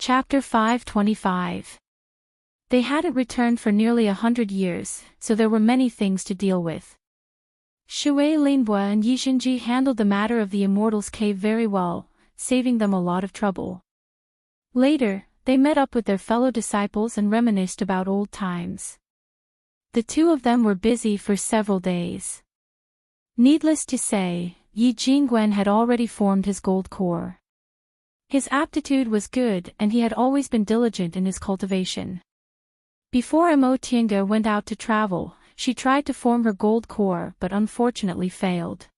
Chapter 525. They hadn't returned for nearly 100 years, so there were many things to deal with. Shui Linbua and Yixinji handled the matter of the Immortal's cave very well, saving them a lot of trouble. Later, they met up with their fellow disciples and reminisced about old times. The two of them were busy for several days. Needless to say, Yi Jingwen had already formed his gold core. His aptitude was good and he had always been diligent in his cultivation. Before Imotinga went out to travel, she tried to form her gold core but unfortunately failed.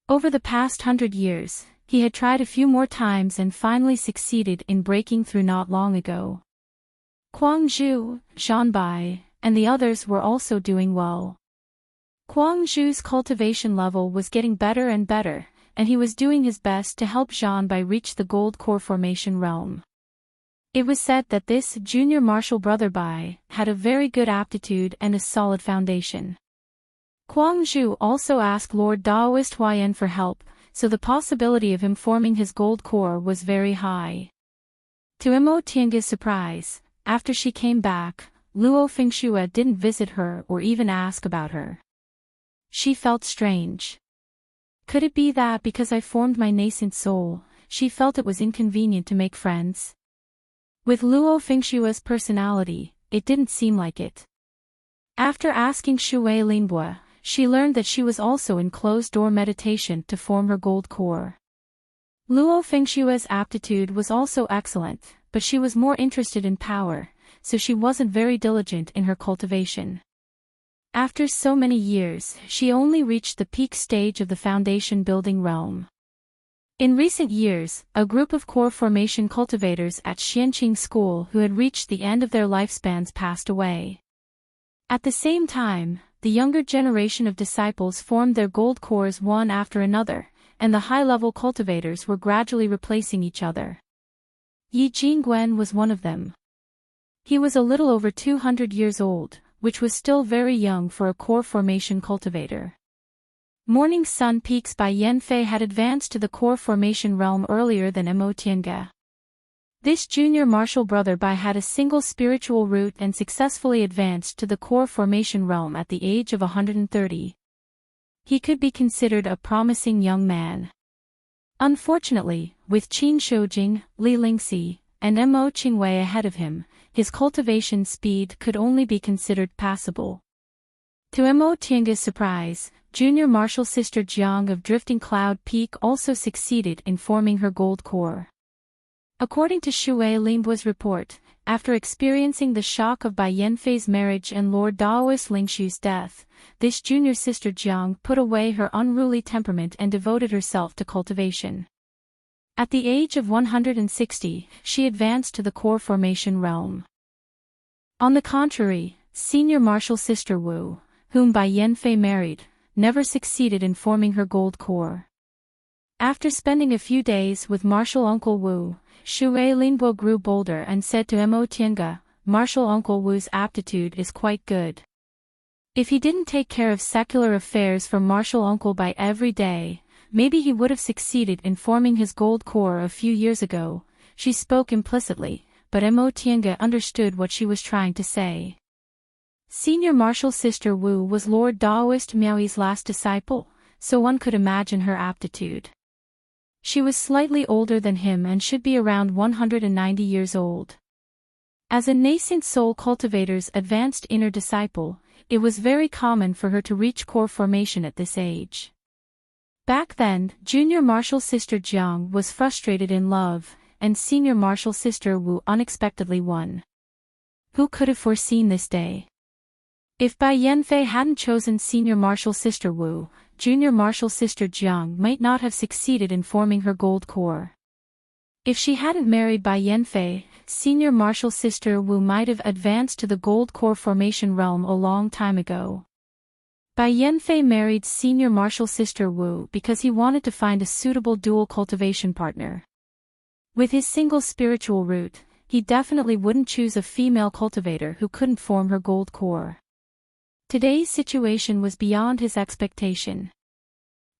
Over the past 100 years, he had tried a few more times and finally succeeded in breaking through not long ago. Kuang Zhu, Zhanbai, and the others were also doing well. Kuang Zhu's cultivation level was getting better and better, and he was doing his best to help Zhanbai reach the gold core formation realm. It was said that this junior martial brother Bai had a very good aptitude and a solid foundation. Kuang Zhu also asked Lord Daoist Huayan for help, so the possibility of him forming his gold core was very high. To Imotinga's surprise, after she came back, Luo Fengshua didn't visit her or even ask about her. She felt strange. Could it be that because I formed my nascent soul, she felt it was inconvenient to make friends? With Luo Fengshua's personality, it didn't seem like it. After asking Shui Linbua, she learned that she was also in closed-door meditation to form her gold core. Luo Fengshua's aptitude was also excellent, but she was more interested in power, so she wasn't very diligent in her cultivation. After so many years, she only reached the peak stage of the foundation building realm. In recent years, a group of core formation cultivators at Xianqing School who had reached the end of their lifespans passed away. At the same time, the younger generation of disciples formed their gold cores one after another, and the high-level cultivators were gradually replacing each other. Yi Jingwen was one of them. He was a little over 200 years old, which was still very young for a core formation cultivator. Morning Sun Peaks by Yanfei had advanced to the core formation realm earlier than Imotinga. This junior martial brother Bai had a single spiritual root and successfully advanced to the core formation realm at the age of 130. He could be considered a promising young man. Unfortunately, with Qin Shoujing, Li Lingxi, and Mo Qingwei ahead of him, his cultivation speed could only be considered passable. To Imotinga's surprise, junior martial sister Jiang of Drifting Cloud Peak also succeeded in forming her gold core. According to Shui Linbua's report, after experiencing the shock of Bai Yanfei's marriage and Lord Daoist Lingshu's death, this junior sister Jiang put away her unruly temperament and devoted herself to cultivation. At the age of 160, she advanced to the core formation realm. On the contrary, senior martial sister Wu, whom Bai Yanfei married, never succeeded in forming her gold core. After spending a few days with martial uncle Wu, Shui Linbo grew bolder and said to Imotinga, "Martial uncle Wu's aptitude is quite good. If he didn't take care of secular affairs for martial uncle Bai every day, maybe he would have succeeded in forming his gold core a few years ago." She spoke implicitly, but Imotinga understood what she was trying to say. Senior martial sister Wu was Lord Daoist Miaoi's last disciple, so one could imagine her aptitude. She was slightly older than him and should be around 190 years old. As a nascent soul cultivator's advanced inner disciple, it was very common for her to reach core formation at this age. Back then, junior martial sister Jiang was frustrated in love, and senior martial sister Wu unexpectedly won. Who could have foreseen this day? If Bai Yanfei hadn't chosen senior martial sister Wu, junior martial sister Jiang might not have succeeded in forming her gold core. If she hadn't married Bai Yanfei, senior martial sister Wu might have advanced to the gold core formation realm a long time ago. Bai Yanfei married senior martial sister Wu because he wanted to find a suitable dual cultivation partner. With his single spiritual root, he definitely wouldn't choose a female cultivator who couldn't form her gold core. Today's situation was beyond his expectation.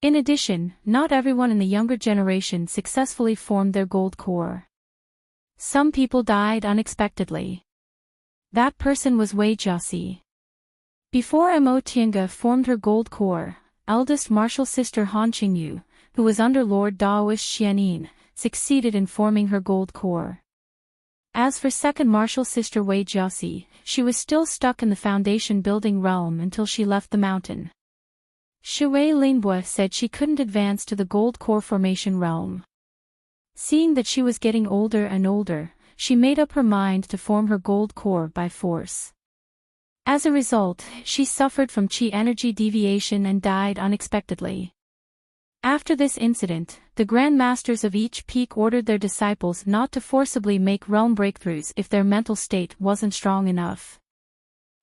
In addition, not everyone in the younger generation successfully formed their gold core. Some people died unexpectedly. That person was Wei Jiaxi. Before Mo Tiange formed her gold core, eldest martial sister Han Qingyu, who was under Lord Daoist Xianin, succeeded in forming her gold core. As for second martial sister Wei Jiaxi, she was still stuck in the foundation building realm until she left the mountain. Shui Linbua said she couldn't advance to the gold core formation realm. Seeing that she was getting older and older, she made up her mind to form her gold core by force. As a result, she suffered from chi energy deviation and died unexpectedly. After this incident, the Grand Masters of each peak ordered their disciples not to forcibly make realm breakthroughs if their mental state wasn't strong enough.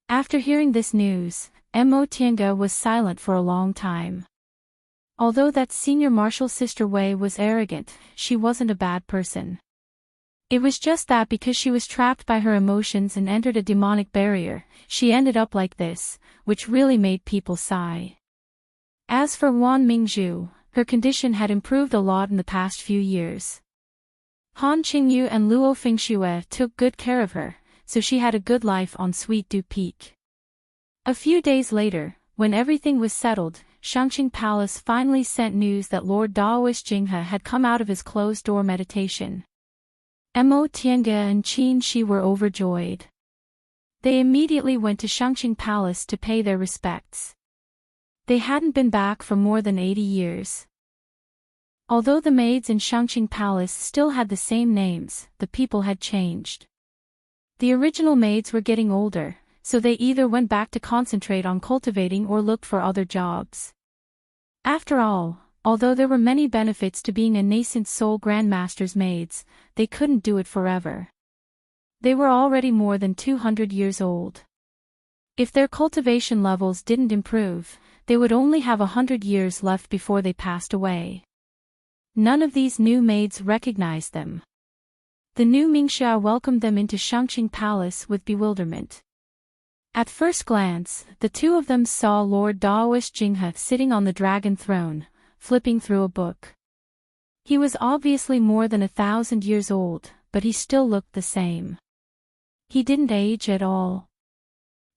After hearing this news, Mo Tiange was silent for a long time. Although that senior martial sister Wei was arrogant, she wasn't a bad person. It was just that because she was trapped by her emotions and entered a demonic barrier, she ended up like this, which really made people sigh. As for Wan Mingzhu, her condition had improved a lot in the past few years. Han Qingyu and Luo Fengxue took good care of her, so she had a good life on Sweet Dew Peak. A few days later, when everything was settled, Shangqing Palace finally sent news that Lord Daoist Jinghe had come out of his closed-door meditation. Mo Tiange and Qin Shi were overjoyed. They immediately went to Shangqing Palace to pay their respects. They hadn't been back for more than 80 years. Although the maids in Shangqing Palace still had the same names, the people had changed. The original maids were getting older, so they either went back to concentrate on cultivating or looked for other jobs. After all, although there were many benefits to being a nascent soul grandmaster's maids, they couldn't do it forever. They were already more than 200 years old. If their cultivation levels didn't improve, they would only have 100 years left before they passed away. None of these new maids recognized them. The new Mingxia welcomed them into Shangqing Palace with bewilderment. At first glance, the two of them saw Lord Daoist Jinghe sitting on the dragon throne, flipping through a book. He was obviously more than 1,000 years old, but he still looked the same. He didn't age at all.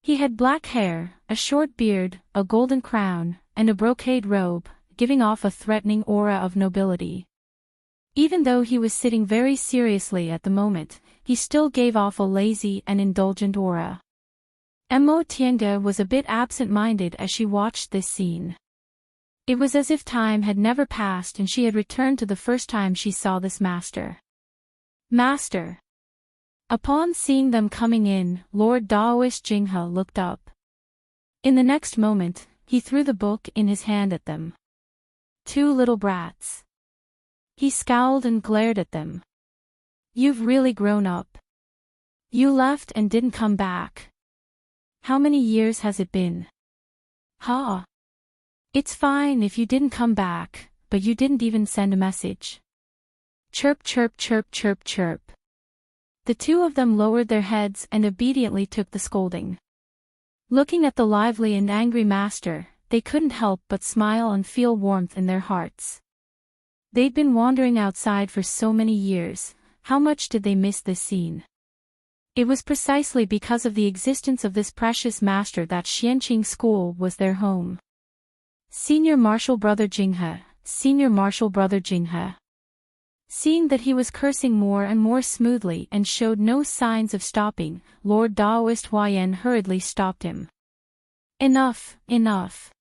He had black hair, a short beard, a golden crown, and a brocade robe, giving off a threatening aura of nobility. Even though he was sitting very seriously at the moment, he still gave off a lazy and indulgent aura. Mo Tiange was a bit absent-minded as she watched this scene. It was as if time had never passed and she had returned to the first time she saw this master. Master! Upon seeing them coming in, Lord Daoist Jinghe looked up. In the next moment, he threw the book in his hand at them. Two little brats. He scowled and glared at them. You've really grown up. You left and didn't come back. How many years has it been? Ha! It's fine if you didn't come back, but you didn't even send a message. Chirp chirp chirp chirp chirp. The two of them lowered their heads and obediently took the scolding. Looking at the lively and angry master, they couldn't help but smile and feel warmth in their hearts. They'd been wandering outside for so many years, how much did they miss this scene? It was precisely because of the existence of this precious master that Xianqing School was their home. Senior Martial Brother Jinghe, Senior Martial Brother Jinghe. Seeing that he was cursing more and more smoothly and showed no signs of stopping, Lord Daoist Huayan hurriedly stopped him. Enough, enough.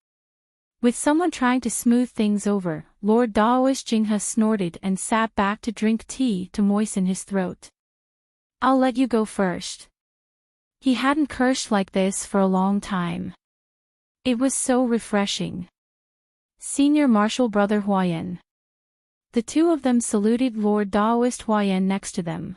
With someone trying to smooth things over, Lord Daoist Jinghe snorted and sat back to drink tea to moisten his throat. I'll let you go first. He hadn't cursed like this for a long time. It was so refreshing. Senior Martial Brother Huayan. The two of them saluted Lord Daoist Huayan next to them.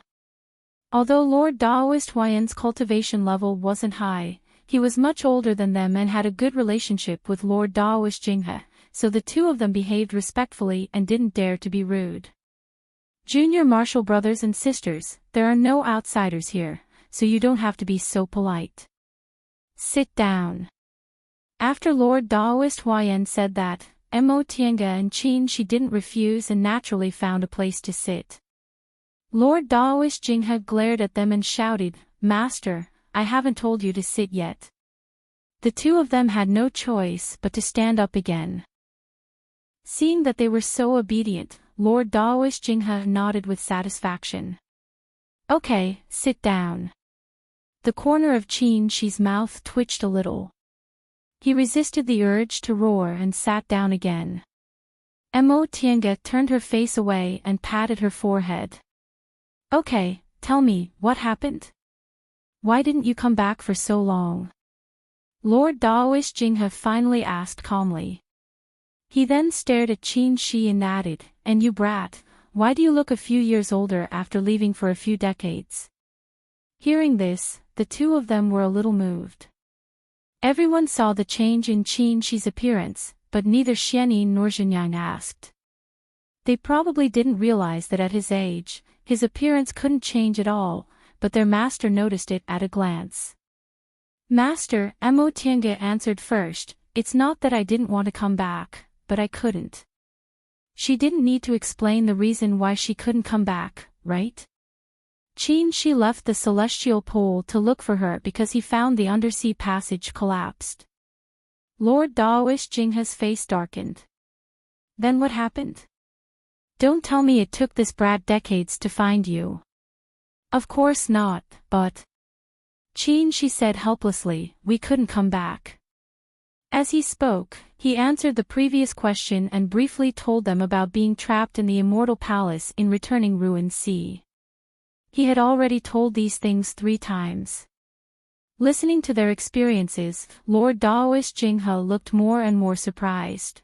Although Lord Daoist Huayan's cultivation level wasn't high, he was much older than them and had a good relationship with Lord Daoist Jinghe, so the two of them behaved respectfully and didn't dare to be rude. Junior martial brothers and sisters, there are no outsiders here, so you don't have to be so polite. Sit down. After Lord Daoist Huayan said that, Mo Tiange and Qin Shi didn't refuse and naturally found a place to sit. Lord Daoish Jinghe glared at them and shouted, "Master, I haven't told you to sit yet." The two of them had no choice but to stand up again. Seeing that they were so obedient, Lord Daoish Jinghe nodded with satisfaction. "Okay, sit down." The corner of Qin Shi's mouth twitched a little. He resisted the urge to roar and sat down again. Mo Tiange turned her face away and patted her forehead. "Okay, tell me, what happened? Why didn't you come back for so long?" Lord Daoish Jinghe finally asked calmly. He then stared at Qin Shi and added, "And you brat, why do you look a few years older after leaving for a few decades?" Hearing this, the two of them were a little moved. Everyone saw the change in Qin Shi's appearance, but neither Xianyin nor Zhenyang asked. They probably didn't realize that at his age, his appearance couldn't change at all, but their master noticed it at a glance. "Master," Mo Tiange answered first, "it's not that I didn't want to come back, but I couldn't." She didn't need to explain the reason why she couldn't come back, right? Qin Shi left the celestial pole to look for her because he found the undersea passage collapsed. Lord Daoish Jinghe's face darkened. "Then what happened? Don't tell me it took this brat decades to find you." "Of course not, but..." Qin Shi said helplessly, "We couldn't come back." As he spoke, he answered the previous question and briefly told them about being trapped in the Immortal Palace in returning ruined sea. He had already told these things 3 times. Listening to their experiences, Lord Daoish Jinghe looked more and more surprised.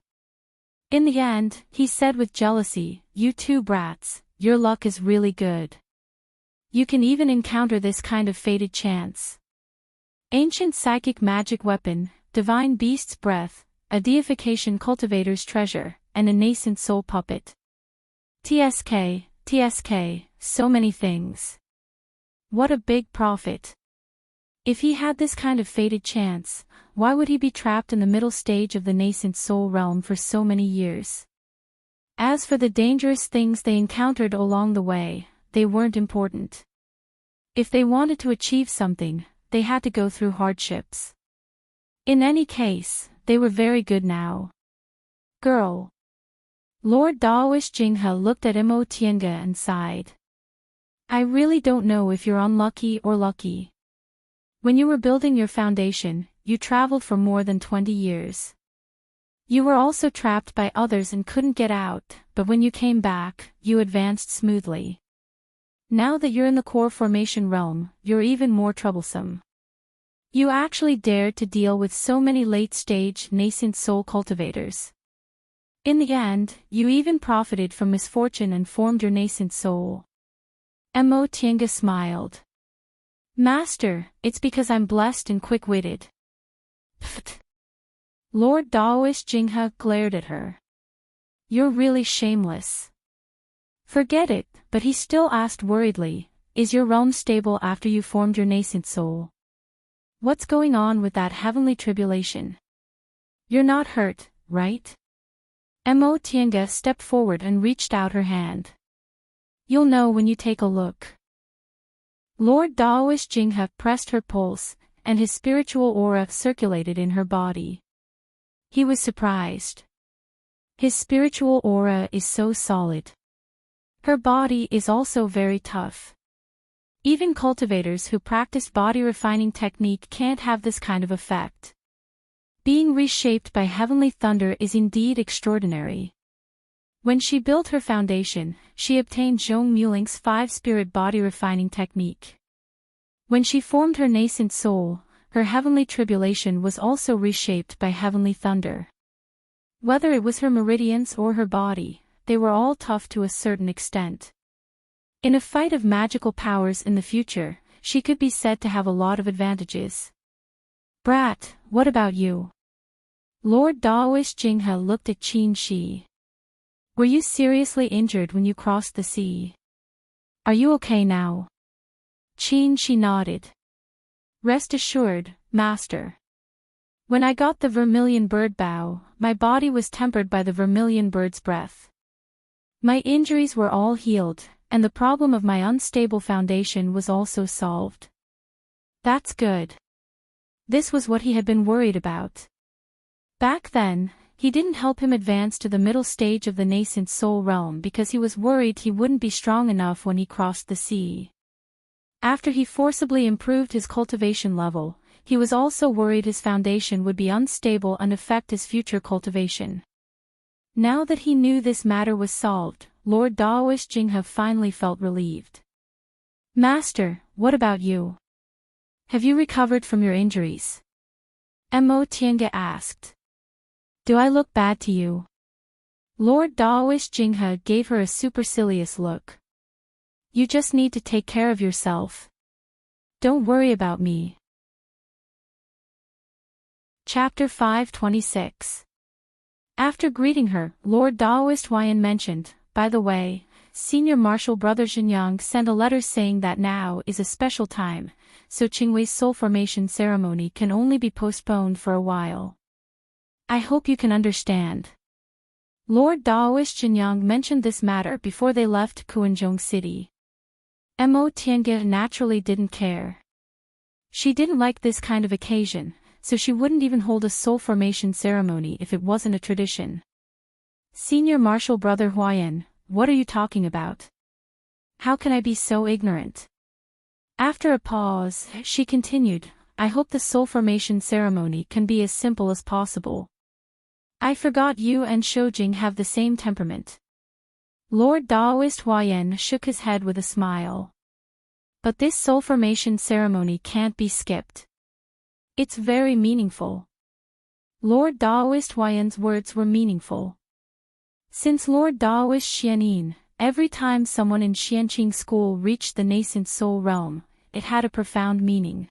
In the end, he said with jealousy, "You two brats, your luck is really good. You can even encounter this kind of fated chance. Ancient psychic magic weapon, divine beast's breath, a deification cultivator's treasure, and a nascent soul puppet. TSK, so many things. What a big profit. If he had this kind of fated chance, why would he be trapped in the middle stage of the nascent soul realm for so many years?" As for the dangerous things they encountered along the way, they weren't important. If they wanted to achieve something, they had to go through hardships. In any case, they were very good now. "Girl." Lord Daoish Jinghe looked at Mo Tiange and sighed. "I really don't know if you're unlucky or lucky. When you were building your foundation, you traveled for more than 20 years. You were also trapped by others and couldn't get out, but when you came back, you advanced smoothly. Now that you're in the core formation realm, you're even more troublesome. You actually dared to deal with so many late-stage nascent soul cultivators. In the end, you even profited from misfortune and formed your nascent soul." Mo Tiange smiled. "Master, it's because I'm blessed and quick-witted." Pfft. Lord Daoish Jinghe glared at her. "You're really shameless." "Forget it," but he still asked worriedly, "Is your realm stable after you formed your nascent soul? What's going on with that heavenly tribulation? You're not hurt, right?" Mo Tiange stepped forward and reached out her hand. "You'll know when you take a look." Lord Daoish Jinghe pressed her pulse, and his spiritual aura circulated in her body. He was surprised. His spiritual aura is so solid. Her body is also very tough. Even cultivators who practice body refining technique can't have this kind of effect. Being reshaped by heavenly thunder is indeed extraordinary. When she built her foundation, she obtained Zhong Muling's 5-spirit body refining technique. When she formed her nascent soul, her heavenly tribulation was also reshaped by heavenly thunder. Whether it was her meridians or her body, they were all tough to a certain extent. In a fight of magical powers in the future, she could be said to have a lot of advantages. "Brat, what about you?" Lord Daoish Jinghe looked at Qin Shi. "Were you seriously injured when you crossed the sea? Are you okay now?" Qin Shi nodded. "Rest assured, master. When I got the vermilion bird bow, my body was tempered by the vermilion bird's breath. My injuries were all healed, and the problem of my unstable foundation was also solved. That's good. This was what he had been worried about. Back then, he didn't help him advance to the middle stage of the nascent soul realm because he was worried he wouldn't be strong enough when he crossed the sea. After he forcibly improved his cultivation level, he was also worried his foundation would be unstable and affect his future cultivation. Now that he knew this matter was solved, Lord Daoist Jinghe finally felt relieved. Master, what about you? Have you recovered from your injuries? Mo Tiange asked. Do I look bad to you? Lord Daoist Jinghe gave her a supercilious look. You just need to take care of yourself. Don't worry about me. Chapter 526. After greeting her, Lord Daoist Huayan mentioned, by the way, Senior Marshal Brother Zhenyang sent a letter saying that now is a special time, so Qingwei's soul formation ceremony can only be postponed for a while. I hope you can understand. Lord Daoist Zhenyang mentioned this matter before they left Kuanzhong City. Mo Tiange naturally didn't care. She didn't like this kind of occasion, so she wouldn't even hold a soul formation ceremony if it wasn't a tradition. Senior Marshal Brother Huayan, what are you talking about? How can I be so ignorant? After a pause, she continued, I hope the soul formation ceremony can be as simple as possible. I forgot you and Shoujing have the same temperament. Lord Daoist Huayan shook his head with a smile. But this soul formation ceremony can't be skipped. It's very meaningful. Lord Daoist Huayan's words were meaningful. Since Lord Daoist Xianin, every time someone in Xianqing school reached the nascent soul realm, it had a profound meaning.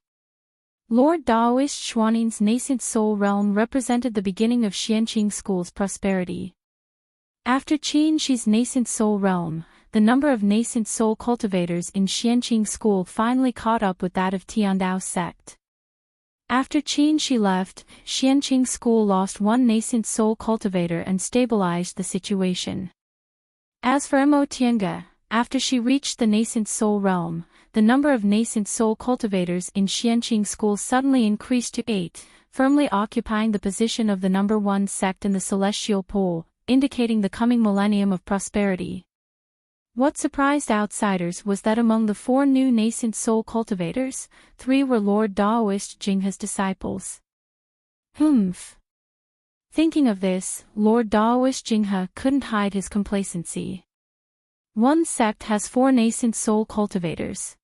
Lord Daoist Xuanin's nascent soul realm represented the beginning of Xianqing school's prosperity. After Qianxi's nascent soul realm, the number of nascent soul cultivators in Xianqing school finally caught up with that of Tiandao sect. After Qianxi left, Xianqing school lost one nascent soul cultivator and stabilized the situation. As for Mo Tiange, after she reached the nascent soul realm, the number of nascent soul cultivators in Xianqing school suddenly increased to 8, firmly occupying the position of the number 1 sect in the celestial pole, indicating the coming millennium of prosperity. What surprised outsiders was that among the 4 new nascent soul cultivators, 3 were Lord Daoist Jinghe's disciples. Humph. Thinking of this, Lord Daoist Jinghe couldn't hide his complacency. One sect has 4 nascent soul cultivators.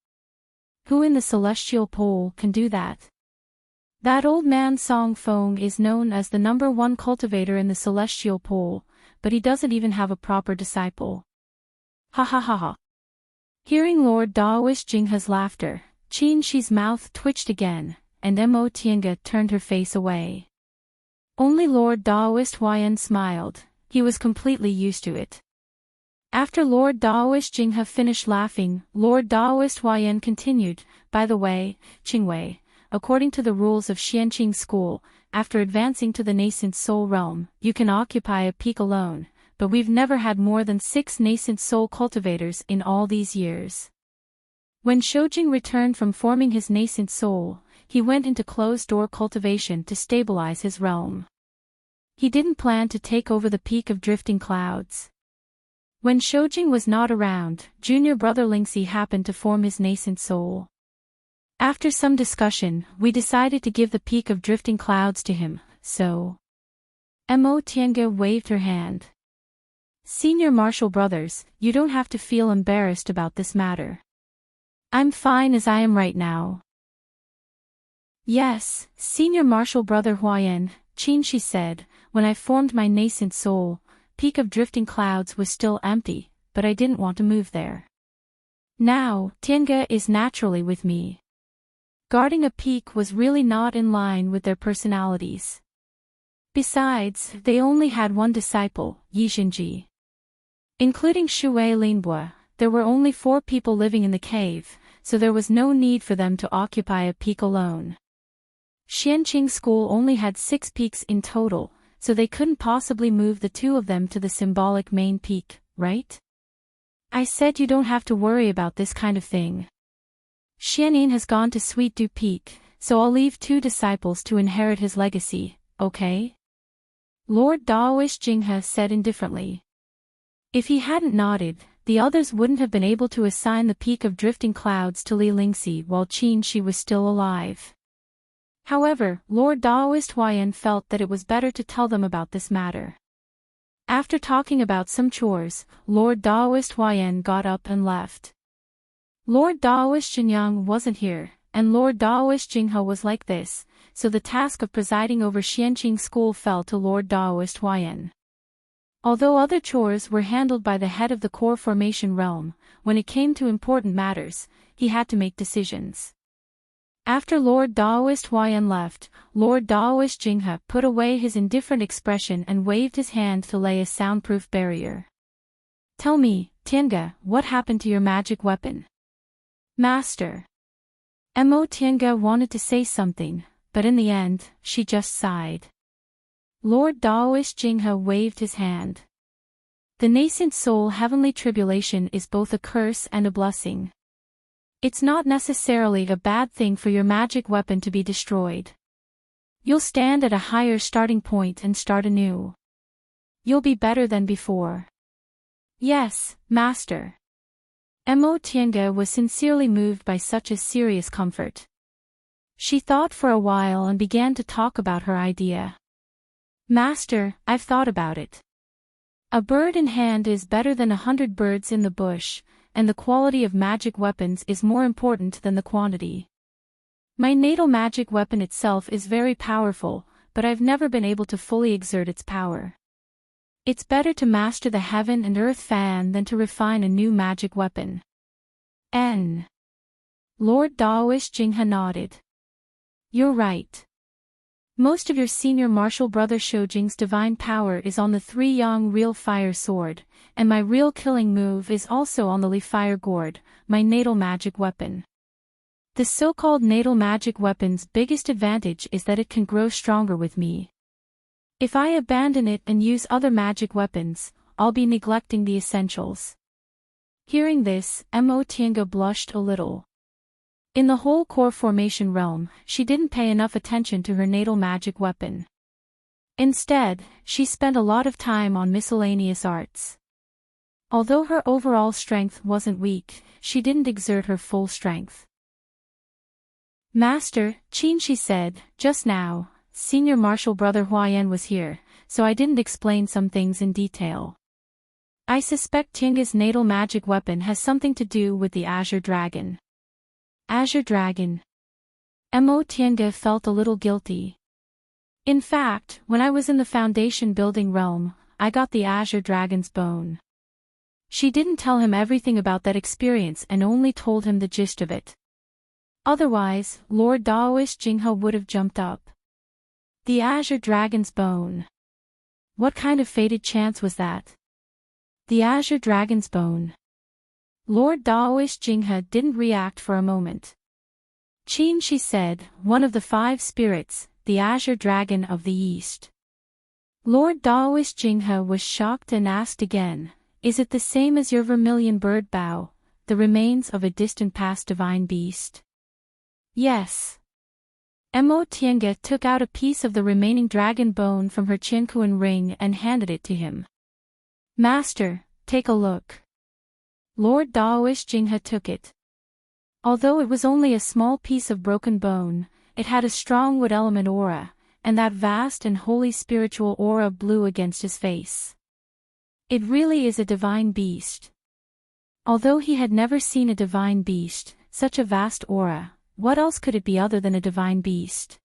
Who in the celestial pole can do that? That old man Song Feng is known as the number 1 cultivator in the celestial pole, but he doesn't even have a proper disciple. Ha ha ha ha. Hearing Lord Daoist Jinghe's laughter, Qianxi's mouth twitched again, and Mo Tiange turned her face away. Only Lord Daoist Huayan smiled, he was completely used to it. After Lord Daoist Jinghe finished laughing, Lord Daoist Huayan continued, by the way, Qingwei, according to the rules of Xianqing school, after advancing to the nascent soul realm, you can occupy a peak alone, but we've never had more than 6 nascent soul cultivators in all these years. When Shoujing returned from forming his nascent soul, he went into closed-door cultivation to stabilize his realm. He didn't plan to take over the peak of drifting clouds. When Shoujing was not around, junior brother Lingxi happened to form his nascent soul. After some discussion, we decided to give the peak of drifting clouds to him, so... Mo Tiange waved her hand. Senior Marshal Brothers, you don't have to feel embarrassed about this matter. I'm fine as I am right now. Yes, Senior Marshal Brother Huayan, Qianxi said, when I formed my nascent soul, peak of drifting clouds was still empty, but I didn't want to move there. Now, Tiange is naturally with me. Guarding a peak was really not in line with their personalities. Besides, they only had one disciple, Yixinji. Including Shui Linbo, there were only 4 people living in the cave, so there was no need for them to occupy a peak alone. Xianqing school only had 6 peaks in total, so they couldn't possibly move the 2 of them to the symbolic main peak, right? I said you don't have to worry about this kind of thing. Xianin has gone to Sweet Dew Peak, so I'll leave 2 disciples to inherit his legacy, okay? Lord Daoish Jinghe said indifferently. If he hadn't nodded, the others wouldn't have been able to assign the Peak of Drifting Clouds to Li Lingxi while Qin Shi was still alive. However, Lord Daoist Huayan felt that it was better to tell them about this matter. After talking about some chores, Lord Daoist Huayan got up and left. Lord Daoist Jinyang wasn't here, and Lord Daoist Jinghe was like this, so the task of presiding over Xianqing School fell to Lord Daoist Huayan. Although other chores were handled by the head of the core formation realm, when it came to important matters, he had to make decisions. After Lord Daoist Huayan left, Lord Daoist Jinghe put away his indifferent expression and waved his hand to lay a soundproof barrier. Tell me, Tiange, what happened to your magic weapon? Master. Mo Tiange wanted to say something, but in the end, she just sighed. Lord Daoist Jinghe waved his hand. The nascent soul heavenly tribulation is both a curse and a blessing. It's not necessarily a bad thing for your magic weapon to be destroyed. You'll stand at a higher starting point and start anew. You'll be better than before. Yes, Master. Mo Tiange was sincerely moved by such a serious comfort. She thought for a while and began to talk about her idea. Master, I've thought about it. A bird in hand is better than 100 birds in the bush, and the quality of magic weapons is more important than the quantity. My natal magic weapon itself is very powerful, but I've never been able to fully exert its power. It's better to master the heaven and earth fan than to refine a new magic weapon. Lord Daoist Jinghe nodded. You're right. Most of your senior martial brother Shoujing's divine power is on the 3-yang real fire sword, and my real killing move is also on the Li Fire Gourd, my natal magic weapon. The so-called natal magic weapon's biggest advantage is that it can grow stronger with me. If I abandon it and use other magic weapons, I'll be neglecting the essentials. Hearing this, Mo Tiange blushed a little. In the whole core formation realm, she didn't pay enough attention to her natal magic weapon. Instead, she spent a lot of time on miscellaneous arts. Although her overall strength wasn't weak, she didn't exert her full strength. Master, Qin Shi said, just now, Senior Martial Brother Huayan was here, so I didn't explain some things in detail. I suspect Tiange's natal magic weapon has something to do with the Azure Dragon. Azure Dragon. Mo Tiange felt a little guilty. In fact, when I was in the foundation building realm, I got the Azure Dragon's bone. She didn't tell him everything about that experience and only told him the gist of it. Otherwise, Lord Daoist Jinghe would have jumped up. The Azure Dragon's bone. What kind of fated chance was that? The Azure Dragon's bone. Lord Daoist Jinghe didn't react for a moment. Qin Shi said, one of the 5 spirits, the Azure Dragon of the East. Lord Daoist Jinghe was shocked and asked again, is it the same as your vermilion bird bow, the remains of a distant past divine beast? Yes. Mo Tiange took out a piece of the remaining dragon bone from her Qiankuan ring and handed it to him. Master, take a look. Lord Daoist Jinghe took it. Although it was only a small piece of broken bone, it had a strong wood element aura, and that vast and holy spiritual aura blew against his face. It really is a divine beast. Although he had never seen a divine beast, such a vast aura, what else could it be other than a divine beast?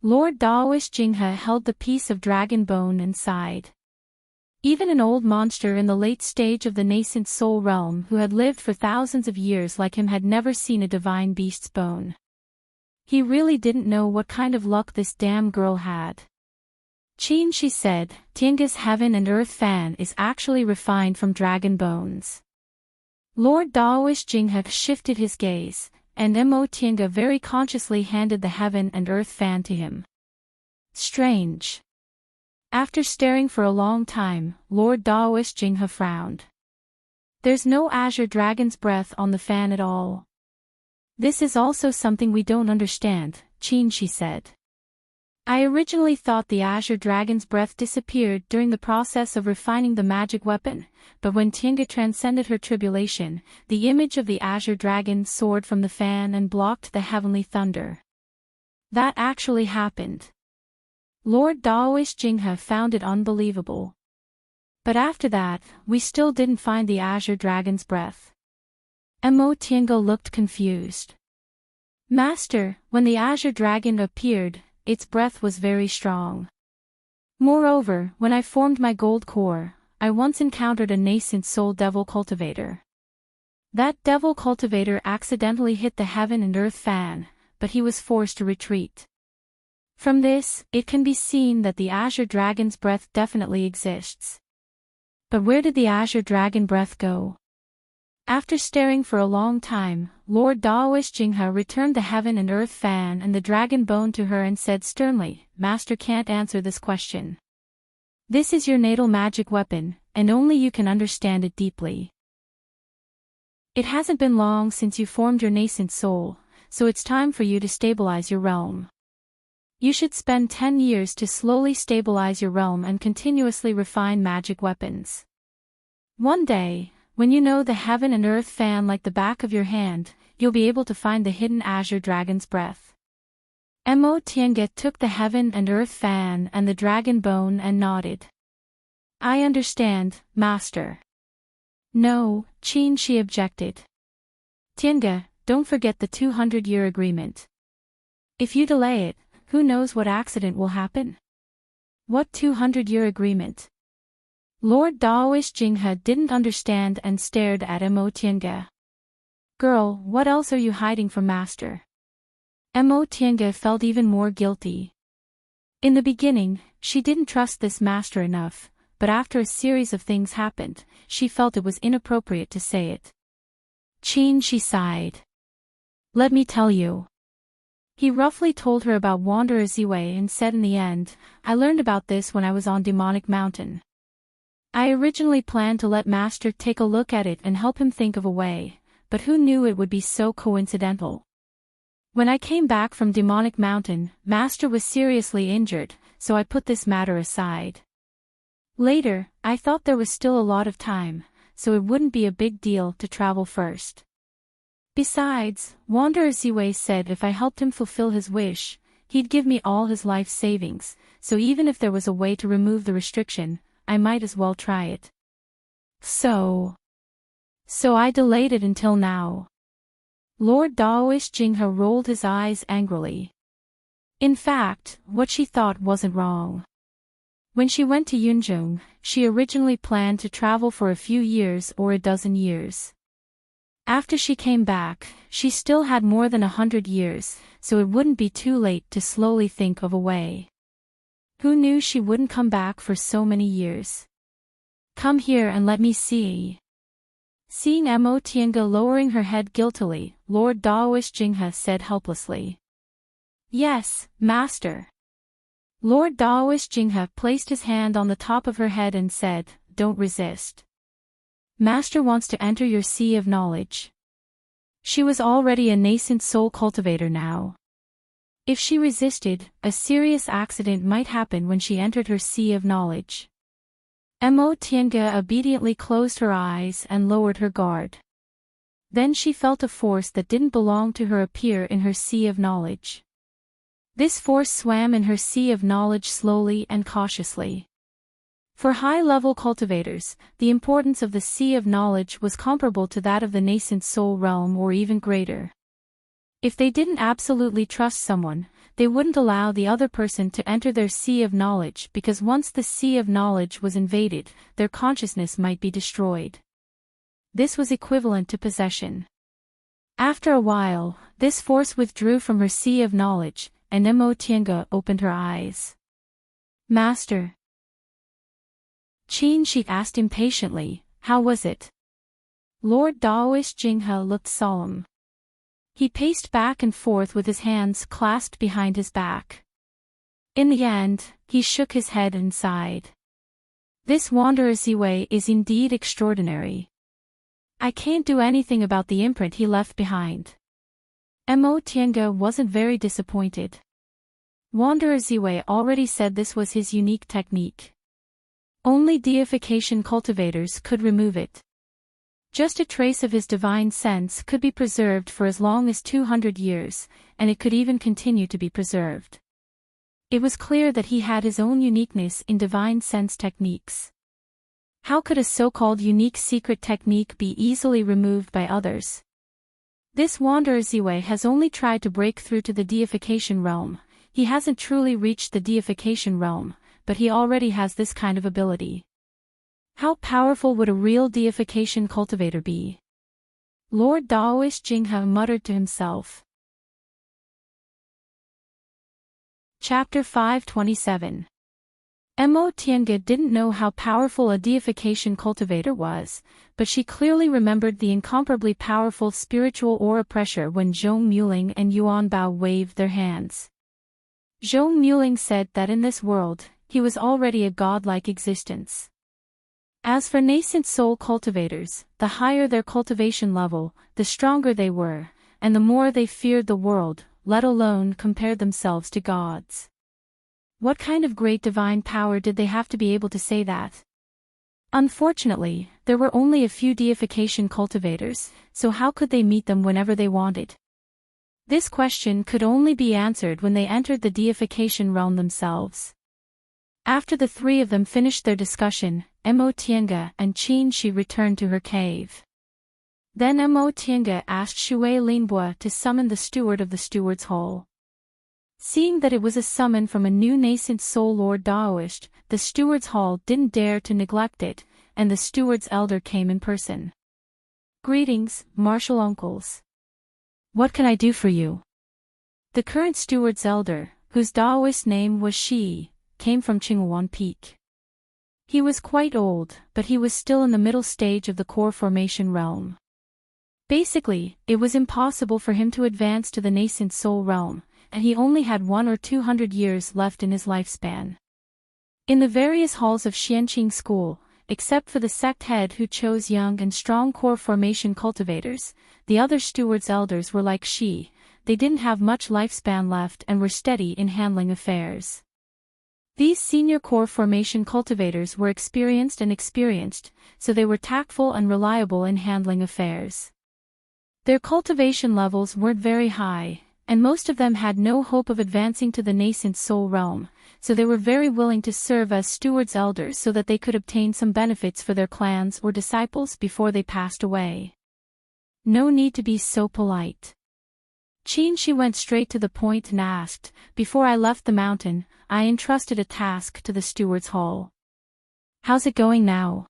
Lord Daoist Jinghe held the piece of dragon bone and sighed. Even an old monster in the late stage of the nascent soul realm who had lived for thousands of years like him had never seen a divine beast's bone. He really didn't know what kind of luck this damn girl had. Qin Shi said, Tiange's heaven and earth fan is actually refined from dragon bones. Lord Daoist Jinghe shifted his gaze, and Mo Tiange very consciously handed the heaven and earth fan to him. Strange. After staring for a long time, Lord Daoist Jinghe frowned. There's no azure dragon's breath on the fan at all. This is also something we don't understand, she said. I originally thought the azure dragon's breath disappeared during the process of refining the magic weapon, but when Tiange transcended her tribulation, the image of the azure dragon soared from the fan and blocked the heavenly thunder. That actually happened. Lord Daoish Jinghe found it unbelievable. But after that, we still didn't find the azure dragon's breath. Mo Tiange looked confused. Master, when the azure dragon appeared, its breath was very strong. Moreover, when I formed my gold core, I once encountered a nascent soul devil cultivator. That devil cultivator accidentally hit the heaven and earth fan, but he was forced to retreat. From this, it can be seen that the azure dragon's breath definitely exists. But where did the azure dragon breath go? After staring for a long time, Lord Daoish Jinghe returned the heaven and earth fan and the dragon bone to her and said sternly, Master can't answer this question. This is your natal magic weapon, and only you can understand it deeply. It hasn't been long since you formed your nascent soul, so it's time for you to stabilize your realm. You should spend 10 years to slowly stabilize your realm and continuously refine magic weapons. One day, when you know the heaven and earth fan like the back of your hand, you'll be able to find the hidden azure dragon's breath. Mo Tiange took the heaven and earth fan and the dragon bone and nodded. I understand, Master. No, she objected. Tiange, don't forget the 200-year agreement. If you delay it, who knows what accident will happen? What 200-year agreement? Lord Daoish Jinghe didn't understand and stared at Mo Tiange. Girl, what else are you hiding from Master? Mo Tiange felt even more guilty. In the beginning, she didn't trust this master enough, but after a series of things happened, she felt it was inappropriate to say it. She sighed. Let me tell you. He roughly told her about Wanderer Ziwei and said in the end, I learned about this when I was on Demonic Mountain. I originally planned to let Master take a look at it and help him think of a way, but who knew it would be so coincidental? When I came back from Demonic Mountain, Master was seriously injured, so I put this matter aside. Later, I thought there was still a lot of time, so it wouldn't be a big deal to travel first. Besides, Wanderer Ziwei said if I helped him fulfill his wish, he'd give me all his life savings, so even if there was a way to remove the restriction, I might as well try it. So I delayed it until now. Lord Daoish Jinghe rolled his eyes angrily. In fact, what she thought wasn't wrong. When she went to Yunzhong, she originally planned to travel for a few years or a dozen years. After she came back, she still had more than 100 years, so it wouldn't be too late to slowly think of a way. Who knew she wouldn't come back for so many years? Come here and let me see. Seeing Mo Tiange lowering her head guiltily, Lord Daoish Jinghe said helplessly. Yes, Master. Lord Daoish Jinghe placed his hand on the top of her head and said, Don't resist. Master wants to enter your sea of knowledge. She was already a nascent soul cultivator now. If she resisted, a serious accident might happen when she entered her sea of knowledge. Mo Tiange obediently closed her eyes and lowered her guard. Then she felt a force that didn't belong to her appear in her sea of knowledge. This force swam in her sea of knowledge slowly and cautiously. For high-level cultivators, the importance of the sea of knowledge was comparable to that of the nascent soul realm or even greater. If they didn't absolutely trust someone, they wouldn't allow the other person to enter their sea of knowledge because once the sea of knowledge was invaded, their consciousness might be destroyed. This was equivalent to possession. After a while, this force withdrew from her sea of knowledge, and Mo Tiange opened her eyes. Master. She asked impatiently, how was it? Lord Daoish Jinghe looked solemn. He paced back and forth with his hands clasped behind his back. In the end, he shook his head and sighed. This Wanderer Ziwei is indeed extraordinary. I can't do anything about the imprint he left behind. Mo Tiange wasn't very disappointed. Wanderer Ziwei already said this was his unique technique. Only deification cultivators could remove it. Just a trace of his divine sense could be preserved for as long as 200 years, and it could even continue to be preserved. It was clear that he had his own uniqueness in divine sense techniques. How could a so-called unique secret technique be easily removed by others? This Wanderer Ziwei has only tried to break through to the deification realm. He hasn't truly reached the deification realm, but he already has this kind of ability. How powerful would a real deification cultivator be? Lord Daoist Jinghe muttered to himself. Chapter 527. Mo Tiange didn't know how powerful a deification cultivator was, but she clearly remembered the incomparably powerful spiritual aura pressure when Zhong Muling and Yuan Bao waved their hands. Zhong Muling said that in this world, he was already a godlike existence. As for nascent soul cultivators, the higher their cultivation level, the stronger they were, and the more they feared the world, let alone compared themselves to gods. What kind of great divine power did they have to be able to say that? Unfortunately, there were only a few deification cultivators, so how could they meet them whenever they wanted? This question could only be answered when they entered the deification realm themselves. After the three of them finished their discussion, Mo Tiange and Qin Shi returned to her cave. Then Mo Tiange asked Shui Linbo to summon the steward of the steward's hall. Seeing that it was a summon from a new nascent soul Lord Daoist, the steward's hall didn't dare to neglect it, and the steward's elder came in person. Greetings, martial uncles. What can I do for you? The current steward's elder, whose Daoist name was Shi, came from Qinghuan Peak. He was quite old, but he was still in the middle stage of the core formation realm. Basically, it was impossible for him to advance to the nascent soul realm, and he only had 100 or 200 years left in his lifespan. In the various halls of Xianqing School, except for the sect head who chose young and strong core formation cultivators, the other stewards' elders were like Shi. They didn't have much lifespan left and were steady in handling affairs. These senior core formation cultivators were experienced, so they were tactful and reliable in handling affairs. Their cultivation levels weren't very high, and most of them had no hope of advancing to the nascent soul realm, so they were very willing to serve as stewards' elders so that they could obtain some benefits for their clans or disciples before they passed away. No need to be so polite. Qin Shi went straight to the point and asked, "Before I left the mountain, I entrusted a task to the steward's hall. How's it going now?"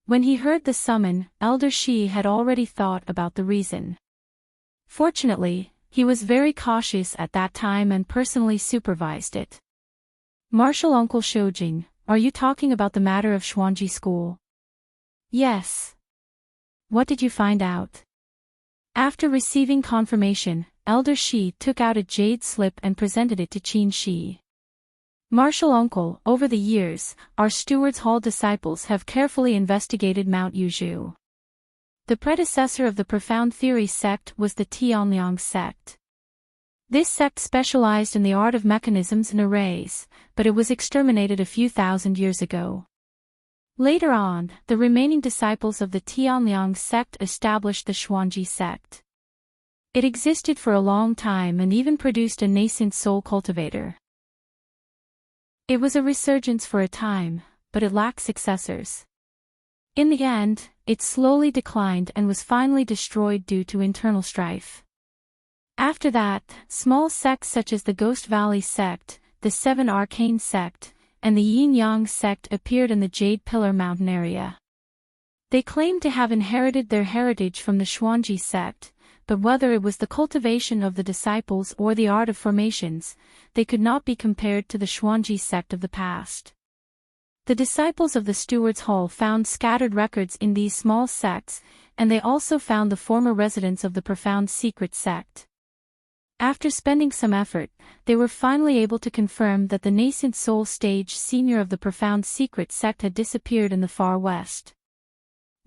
When he heard the summon, Elder Shi had already thought about the reason. Fortunately, he was very cautious at that time and personally supervised it. "Martial Uncle Shoujing, are you talking about the matter of Xuanji School?" "Yes." "What did you find out?" After receiving confirmation, Elder Shi took out a jade slip and presented it to Qin Shi. "Martial Uncle, over the years, our Stewards Hall disciples have carefully investigated Mount Yuzhu. The predecessor of the Profound Theory sect was the Tianliang sect. This sect specialized in the art of mechanisms and arrays, but it was exterminated a few thousand years ago. Later on, the remaining disciples of the Tianliang sect established the Xuanji sect. It existed for a long time and even produced a nascent soul cultivator. It was a resurgence for a time, but it lacked successors. In the end, it slowly declined and was finally destroyed due to internal strife. After that, small sects such as the Ghost Valley sect, the Seven Arcane sect, and the Yin-Yang sect appeared in the Jade Pillar Mountain area. They claimed to have inherited their heritage from the Xuanji sect, but whether it was the cultivation of the disciples or the art of formations, they could not be compared to the Xuanji sect of the past. The disciples of the Stewards Hall found scattered records in these small sects, and they also found the former residents of the Profound Secret sect. After spending some effort, they were finally able to confirm that the nascent soul stage senior of the Profound Secret sect had disappeared in the far west.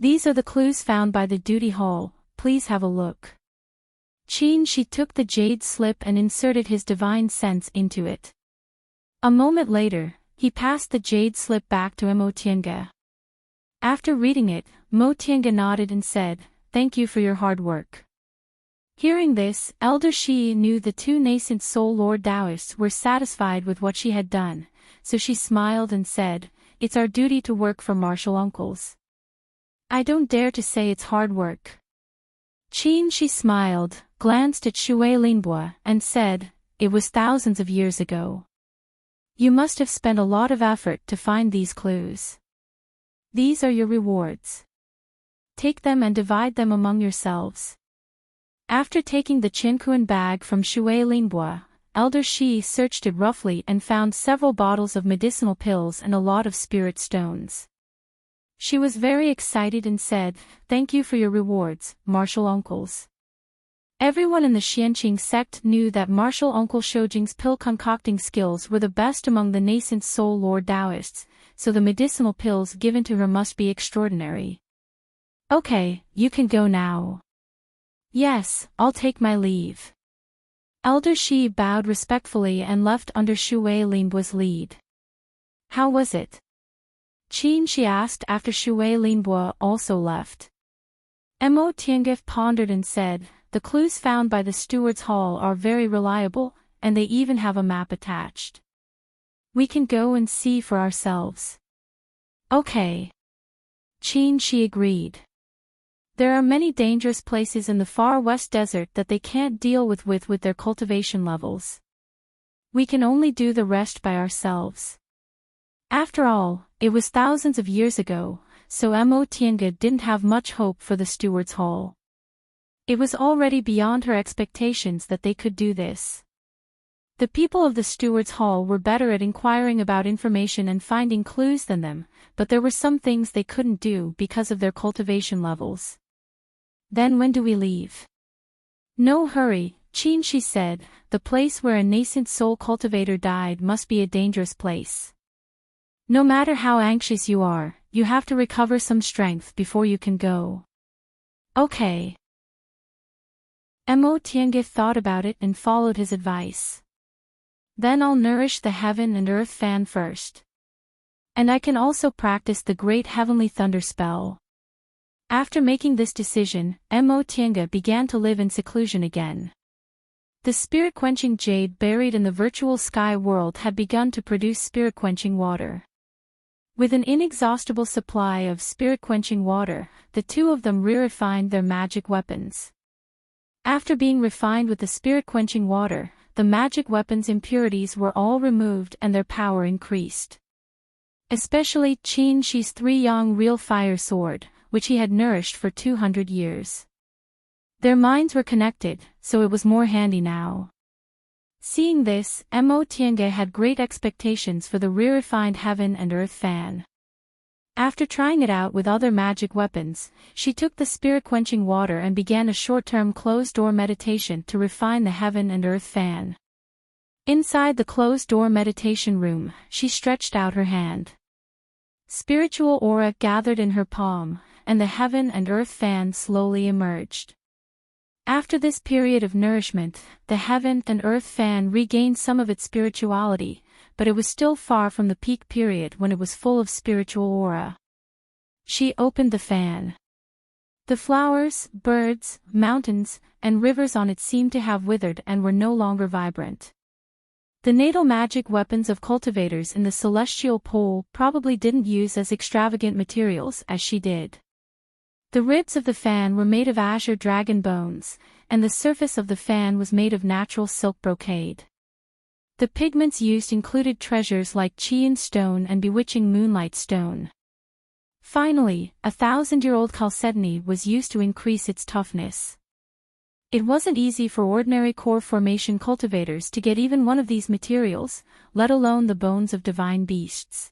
These are the clues found by the duty hall, please have a look. Shi took the jade slip and inserted his divine sense into it. A moment later, he passed the jade slip back to Mo. After reading it, Mo nodded and said, "Thank you for your hard work." Hearing this, Elder Shi knew the two nascent soul lord Taoists were satisfied with what she had done, so she smiled and said, "It's our duty to work for martial uncles. I don't dare to say it's hard work." She smiled, glanced at Shui Linbo, and said, "It was thousands of years ago. You must have spent a lot of effort to find these clues. These are your rewards. Take them and divide them among yourselves." After taking the Qinkuan bag from Shui Linbo, Elder Shi searched it roughly and found several bottles of medicinal pills and a lot of spirit stones. She was very excited and said, "Thank you for your rewards, martial uncles." Everyone in the Xianqing sect knew that martial uncle Shoujing's pill concocting skills were the best among the nascent soul lord Taoists, so the medicinal pills given to her must be extraordinary. "Okay, you can go now." "Yes, I'll take my leave." Elder Shi bowed respectfully and left under Shui Linbo's lead. "How was it?" She asked after Shui Linbo also left. Mo pondered and said, "The clues found by the steward's hall are very reliable, and they even have a map attached. We can go and see for ourselves." "Okay." She agreed. There are many dangerous places in the far west desert that they can't deal with their cultivation levels. We can only do the rest by ourselves. After all, it was thousands of years ago, so Mo didn't have much hope for the steward's hall. It was already beyond her expectations that they could do this. The people of the steward's hall were better at inquiring about information and finding clues than them, but there were some things they couldn't do because of their cultivation levels. "Then when do we leave?" "No hurry," she said, "the place where a nascent soul cultivator died must be a dangerous place. No matter how anxious you are, you have to recover some strength before you can go." "Okay." Mo thought about it and followed his advice. "Then I'll nourish the heaven and earth fan first. And I can also practice the great heavenly thunder spell." After making this decision, Mo began to live in seclusion again. The spirit-quenching jade buried in the virtual sky world had begun to produce spirit-quenching water. With an inexhaustible supply of spirit-quenching water, the two of them refined their magic weapons. After being refined with the spirit-quenching water, the magic weapons' impurities were all removed and their power increased. Especially Shi's 3-yang real fire sword, which he had nourished for 200 years. Their minds were connected, so it was more handy now. Seeing this, Mo had great expectations for the refined heaven and earth fan. After trying it out with other magic weapons, she took the spirit-quenching water and began a short-term closed-door meditation to refine the heaven and earth fan. Inside the closed-door meditation room, she stretched out her hand. Spiritual aura gathered in her palm, and the heaven and earth fan slowly emerged. After this period of nourishment, the heaven and earth fan regained some of its spirituality, but it was still far from the peak period when it was full of spiritual aura. She opened the fan. The flowers, birds, mountains, and rivers on it seemed to have withered and were no longer vibrant. The natal magic weapons of cultivators in the celestial pole probably didn't use as extravagant materials as she did. The ribs of the fan were made of azure dragon bones, and the surface of the fan was made of natural silk brocade. The pigments used included treasures like Qian stone and bewitching moonlight stone. Finally, 1,000-year-old chalcedony was used to increase its toughness. It wasn't easy for ordinary core formation cultivators to get even one of these materials, let alone the bones of divine beasts.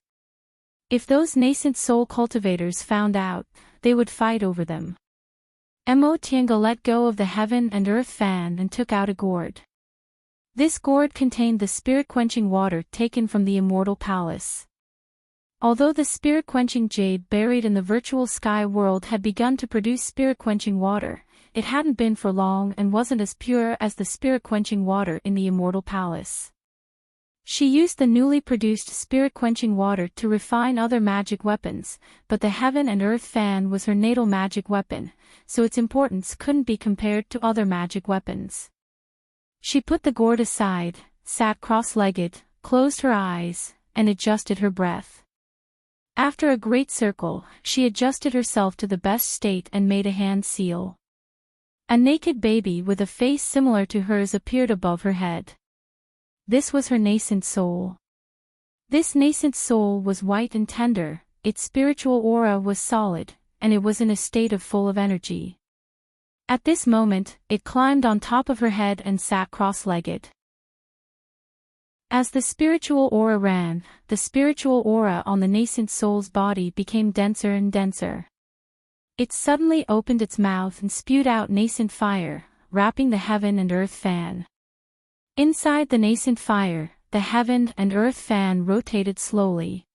If those nascent soul cultivators found out, they would fight over them. Mo let go of the heaven and earth fan and took out a gourd. This gourd contained the spirit-quenching water taken from the Immortal Palace. Although the spirit-quenching jade buried in the virtual sky world had begun to produce spirit-quenching water, it hadn't been for long and wasn't as pure as the spirit-quenching water in the Immortal Palace. She used the newly produced spirit-quenching water to refine other magic weapons, but the Heaven and Earth fan was her natal magic weapon, so its importance couldn't be compared to other magic weapons. She put the gourd aside, sat cross-legged, closed her eyes, and adjusted her breath. After a great circle, she adjusted herself to the best state and made a hand seal. A naked baby with a face similar to hers appeared above her head. This was her nascent soul. This nascent soul was white and tender, its spiritual aura was solid, and it was in a state of full of energy. At this moment, it climbed on top of her head and sat cross-legged. As the spiritual aura ran, the spiritual aura on the nascent soul's body became denser and denser. It suddenly opened its mouth and spewed out nascent fire, wrapping the Heaven and Earth fan. Inside the nascent fire, the Heaven and Earth fan rotated slowly.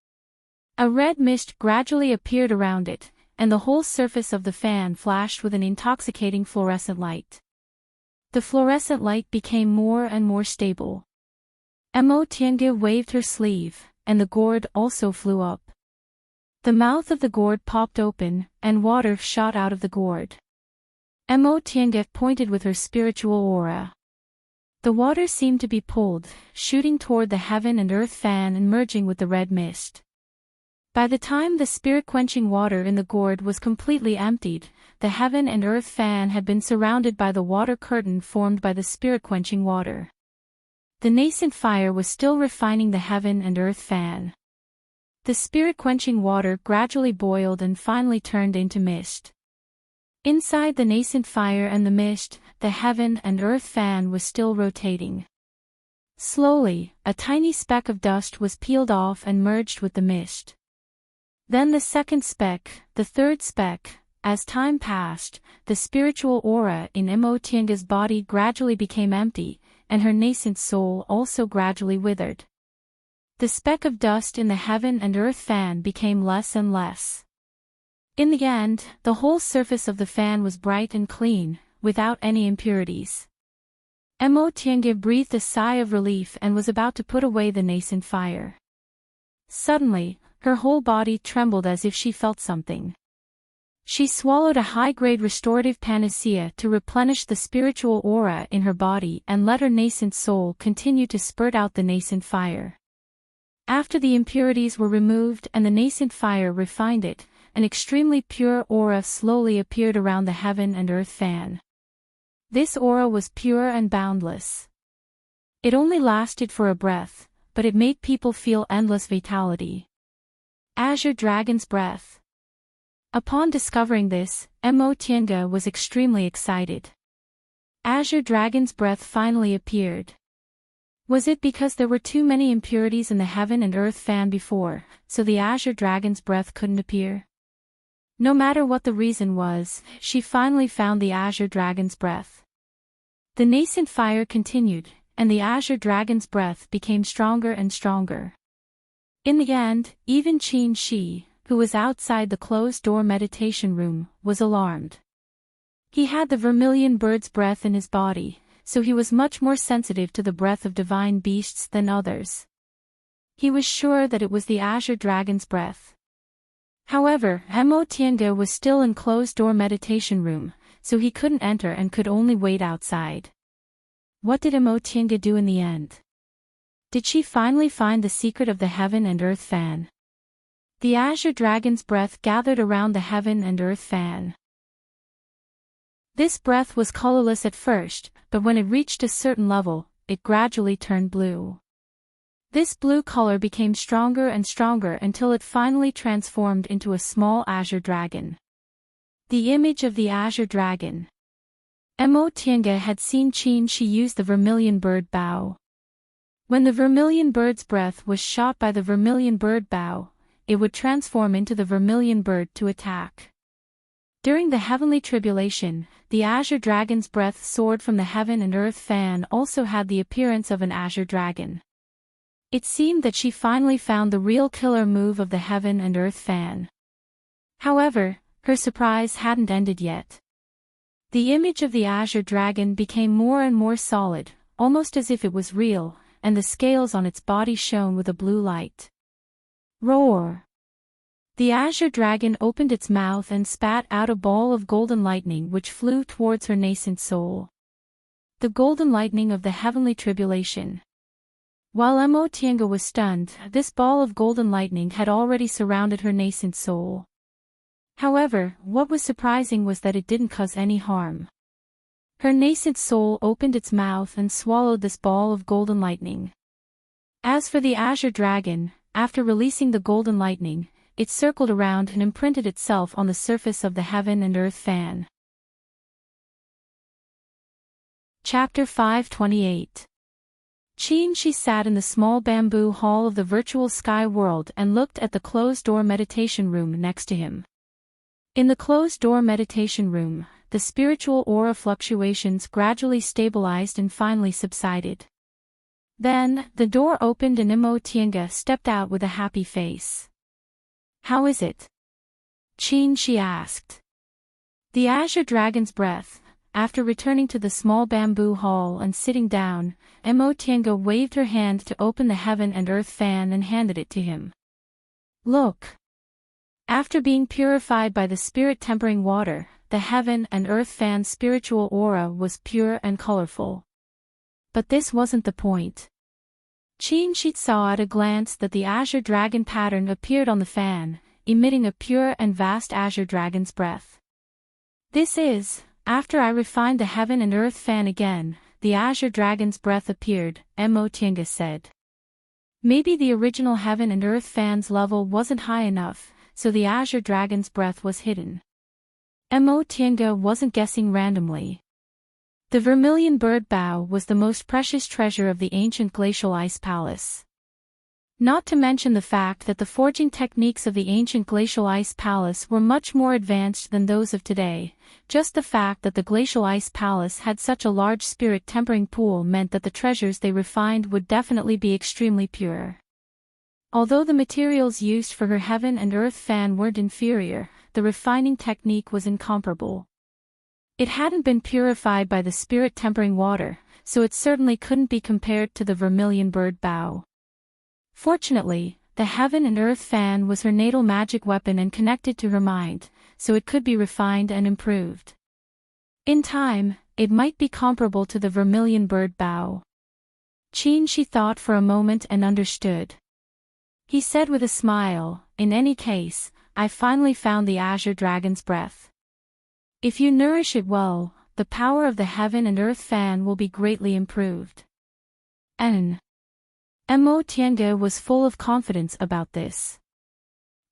A red mist gradually appeared around it, and the whole surface of the fan flashed with an intoxicating fluorescent light. The fluorescent light became more and more stable. Tiange waved her sleeve, and the gourd also flew up. The mouth of the gourd popped open, and water shot out of the gourd. Tiange pointed with her spiritual aura. The water seemed to be pulled, shooting toward the Heaven and Earth fan and merging with the red mist. By the time the spirit-quenching water in the gourd was completely emptied, the Heaven and Earth fan had been surrounded by the water curtain formed by the spirit-quenching water. The nascent fire was still refining the Heaven and Earth fan. The spirit-quenching water gradually boiled and finally turned into mist. Inside the nascent fire and the mist, the Heaven and Earth fan was still rotating. Slowly, a tiny speck of dust was peeled off and merged with the mist. Then the second speck, the third speck. As time passed, the spiritual aura in Tiange's body gradually became empty, and her nascent soul also gradually withered. The speck of dust in the Heaven and Earth fan became less and less. In the end, the whole surface of the fan was bright and clean, without any impurities. Tiange breathed a sigh of relief and was about to put away the nascent fire. Suddenly, her whole body trembled as if she felt something. She swallowed a high-grade restorative panacea to replenish the spiritual aura in her body and let her nascent soul continue to spurt out the nascent fire. After the impurities were removed and the nascent fire refined it, an extremely pure aura slowly appeared around the Heaven and Earth fan. This aura was pure and boundless. It only lasted for a breath, but it made people feel endless vitality. Azure Dragon's Breath. Upon discovering this, Tiange was extremely excited. Azure Dragon's Breath finally appeared. Was it because there were too many impurities in the Heaven and Earth fan before, so the Azure Dragon's Breath couldn't appear? No matter what the reason was, she finally found the Azure Dragon's Breath. The nascent fire continued, and the Azure Dragon's Breath became stronger and stronger. In the end, even Qin Shi, who was outside the closed-door meditation room, was alarmed. He had the vermilion bird's breath in his body, so he was much more sensitive to the breath of divine beasts than others. He was sure that it was the Azure Dragon's Breath. However, Tiange was still in closed-door meditation room, so he couldn't enter and could only wait outside. What did Tiange do in the end? Did she finally find the secret of the Heaven and Earth fan? The Azure Dragon's Breath gathered around the Heaven and Earth fan. This breath was colorless at first, but when it reached a certain level, it gradually turned blue. This blue color became stronger and stronger until it finally transformed into a small azure dragon. The image of the azure dragon. Tiange had seen Qin Shi use the vermilion bird bow. When the vermilion bird's breath was shot by the vermilion bird bow, it would transform into the vermilion bird to attack. During the heavenly tribulation, the azure dragon's breath soared from the Heaven and Earth fan also had the appearance of an azure dragon. It seemed that she finally found the real killer move of the Heaven and Earth fan. However, her surprise hadn't ended yet. The image of the azure dragon became more and more solid, almost as if it was real, and the scales on its body shone with a blue light. Roar! The azure dragon opened its mouth and spat out a ball of golden lightning which flew towards her nascent soul. The golden lightning of the heavenly tribulation. While Emotianga was stunned, this ball of golden lightning had already surrounded her nascent soul. However, what was surprising was that it didn't cause any harm. Her nascent soul opened its mouth and swallowed this ball of golden lightning. As for the azure dragon, after releasing the golden lightning, it circled around and imprinted itself on the surface of the Heaven and Earth fan. Chapter 528. She sat in the small bamboo hall of the virtual sky world and looked at the closed-door meditation room next to him. In the closed-door meditation room, the spiritual aura fluctuations gradually stabilized and finally subsided. Then, the door opened and Emotianga stepped out with a happy face. "How is it?" She asked. The azure dragon's breath. After returning to the small bamboo hall and sitting down, Emotianga waved her hand to open the Heaven and Earth fan and handed it to him. "Look." After being purified by the spirit-tempering water, the Heaven and Earth fan's spiritual aura was pure and colorful. But this wasn't the point. She saw at a glance that the azure dragon pattern appeared on the fan, emitting a pure and vast azure dragon's breath. "This is, after I refined the Heaven and Earth fan again, the azure dragon's breath appeared," Emotianga said. Maybe the original Heaven and Earth fan's level wasn't high enough, so the azure dragon's breath was hidden. Emotianga wasn't guessing randomly. The vermilion bird bough was the most precious treasure of the ancient glacial ice palace. Not to mention the fact that the forging techniques of the ancient glacial ice palace were much more advanced than those of today. Just the fact that the glacial ice palace had such a large spirit-tempering pool meant that the treasures they refined would definitely be extremely pure. Although the materials used for her Heaven and Earth fan weren't inferior, the refining technique was incomparable. It hadn't been purified by the spirit-tempering water, so it certainly couldn't be compared to the vermilion bird bough. Fortunately, the Heaven and Earth fan was her natal magic weapon and connected to her mind, so it could be refined and improved. In time, it might be comparable to the vermilion bird bough. She thought for a moment and understood. He said with a smile, "In any case, I finally found the azure dragon's breath. If you nourish it well, the power of the Heaven and Earth fan will be greatly improved." Emotianga was full of confidence about this.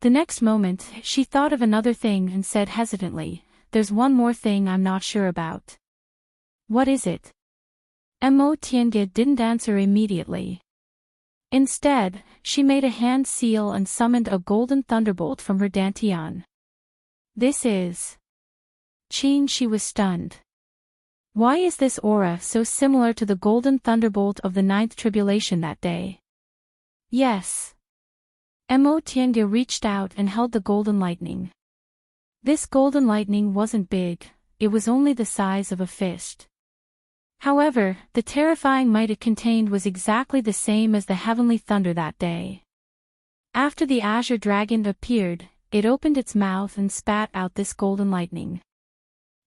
The next moment, she thought of another thing and said hesitantly, "There's one more thing I'm not sure about." "What is it?" Emotianga didn't answer immediately. Instead, she made a hand seal and summoned a golden thunderbolt from her dantian. "This is..." She was stunned. Why is this aura so similar to the golden thunderbolt of the ninth tribulation that day? Yes. Emotianga reached out and held the golden lightning. This golden lightning wasn't big, it was only the size of a fist. However, the terrifying might it contained was exactly the same as the heavenly thunder that day. After the azure dragon appeared, it opened its mouth and spat out this golden lightning.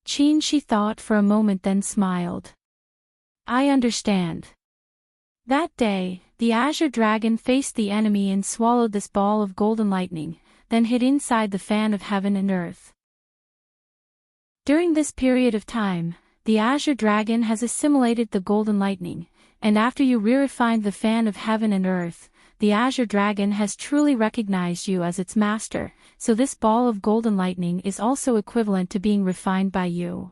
She thought for a moment then smiled. "I understand." That day, the azure dragon faced the enemy and swallowed this ball of golden lightning, then hid inside the fan of heaven and earth. During this period of time, the azure dragon has assimilated the golden lightning, and after you re-refined the fan of heaven and earth, the azure dragon has truly recognized you as its master, so this ball of golden lightning is also equivalent to being refined by you.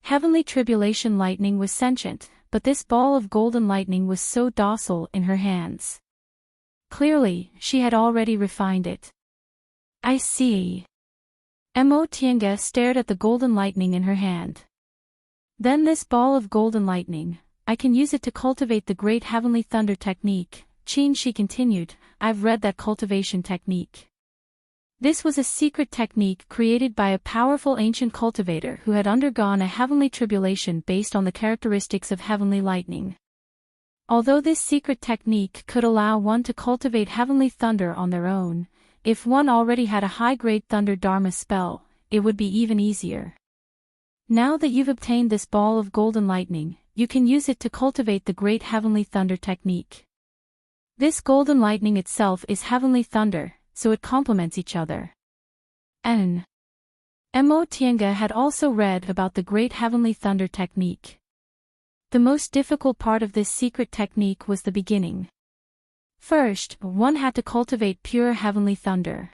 Heavenly tribulation lightning was sentient, but this ball of golden lightning was so docile in her hands. Clearly, she had already refined it. "I see." Emotianga stared at the golden lightning in her hand. "Then this ball of golden lightning, I can use it to cultivate the great heavenly thunder technique," Qin Shi continued, I've read that cultivation technique. This was a secret technique created by a powerful ancient cultivator who had undergone a heavenly tribulation based on the characteristics of heavenly lightning. Although this secret technique could allow one to cultivate heavenly thunder on their own, if one already had a high-grade thunder dharma spell, it would be even easier. Now that you've obtained this ball of golden lightning, you can use it to cultivate the great heavenly thunder technique. This golden lightning itself is heavenly thunder, so it complements each other. Mo Tiange had also read about the great heavenly thunder technique. The most difficult part of this secret technique was the beginning. First, one had to cultivate pure heavenly thunder.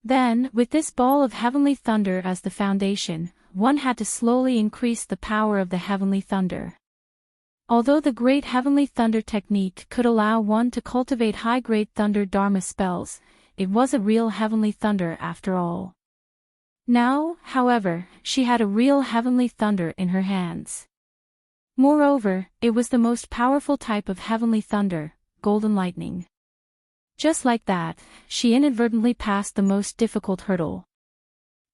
Then, with this ball of heavenly thunder as the foundation, one had to slowly increase the power of the heavenly thunder. Although the great heavenly thunder technique could allow one to cultivate high-grade thunder dharma spells, it wasn't real heavenly thunder after all. Now, however, she had a real heavenly thunder in her hands. Moreover, it was the most powerful type of heavenly thunder, golden lightning. Just like that, she inadvertently passed the most difficult hurdle.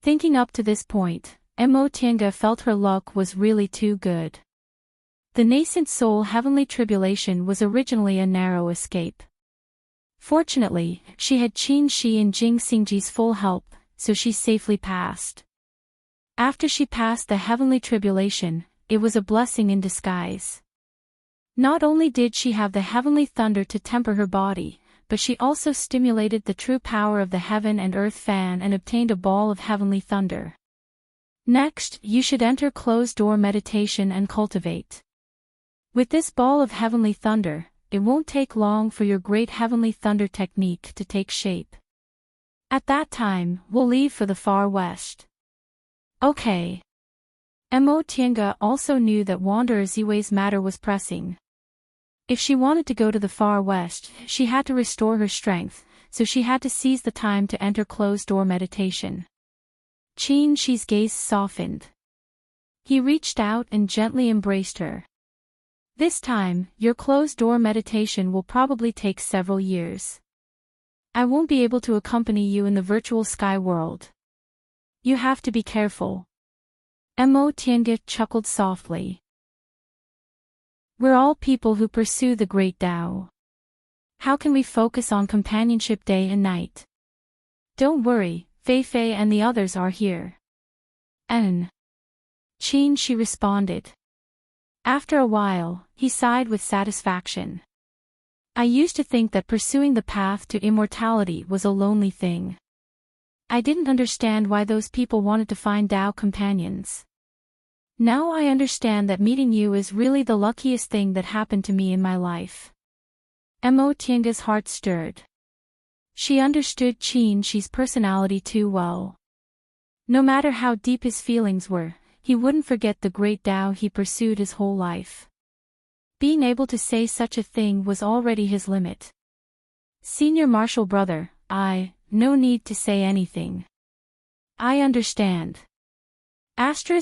Thinking up to this point, Mo Tiange felt her luck was really too good. The nascent soul heavenly tribulation was originally a narrow escape. Fortunately, she had Qin Shi and Jing Xingji's full help, so she safely passed. After she passed the heavenly tribulation, it was a blessing in disguise. Not only did she have the heavenly thunder to temper her body, but she also stimulated the true power of the heaven and earth fan and obtained a ball of heavenly thunder. Next, you should enter closed-door meditation and cultivate. With this ball of heavenly thunder, it won't take long for your great heavenly thunder technique to take shape. At that time, we'll leave for the far west. Okay. Mo Tiange also knew that Wanderer Ziwei's matter was pressing. If she wanted to go to the far west, she had to restore her strength, so she had to seize the time to enter closed-door meditation. Qin Shi's gaze softened. He reached out and gently embraced her. This time, your closed-door meditation will probably take several years. I won't be able to accompany you in the virtual sky world. You have to be careful. Mo Tiange chuckled softly. We're all people who pursue the great Tao. How can we focus on companionship day and night? Don't worry, Fei Fei and the others are here. Qin Shi responded. After a while, he sighed with satisfaction. I used to think that pursuing the path to immortality was a lonely thing. I didn't understand why those people wanted to find Tao companions. Now I understand that meeting you is really the luckiest thing that happened to me in my life. Mo Tiange's heart stirred. She understood Qin Shi's personality too well. No matter how deep his feelings were, he wouldn't forget the great Tao he pursued his whole life. Being able to say such a thing was already his limit. Senior Marshal Brother, no need to say anything. I understand. After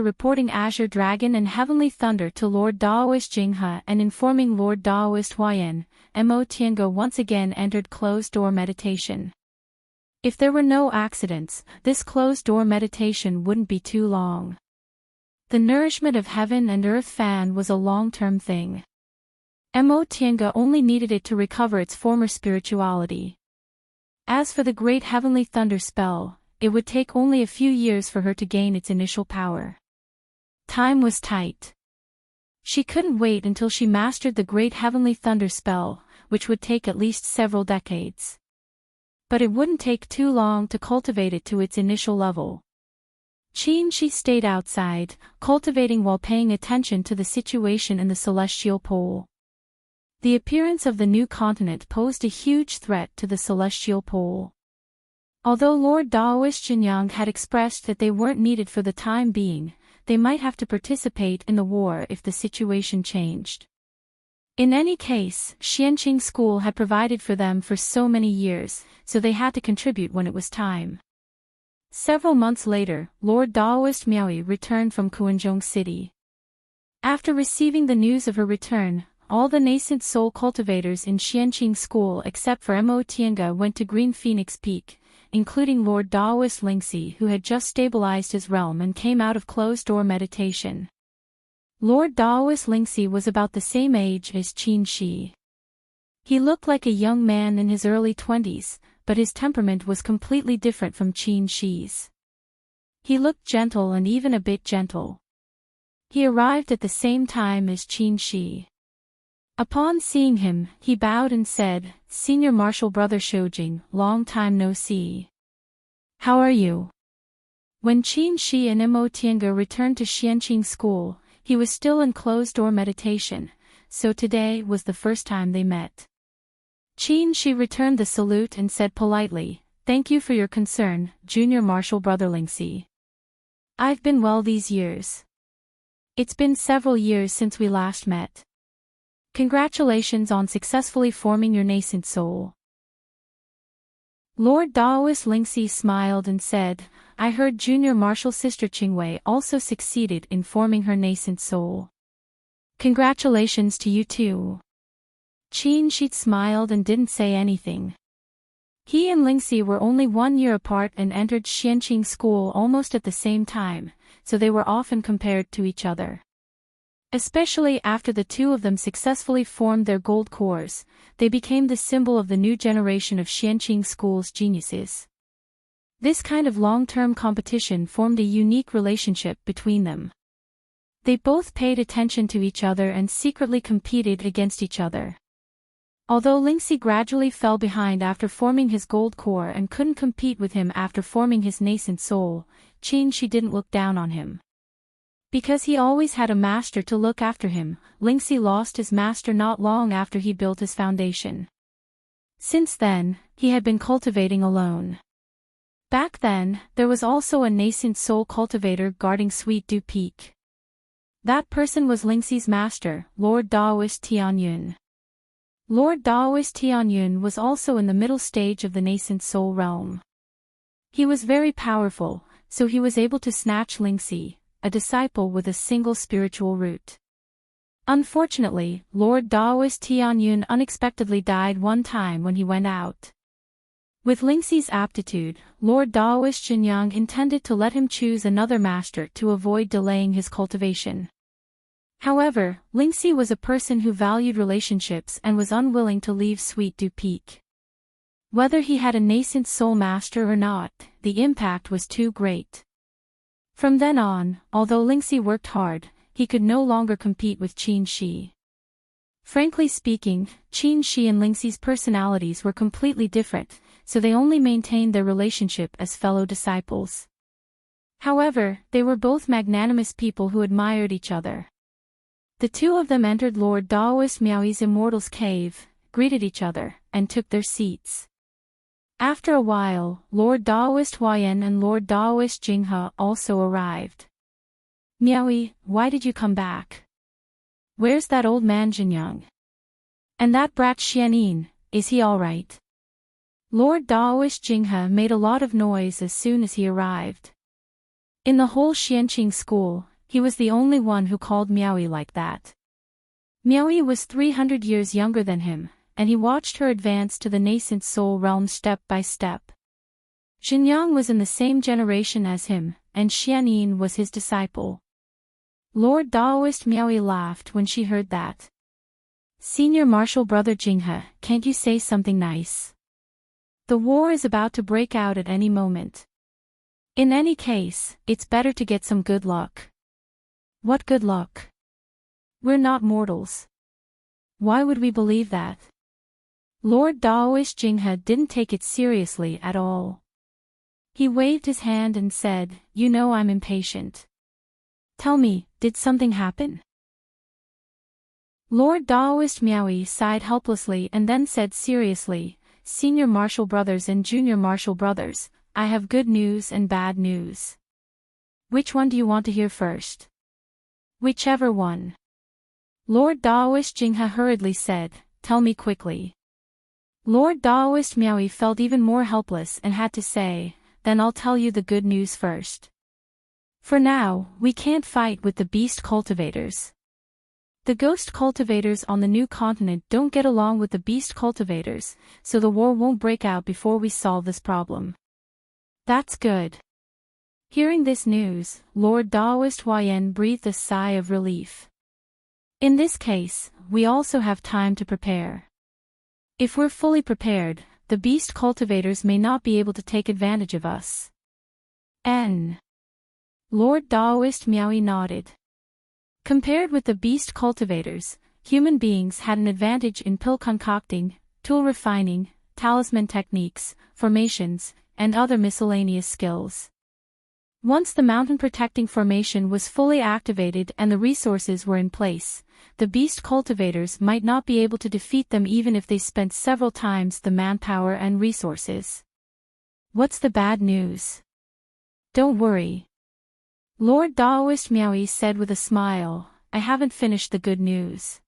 reporting Azure Dragon and Heavenly Thunder to Lord Daoist Jinghe and informing Lord Daoist Huayan, Mo Tiange once again entered closed-door meditation. If there were no accidents, this closed-door meditation wouldn't be too long. The nourishment of heaven and earth fan was a long-term thing. Mo Tiange only needed it to recover its former spirituality. As for the great heavenly thunder spell, it would take only a few years for her to gain its initial power. Time was tight. She couldn't wait until she mastered the great heavenly thunder spell, which would take at least several decades. But it wouldn't take too long to cultivate it to its initial level. Qin Shi stayed outside, cultivating while paying attention to the situation in the celestial pole. The appearance of the new continent posed a huge threat to the celestial pole. Although Lord Daoist Jinyang had expressed that they weren't needed for the time being, they might have to participate in the war if the situation changed. In any case, Xianqing School had provided for them for so many years, so they had to contribute when it was time. Several months later, Lord Daoist Miaoyi returned from Kuanzhong City. After receiving the news of her return, all the nascent soul cultivators in Xianqing School except for Mo Tiange went to Green Phoenix Peak, including Lord Daoist Lingxi, who had just stabilized his realm and came out of closed-door meditation. Lord Daoist Lingxi was about the same age as Qin Shi. He looked like a young man in his early 20s, but his temperament was completely different from Qin Shi's. He looked gentle and even a bit gentle. He arrived at the same time as Qin Shi. Upon seeing him, he bowed and said, "Senior Martial Brother Shoujing, long time no see. How are you?" When Qin Shi and Mo Tiange returned to Xianqing School, he was still in closed-door meditation, so today was the first time they met. Qin Shi returned the salute and said politely, "Thank you for your concern, Junior Martial Brother Lingxi. I've been well these years. It's been several years since we last met. Congratulations on successfully forming your nascent soul." Lord Daoist Lingxi smiled and said, "I heard Junior Martial Sister Qingwei also succeeded in forming her nascent soul. Congratulations to you too." Qin Shi smiled and didn't say anything. He and Lingxi were only 1 year apart and entered Xianqing School almost at the same time, so they were often compared to each other. Especially after the two of them successfully formed their gold cores, they became the symbol of the new generation of Xianqing School's geniuses. This kind of long-term competition formed a unique relationship between them. They both paid attention to each other and secretly competed against each other. Although Lingxi gradually fell behind after forming his gold core and couldn't compete with him after forming his nascent soul, Qin Shi didn't look down on him. Because he always had a master to look after him, Lingxi lost his master not long after he built his foundation. Since then, he had been cultivating alone. Back then, there was also a nascent soul cultivator guarding Sweet Dew Peak. That person was Lingxi's master, Lord Daoist Tianyun. Lord Daoist Tianyun was also in the middle stage of the nascent soul realm. He was very powerful, so he was able to snatch Lingxi, a disciple with a single spiritual root. Unfortunately, Lord Daoist Tianyun unexpectedly died one time when he went out. With Lingxi's aptitude, Lord Daoist Jinyang intended to let him choose another master to avoid delaying his cultivation. However, Lingxi was a person who valued relationships and was unwilling to leave Sweet Dew Peak. Whether he had a nascent soul master or not, the impact was too great. From then on, although Lingxi worked hard, he could no longer compete with Qin Shi. Frankly speaking, Qin Shi and Lingxi's personalities were completely different, so they only maintained their relationship as fellow disciples. However, they were both magnanimous people who admired each other. The two of them entered Lord Daoist Miaoi's Immortal's cave, greeted each other, and took their seats. After a while, Lord Daoist Huayan and Lord Daoist Jinghe also arrived. "Miaoi, why did you come back? Where's that old man Jinyang? And that brat Xianin, is he all right?" Lord Daoist Jinghe made a lot of noise as soon as he arrived. In the whole Xianqing School, he was the only one who called Miaoi like that. Miaoi was 300 years younger than him, and he watched her advance to the nascent soul realm step by step. Jinyang was in the same generation as him, and Xianin was his disciple. Lord Daoist Miaoi laughed when she heard that. "Senior Martial Brother Jinghe, can't you say something nice? The war is about to break out at any moment. In any case, it's better to get some good luck." "What good luck? We're not mortals. Why would we believe that?" Lord Daoist Jinghe didn't take it seriously at all. He waved his hand and said, "You know I'm impatient. Tell me, did something happen?" Lord Daoist Miaoi sighed helplessly and then said seriously, "Senior Martial Brothers and Junior Martial Brothers, I have good news and bad news. Which one do you want to hear first?" "Whichever one." Lord Daoist Jinghe hurriedly said, "Tell me quickly." Lord Daoist Miaoi felt even more helpless and had to say, "Then I'll tell you the good news first. For now, we can't fight with the beast cultivators. The ghost cultivators on the new continent don't get along with the beast cultivators, so the war won't break out before we solve this problem. That's good. Hearing this news, Lord Daoist Huayan breathed a sigh of relief. In this case, we also have time to prepare. If we're fully prepared, the beast cultivators may not be able to take advantage of us. Lord Daoist Miaoyi nodded. Compared with the beast cultivators, human beings had an advantage in pill concocting, tool refining, talisman techniques, formations, and other miscellaneous skills. Once the mountain protecting formation was fully activated and the resources were in place, the beast cultivators might not be able to defeat them even if they spent several times the manpower and resources. What's the bad news? Don't worry. Lord Daoist Miaoyi said with a smile, I haven't finished the good news.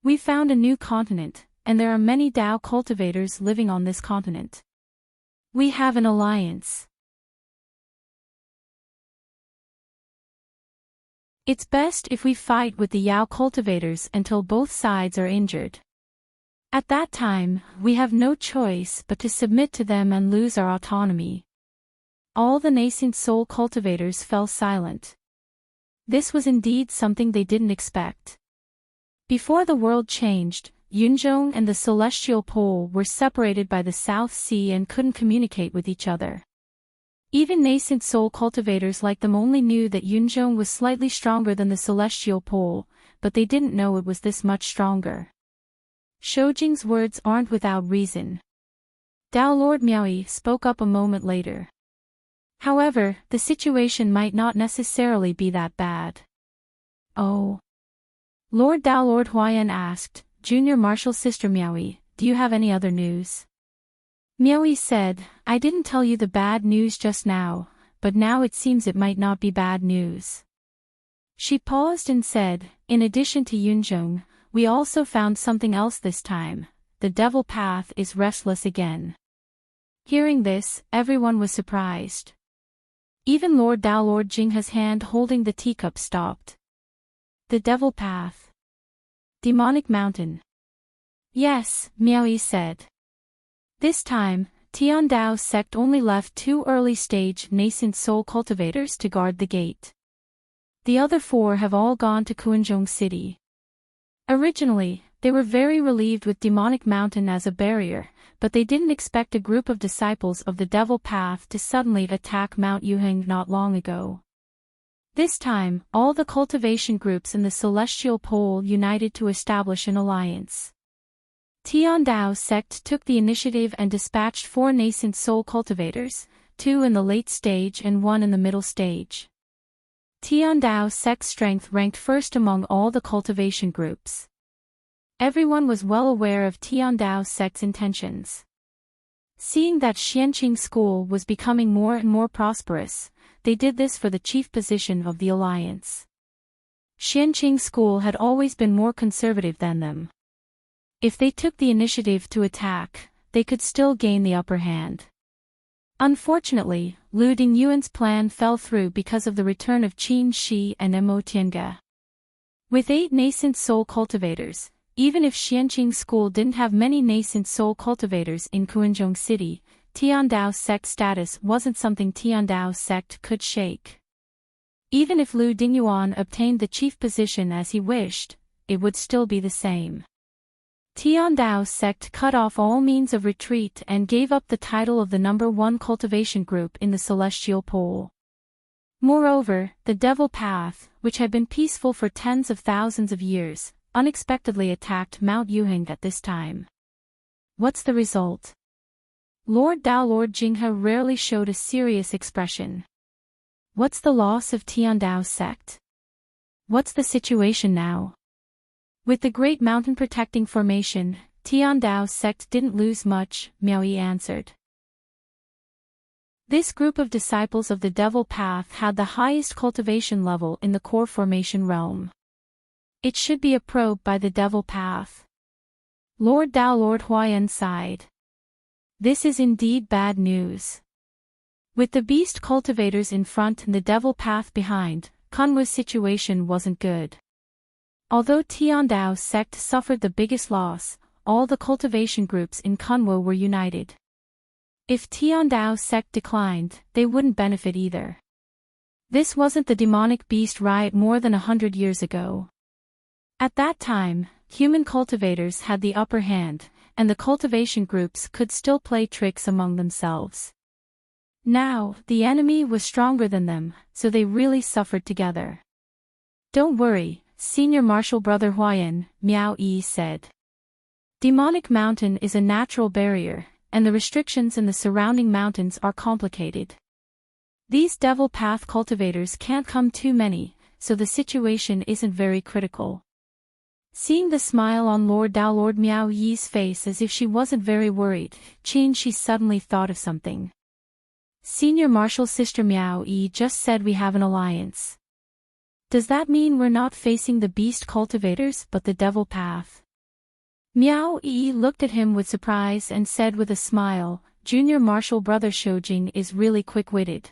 We found a new continent, and there are many Dao cultivators living on this continent. We have an alliance. It's best if we fight with the Yao cultivators until both sides are injured. At that time, we have no choice but to submit to them and lose our autonomy. All the nascent soul cultivators fell silent. This was indeed something they didn't expect. Before the world changed, Yunzhong and the Celestial Pole were separated by the South Sea and couldn't communicate with each other. Even nascent soul cultivators like them only knew that Yunzhong was slightly stronger than the Celestial Pole, but they didn't know it was this much stronger. Shoujing's words aren't without reason. Dao Lord Miaoyi spoke up a moment later. However, the situation might not necessarily be that bad. Oh. Lord Dao Lord Huayan asked, Junior Martial Sister Miaoyi, do you have any other news? Miaoyi said, I didn't tell you the bad news just now, but now it seems it might not be bad news. She paused and said, in addition to Yunzhong, we also found something else this time. The devil path is restless again. Hearing this, everyone was surprised. Even Lord Dao Lord Jinghe's hand holding the teacup stopped. The devil path. Demonic mountain. Yes, Miaoyi said. This time, Tian Dao sect only left 2 early-stage nascent soul cultivators to guard the gate. The other 4 have all gone to Kuanzhong City. Originally, they were very relieved with Demonic Mountain as a barrier, but they didn't expect a group of disciples of the Devil Path to suddenly attack Mount Yuheng not long ago. This time, all the cultivation groups in the Celestial Pole united to establish an alliance. Tian Dao sect took the initiative and dispatched 4 nascent soul cultivators, 2 in the late stage and 1 in the middle stage. Tian Dao sect's strength ranked first among all the cultivation groups. Everyone was well aware of Tian Dao sect's intentions. Seeing that Xianqing school was becoming more and more prosperous, they did this for the chief position of the alliance. Xianqing school had always been more conservative than them. If they took the initiative to attack, they could still gain the upper hand. Unfortunately, Lu Dingyuan's plan fell through because of the return of Qin Shi and Mo Tiange. With 8 nascent soul cultivators, even if Xianqing school didn't have many nascent soul cultivators in Kuanzhong City, Tian Dao sect status wasn't something Tian Dao sect could shake. Even if Lu Dingyuan obtained the chief position as he wished, it would still be the same. Tian Dao sect cut off all means of retreat and gave up the title of the number 1 cultivation group in the Celestial Pole. Moreover, the Devil Path, which had been peaceful for tens of thousands of years, unexpectedly attacked Mount Yuheng at this time. What's the result? Lord Dao Lord Jinghe rarely showed a serious expression. What's the loss of Tian Dao sect? What's the situation now? With the Great Mountain protecting formation, Tian Dao sect didn't lose much, Miaoyi answered. This group of disciples of the Devil Path had the highest cultivation level in the core formation realm. It should be a probe by the Devil Path. Lord Dao Lord Huayan sighed. This is indeed bad news. With the beast cultivators in front and the Devil Path behind, Kunwa's situation wasn't good. Although Tiandao sect suffered the biggest loss, all the cultivation groups in Kunwo were united. If Tiandao sect declined, they wouldn't benefit either. This wasn't the demonic beast riot more than 100 years ago. At that time, human cultivators had the upper hand, and the cultivation groups could still play tricks among themselves. Now, the enemy was stronger than them, so they really suffered together. Don't worry, Senior Marshal Brother Huayan, Miao Yi said. Demonic Mountain is a natural barrier, and the restrictions in the surrounding mountains are complicated. These Devil Path cultivators can't come too many, so the situation isn't very critical. Seeing the smile on Lord Miao Yi's face as if she wasn't very worried, she suddenly thought of something. Senior Marshal Sister Miao Yi just said we have an alliance. Does that mean we're not facing the beast cultivators but the Devil Path? Miao Yi looked at him with surprise and said with a smile, Junior Marshal Brother Shoujing is really quick-witted.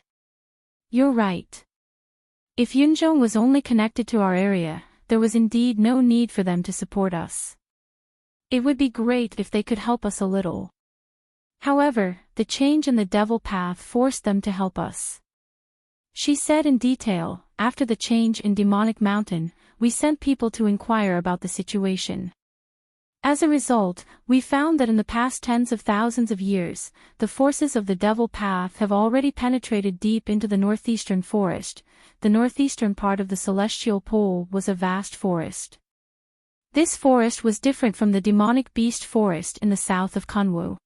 You're right. If Yunzhong was only connected to our area, there was indeed no need for them to support us. It would be great if they could help us a little. However, the change in the Devil Path forced them to help us. She said in detail, after the change in Demonic Mountain, we sent people to inquire about the situation. As a result, we found that in the past tens of thousands of years, the forces of the Devil Path have already penetrated deep into the northeastern forest. The northeastern part of the Celestial Pole was a vast forest. This forest was different from the demonic beast forest in the south of Kunwu.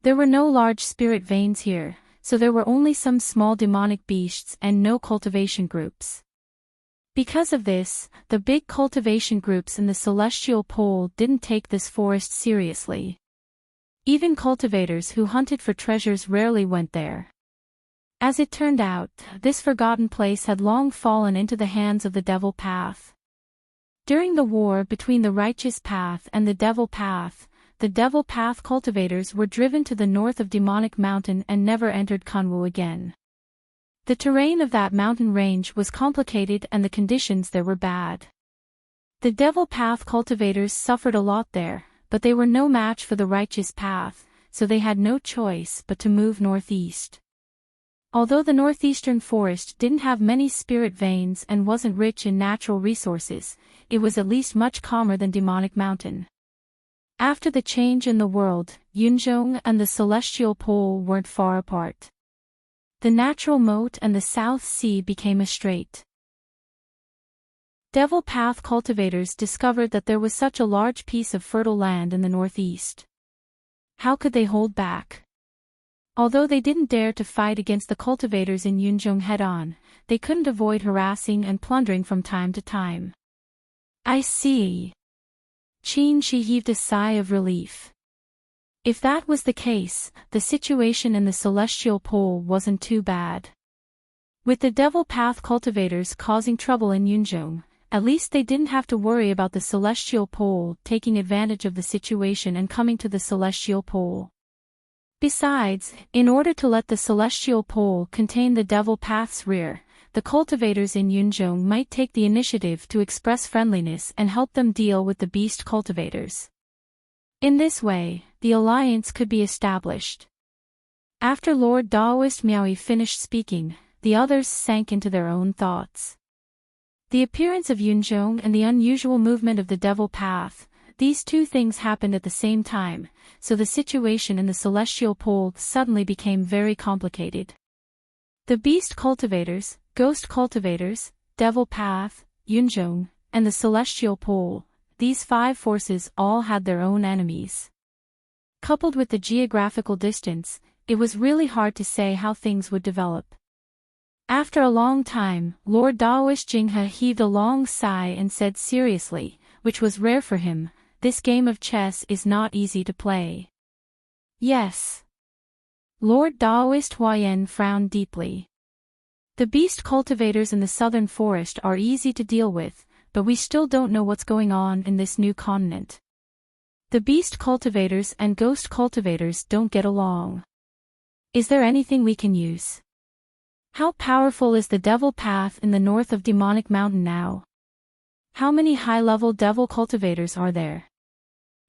There were no large spirit veins here, so there were only some small demonic beasts and no cultivation groups. Because of this, the big cultivation groups in the Celestial Pole didn't take this forest seriously. Even cultivators who hunted for treasures rarely went there. As it turned out, this forgotten place had long fallen into the hands of the Devil Path. During the war between the Righteous Path and the Devil Path cultivators were driven to the north of Demonic Mountain and never entered Kunwu again. The terrain of that mountain range was complicated and the conditions there were bad. The Devil Path cultivators suffered a lot there, but they were no match for the Righteous Path, so they had no choice but to move northeast. Although the northeastern forest didn't have many spirit veins and wasn't rich in natural resources, it was at least much calmer than Demonic Mountain. After the change in the world, Yunzhong and the Celestial Pole weren't far apart. The natural moat and the South Sea became a strait. Devil Path cultivators discovered that there was such a large piece of fertile land in the northeast. How could they hold back? Although they didn't dare to fight against the cultivators in Yunzhong head-on, they couldn't avoid harassing and plundering from time to time. I see. She heaved a sigh of relief. If that was the case, the situation in the Celestial Pole wasn't too bad. With the Devil Path cultivators causing trouble in Yunzhong, at least they didn't have to worry about the Celestial Pole taking advantage of the situation and coming to the Celestial Pole. Besides, in order to let the Celestial Pole contain the Devil Path's rear, the cultivators in Yunzhong might take the initiative to express friendliness and help them deal with the beast cultivators. In this way, the alliance could be established. After Lord Daoist Miaoyi finished speaking, the others sank into their own thoughts. The appearance of Yunzhong and the unusual movement of the Devil Path, these two things happened at the same time, so the situation in the Celestial Pole suddenly became very complicated. The beast cultivators, ghost cultivators, Devil Path, Yunzhong, and the Celestial Pole, these five forces all had their own enemies. Coupled with the geographical distance, it was really hard to say how things would develop. After a long time, Lord Daoist Jinghe heaved a long sigh and said seriously, which was rare for him, this game of chess is not easy to play. Yes. Lord Daoist Huayan frowned deeply. The beast cultivators in the southern forest are easy to deal with, but we still don't know what's going on in this new continent. The beast cultivators and ghost cultivators don't get along. Is there anything we can use? How powerful is the Devil Path in the north of Demonic Mountain now? How many high-level devil cultivators are there?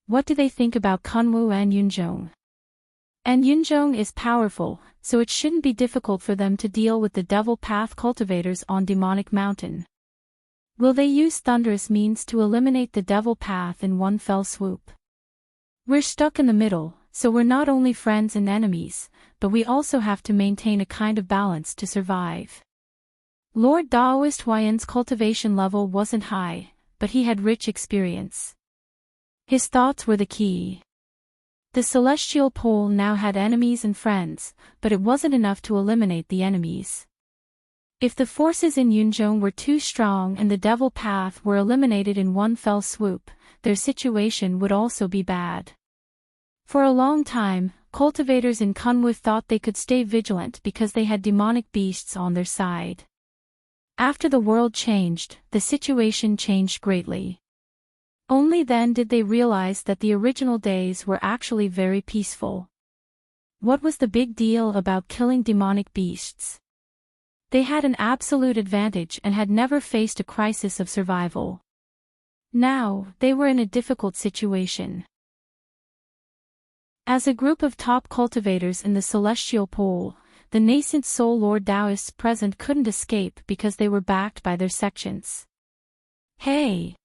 What do they think about Kunwu and Yunzhong? And Yunzhong is powerful, so it shouldn't be difficult for them to deal with the devil path cultivators on Demonic Mountain. Will they use thunderous means to eliminate the devil path in one fell swoop? We're stuck in the middle, so we're not only friends and enemies, but we also have to maintain a kind of balance to survive. Lord Daoist Huayan's cultivation level wasn't high, but he had rich experience. His thoughts were the key. The celestial pole now had enemies and friends, but it wasn't enough to eliminate the enemies. If the forces in Yunzhong were too strong and the devil path were eliminated in one fell swoop, their situation would also be bad. For a long time, cultivators in Kunwu thought they could stay vigilant because they had demonic beasts on their side. After the world changed, the situation changed greatly. Only then did they realize that the original days were actually very peaceful. What was the big deal about killing demonic beasts? They had an absolute advantage and had never faced a crisis of survival. Now, they were in a difficult situation. As a group of top cultivators in the Celestial Pole, the nascent Soul Lord Taoists present couldn't escape because they were backed by their sections. Hey!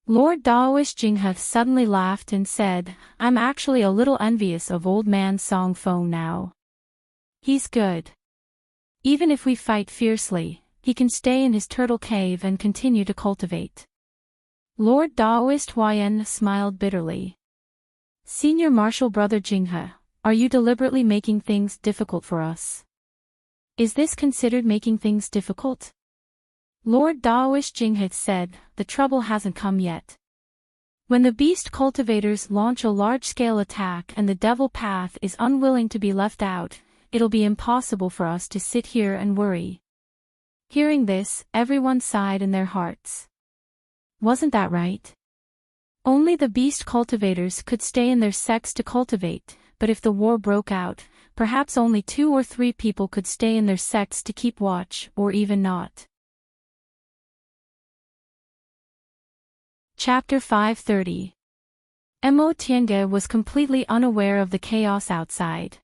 Lord Taoist Jinghe suddenly laughed and said, I'm actually a little envious of old man Song Feng now. He's good. Even if we fight fiercely, he can stay in his turtle cave and continue to cultivate. Lord Taoist Huayan smiled bitterly. Senior Martial Brother Jinghe, are you deliberately making things difficult for us? Is this considered making things difficult? Lord Taoist Jinghe said, the trouble hasn't come yet. When the beast cultivators launch a large-scale attack and the devil path is unwilling to be left out, it'll be impossible for us to sit here and worry. Hearing this, everyone sighed in their hearts. Wasn't that right? Only the beast cultivators could stay in their sects to cultivate, but if the war broke out, perhaps only 2 or 3 people could stay in their sects to keep watch, or even not. Chapter 530. Mo Tienge was completely unaware of the chaos outside.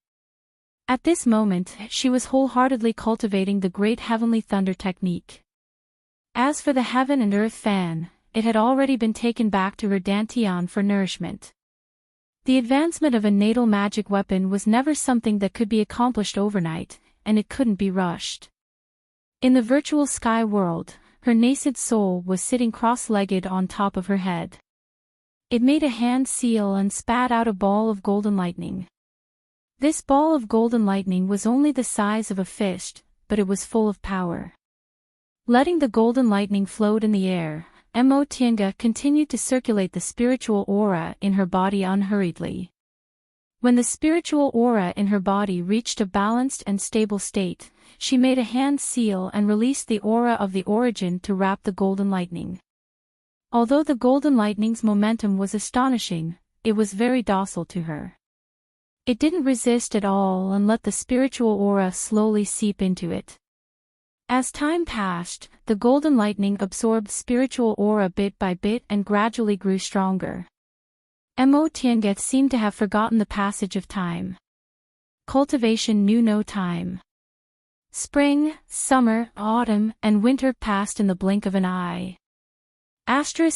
At this moment, she was wholeheartedly cultivating the great heavenly thunder technique. As for the heaven and earth fan, it had already been taken back to her dantian for nourishment. The advancement of a natal magic weapon was never something that could be accomplished overnight, and it couldn't be rushed. In the virtual sky world, her nascent soul was sitting cross-legged on top of her head. It made a hand seal and spat out a ball of golden lightning. This ball of golden lightning was only the size of a fist, but it was full of power. Letting the golden lightning float in the air, Mo Tienge continued to circulate the spiritual aura in her body unhurriedly. When the spiritual aura in her body reached a balanced and stable state, she made a hand seal and released the aura of the origin to wrap the golden lightning. Although the golden lightning's momentum was astonishing, it was very docile to her. It didn't resist at all and let the spiritual aura slowly seep into it. As time passed, the golden lightning absorbed spiritual aura bit by bit and gradually grew stronger. Mo Tienge seemed to have forgotten the passage of time. Cultivation knew no time. Spring, summer, autumn, and winter passed in the blink of an eye. Qin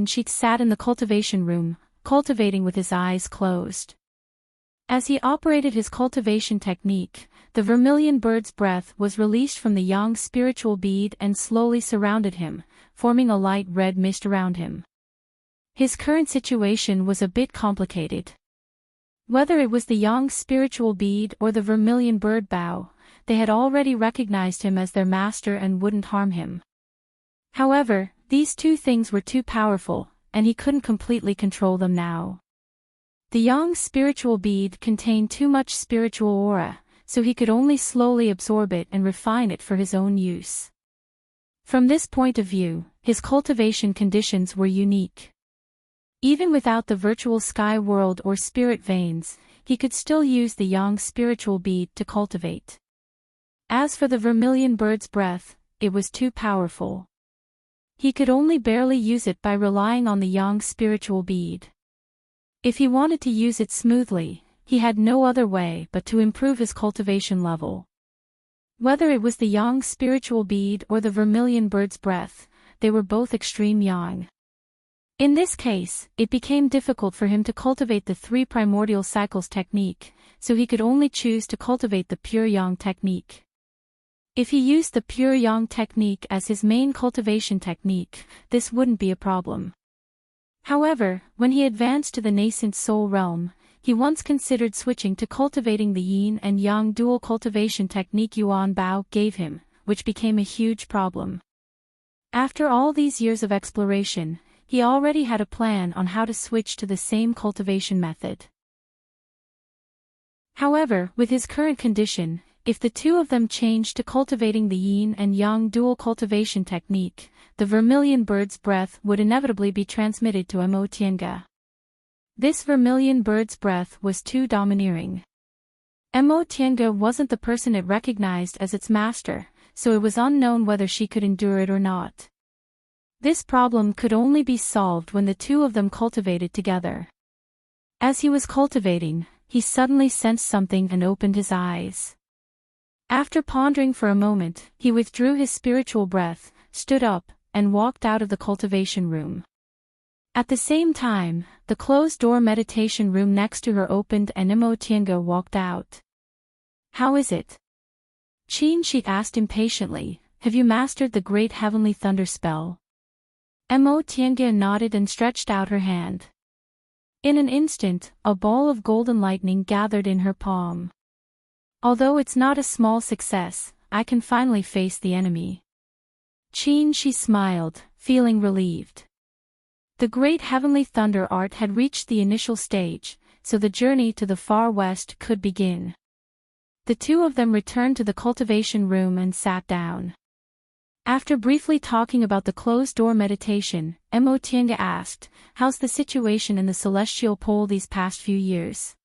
Shi sat in the cultivation room, cultivating with his eyes closed. As he operated his cultivation technique, the vermilion bird's breath was released from the yang spiritual bead and slowly surrounded him, forming a light red mist around him. His current situation was a bit complicated. Whether it was the yang spiritual bead or the vermilion bird bough, they had already recognized him as their master and wouldn't harm him. However, these two things were too powerful, and he couldn't completely control them now. The yang spiritual bead contained too much spiritual aura, so he could only slowly absorb it and refine it for his own use. From this point of view, his cultivation conditions were unique. Even without the virtual sky world or spirit veins, he could still use the yang spiritual bead to cultivate. As for the vermilion bird's breath, it was too powerful. He could only barely use it by relying on the Yang's spiritual bead. If he wanted to use it smoothly, he had no other way but to improve his cultivation level. Whether it was the Yang's spiritual bead or the vermilion bird's breath, they were both extreme Yang. In this case, it became difficult for him to cultivate the 3 primordial cycles technique, so he could only choose to cultivate the pure Yang technique. If he used the pure Yang technique as his main cultivation technique, this wouldn't be a problem. However, when he advanced to the nascent soul realm, he once considered switching to cultivating the yin and yang dual cultivation technique Yuan Bao gave him, which became a huge problem. After all these years of exploration, he already had a plan on how to switch to the same cultivation method. However, with his current condition, if the two of them changed to cultivating the yin and yang dual cultivation technique, the vermilion bird's breath would inevitably be transmitted to Mo Tiange. This vermilion bird's breath was too domineering. Mo Tiange wasn't the person it recognized as its master, so it was unknown whether she could endure it or not. This problem could only be solved when the two of them cultivated together. As he was cultivating, he suddenly sensed something and opened his eyes. After pondering for a moment, he withdrew his spiritual breath, stood up, and walked out of the cultivation room. At the same time, the closed-door meditation room next to her opened and Mo Tiange walked out. "How is it?" Qin Shi asked impatiently, "Have you mastered the great heavenly thunder spell?" Mo Tiange nodded and stretched out her hand. In an instant, a ball of golden lightning gathered in her palm. "Although it's not a small success, I can finally face the enemy." Qin Shi smiled, feeling relieved. The great heavenly thunder art had reached the initial stage, so the journey to the far west could begin. The two of them returned to the cultivation room and sat down. After briefly talking about the closed-door meditation, Mo Tiange asked, "How's the situation in the celestial pole these past few years?"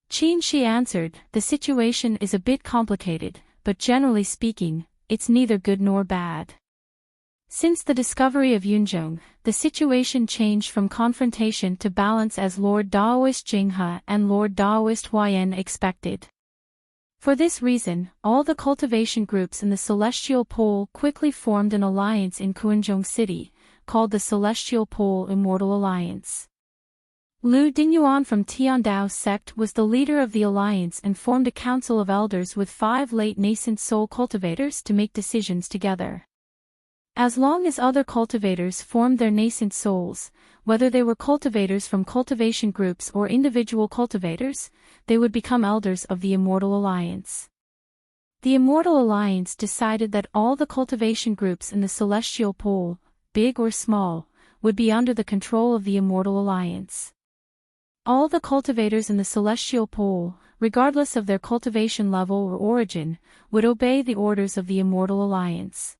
Qin Shi answered, "The situation is a bit complicated, but generally speaking, it's neither good nor bad." Since the discovery of Yunzhong, the situation changed from confrontation to balance as Lord Daoist Jinghe and Lord Daoist Huayan expected. For this reason, all the cultivation groups in the Celestial Pole quickly formed an alliance in Kuanzhong City, called the Celestial Pole Immortal Alliance. Lu Dingyuan from Tiandao sect was the leader of the alliance and formed a council of elders with 5 late nascent soul cultivators to make decisions together. As long as other cultivators formed their nascent souls, whether they were cultivators from cultivation groups or individual cultivators, they would become elders of the Immortal Alliance. The Immortal Alliance decided that all the cultivation groups in the Celestial Pole, big or small, would be under the control of the Immortal Alliance. All the cultivators in the Celestial Pole, regardless of their cultivation level or origin, would obey the orders of the Immortal Alliance.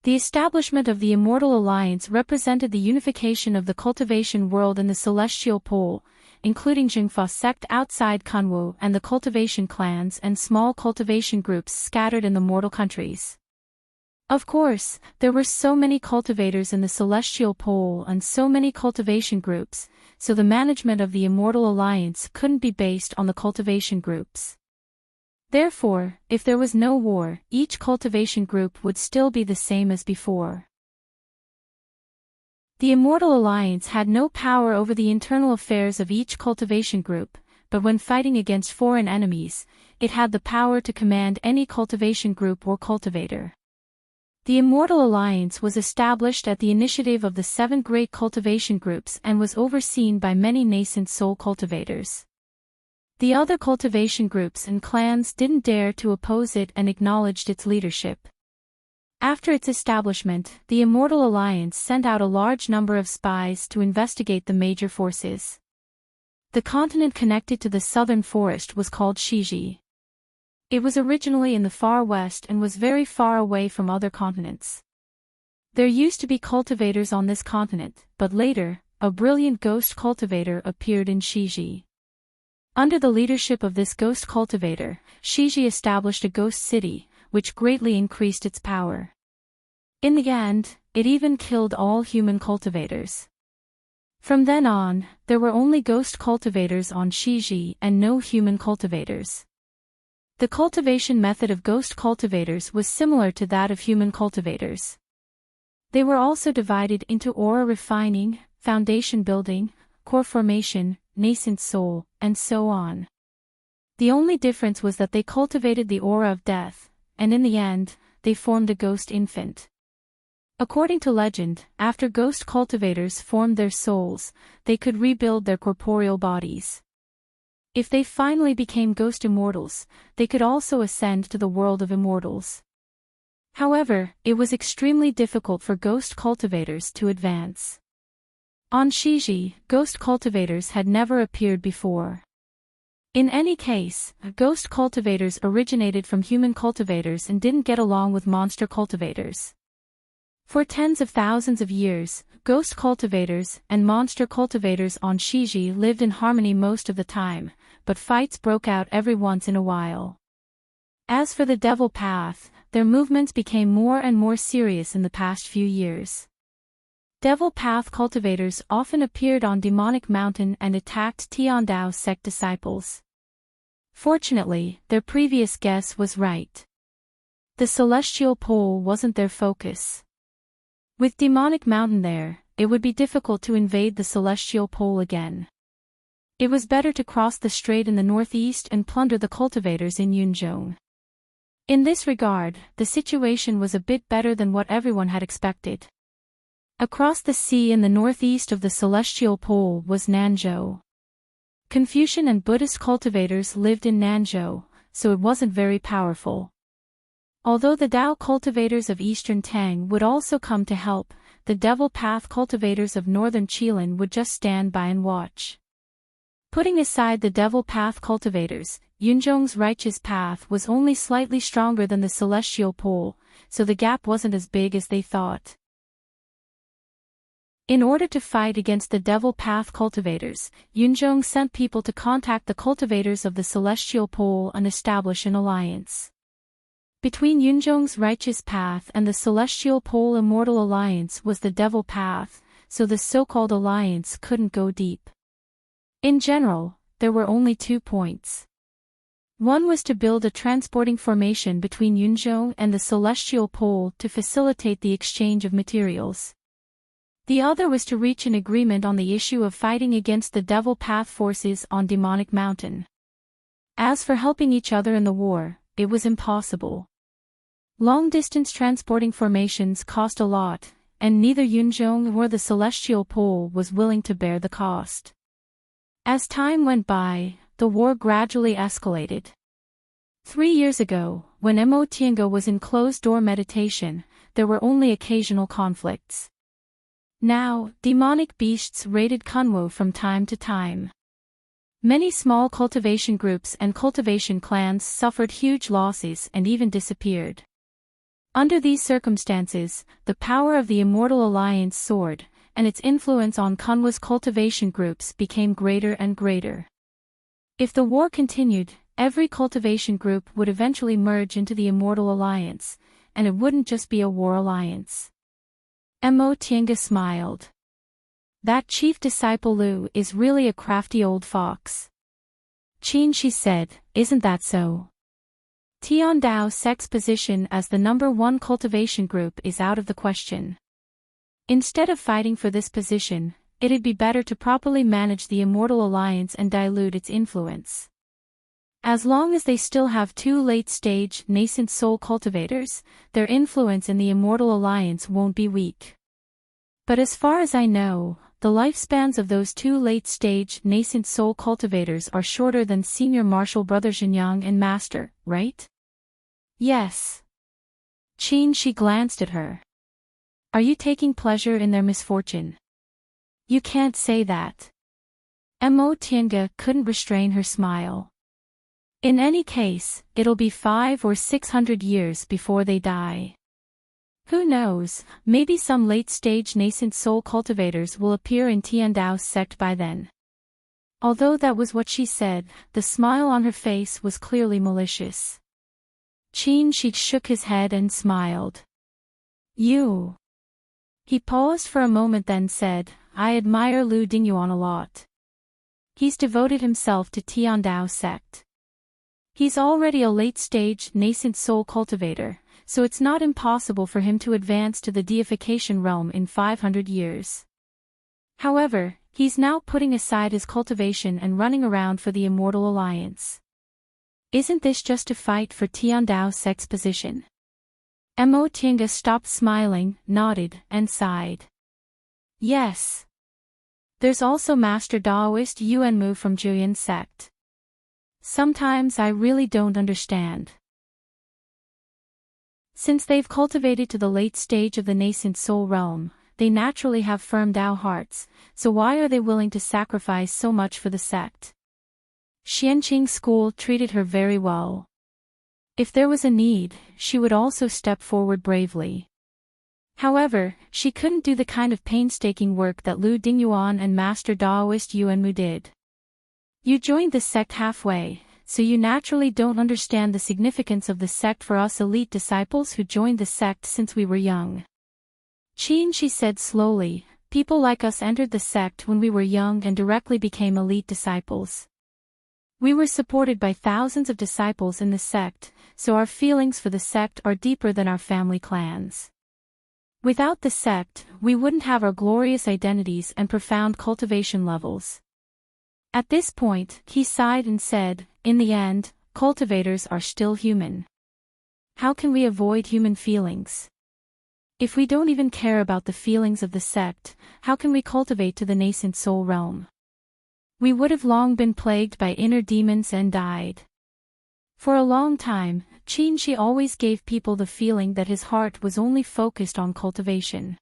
The establishment of the Immortal Alliance represented the unification of the cultivation world in the Celestial Pole, including Jingfa sect outside Kunwu and the cultivation clans and small cultivation groups scattered in the mortal countries. Of course, there were so many cultivators in the Celestial Pole and so many cultivation groups, so the management of the Immortal Alliance couldn't be based on the cultivation groups. Therefore, if there was no war, each cultivation group would still be the same as before. The Immortal Alliance had no power over the internal affairs of each cultivation group, but when fighting against foreign enemies, it had the power to command any cultivation group or cultivator. The Immortal Alliance was established at the initiative of the 7 great cultivation groups and was overseen by many nascent soul cultivators. The other cultivation groups and clans didn't dare to oppose it and acknowledged its leadership. After its establishment, the Immortal Alliance sent out a large number of spies to investigate the major forces. The continent connected to the southern forest was called Shiji. It was originally in the far west and was very far away from other continents. There used to be cultivators on this continent, but later, a brilliant ghost cultivator appeared in Shiji. Under the leadership of this ghost cultivator, Shiji established a ghost city, which greatly increased its power. In the end, it even killed all human cultivators. From then on, there were only ghost cultivators on Shiji and no human cultivators. The cultivation method of ghost cultivators was similar to that of human cultivators. They were also divided into aura refining, foundation building, core formation, nascent soul, and so on. The only difference was that they cultivated the aura of death, and in the end, they formed a ghost infant. According to legend, after ghost cultivators formed their souls, they could rebuild their corporeal bodies. If they finally became ghost immortals, they could also ascend to the world of immortals. However, it was extremely difficult for ghost cultivators to advance. On Shiji, ghost cultivators had never appeared before. In any case, ghost cultivators originated from human cultivators and didn't get along with monster cultivators. For tens of thousands of years, ghost cultivators and monster cultivators on Shiji lived in harmony most of the time, but fights broke out every once in a while. As for the Devil Path, their movements became more and more serious in the past few years. Devil Path cultivators often appeared on Demonic Mountain and attacked Tiandao sect disciples. Fortunately, their previous guess was right. The Celestial Pole wasn't their focus. With Demonic Mountain there, it would be difficult to invade the Celestial Pole again. It was better to cross the strait in the northeast and plunder the cultivators in Yunzhong. In this regard, the situation was a bit better than what everyone had expected. Across the sea in the northeast of the Celestial Pole was Nanzhou. Confucian and Buddhist cultivators lived in Nanzhou, so it wasn't very powerful. Although the Dao cultivators of Eastern Tang would also come to help, the Devil Path cultivators of Northern Qilin would just stand by and watch. Putting aside the Devil Path cultivators, Yunzhong's righteous path was only slightly stronger than the Celestial Pole, so the gap wasn't as big as they thought. In order to fight against the Devil Path cultivators, Yunzhong sent people to contact the cultivators of the Celestial Pole and establish an alliance. Between Yunzhong's righteous path and the Celestial Pole Immortal Alliance was the Devil Path, so the so-called alliance couldn't go deep. In general, there were only 2 points. One was to build a transporting formation between Yunzhong and the Celestial Pole to facilitate the exchange of materials. The other was to reach an agreement on the issue of fighting against the Devil Path forces on Demonic Mountain. As for helping each other in the war, it was impossible. Long-distance transporting formations cost a lot, and neither Yunzhong nor the Celestial Pole was willing to bear the cost. As time went by, the war gradually escalated. 3 years ago, when Mo Tiange was in closed-door meditation, there were only occasional conflicts. Now, demonic beasts raided Kunwo from time to time. Many small cultivation groups and cultivation clans suffered huge losses and even disappeared. Under these circumstances, the power of the Immortal Alliance soared, and its influence on Kunwo's cultivation groups became greater and greater. If the war continued, every cultivation group would eventually merge into the Immortal Alliance, and it wouldn't just be a war alliance. Mo Tiange smiled. That chief disciple Lu is really a crafty old fox. Qin, she said, isn't that so? Tiandao sect's position as the #1 cultivation group is out of the question. Instead of fighting for this position, it'd be better to properly manage the Immortal Alliance and dilute its influence. As long as they still have 2 late-stage, nascent soul cultivators, their influence in the Immortal Alliance won't be weak. But as far as I know, the lifespans of those 2 late-stage, nascent soul cultivators are shorter than senior martial brothers Zhenyang and Master, right? Yes. Qin, she glanced at her. Are you taking pleasure in their misfortune? You can't say that. Mo Tiange couldn't restrain her smile. In any case, it'll be 500 or 600 years before they die. Who knows, maybe some late-stage nascent soul cultivators will appear in Tiandao's sect by then. Although that was what she said, the smile on her face was clearly malicious. Qin, she shook his head and smiled. You. He paused for a moment then said, I admire Lu Dingyuan a lot. He's devoted himself to Tiandao sect. He's already a late-stage, nascent soul cultivator, so it's not impossible for him to advance to the deification realm in 500 years. However, he's now putting aside his cultivation and running around for the Immortal Alliance. Isn't this just a fight for Tiandao sect's position? Mo Tiange stopped smiling, nodded, and sighed. Yes. There's also Master Daoist Yuanmu from Juyan sect. Sometimes I really don't understand. Since they've cultivated to the late stage of the nascent soul realm, they naturally have firm Dao hearts, so why are they willing to sacrifice so much for the sect? Xianqing school treated her very well. If there was a need, she would also step forward bravely. However, she couldn't do the kind of painstaking work that Lu Dingyuan and Master Daoist Yuanmu did. You joined the sect halfway, so you naturally don't understand the significance of the sect for us elite disciples who joined the sect since we were young. Qin, she said slowly, people like us entered the sect when we were young and directly became elite disciples. We were supported by thousands of disciples in the sect, so our feelings for the sect are deeper than our family clans. Without the sect, we wouldn't have our glorious identities and profound cultivation levels. At this point, he sighed and said, in the end, cultivators are still human. How can we avoid human feelings? If we don't even care about the feelings of the sect, how can we cultivate to the nascent soul realm? We would have long been plagued by inner demons and died. For a long time, Qin Shi always gave people the feeling that his heart was only focused on cultivation.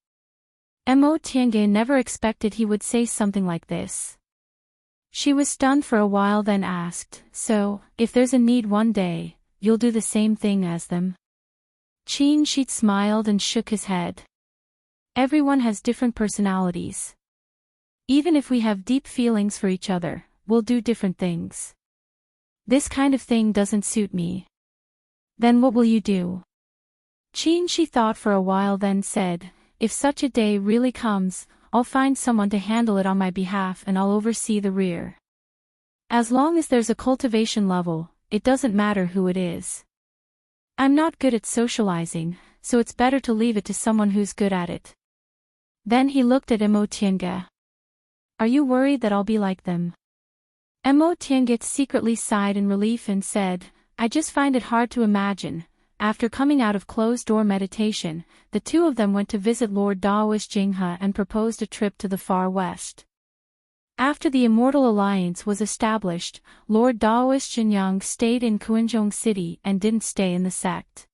Mo Tiange never expected he would say something like this. She was stunned for a while then asked, so, if there's a need one day, you'll do the same thing as them? Qin Shi smiled and shook his head. Everyone has different personalities. Even if we have deep feelings for each other, we'll do different things. This kind of thing doesn't suit me. Then what will you do? Qin Shi thought for a while then said, if such a day really comes, I'll find someone to handle it on my behalf and I'll oversee the rear. As long as there's a cultivation level, it doesn't matter who it is. I'm not good at socializing, so it's better to leave it to someone who's good at it. Then he looked at Mo Tiange. Are you worried that I'll be like them? Mo Tiange secretly sighed in relief and said, I just find it hard to imagine. After coming out of closed-door meditation, the two of them went to visit Lord Daoist Jinghe and proposed a trip to the far west. After the Immortal Alliance was established, Lord Daoist Jinyang stayed in Kuanzhong City and didn't stay in the sect.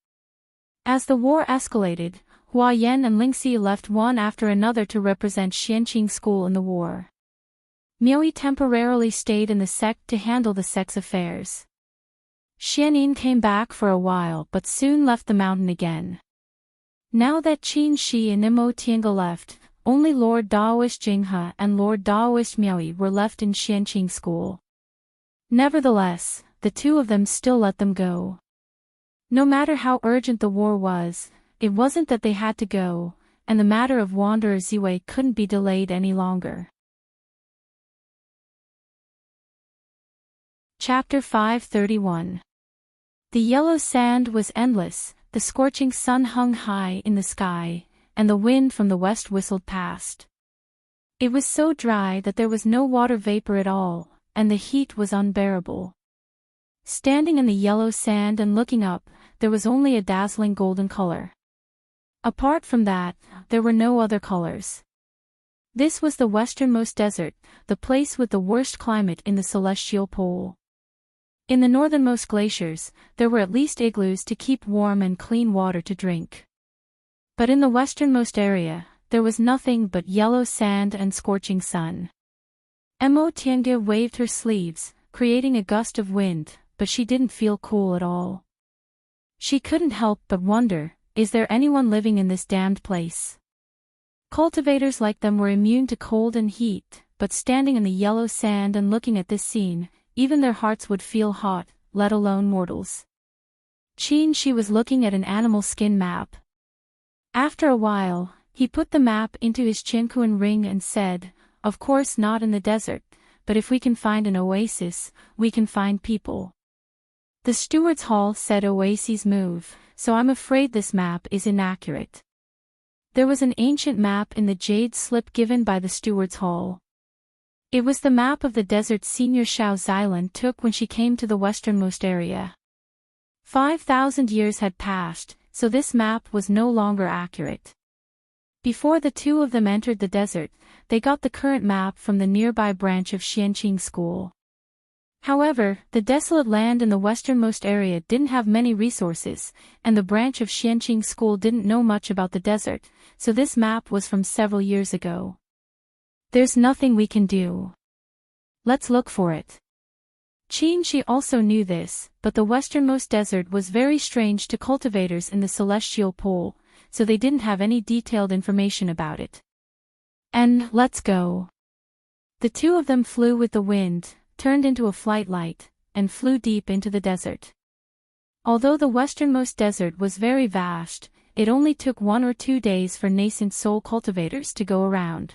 As the war escalated, Hua Yan and Lingxi left one after another to represent Xianqing School in the war. Miaoyi temporarily stayed in the sect to handle the sect's affairs. Xianyin came back for a while but soon left the mountain again. Now that Qin Shi and Mo Tiange left, only Lord Daoist Jinghe and Lord Daoist Miaoyi were left in Xianqing School. Nevertheless, the two of them still let them go. No matter how urgent the war was, it wasn't that they had to go, and the matter of Wanderer Ziwei couldn't be delayed any longer. Chapter 531. The yellow sand was endless, the scorching sun hung high in the sky, and the wind from the west whistled past. It was so dry that there was no water vapor at all, and the heat was unbearable. Standing in the yellow sand and looking up, there was only a dazzling golden color. Apart from that, there were no other colors. This was the westernmost desert, the place with the worst climate in the celestial pole. In the northernmost glaciers, there were at least igloos to keep warm and clean water to drink. But in the westernmost area, there was nothing but yellow sand and scorching sun. Mo Tiange waved her sleeves, creating a gust of wind, but she didn't feel cool at all. She couldn't help but wonder, is there anyone living in this damned place? Cultivators like them were immune to cold and heat, but standing in the yellow sand and looking at this scene, even their hearts would feel hot, let alone mortals. Qin Shi was looking at an animal skin map. After a while, he put the map into his Chinkuan ring and said, "Of course not in the desert, but if we can find an oasis, we can find people." The steward's hall said oases move, so I'm afraid this map is inaccurate. There was an ancient map in the jade slip given by the steward's hall. It was the map of the desert Senior Xiao Xilan took when she came to the westernmost area. 5,000 years had passed, so this map was no longer accurate. Before the two of them entered the desert, they got the current map from the nearby branch of Xianqing School. However, the desolate land in the westernmost area didn't have many resources, and the branch of Xianqing School didn't know much about the desert, so this map was from several years ago. There's nothing we can do. Let's look for it. Qin also knew this, but the westernmost desert was very strange to cultivators in the celestial pole, so they didn't have any detailed information about it. And let's go. The two of them flew with the wind, turned into a flight light, and flew deep into the desert. Although the westernmost desert was very vast, it only took 1 or 2 days for nascent soul cultivators to go around.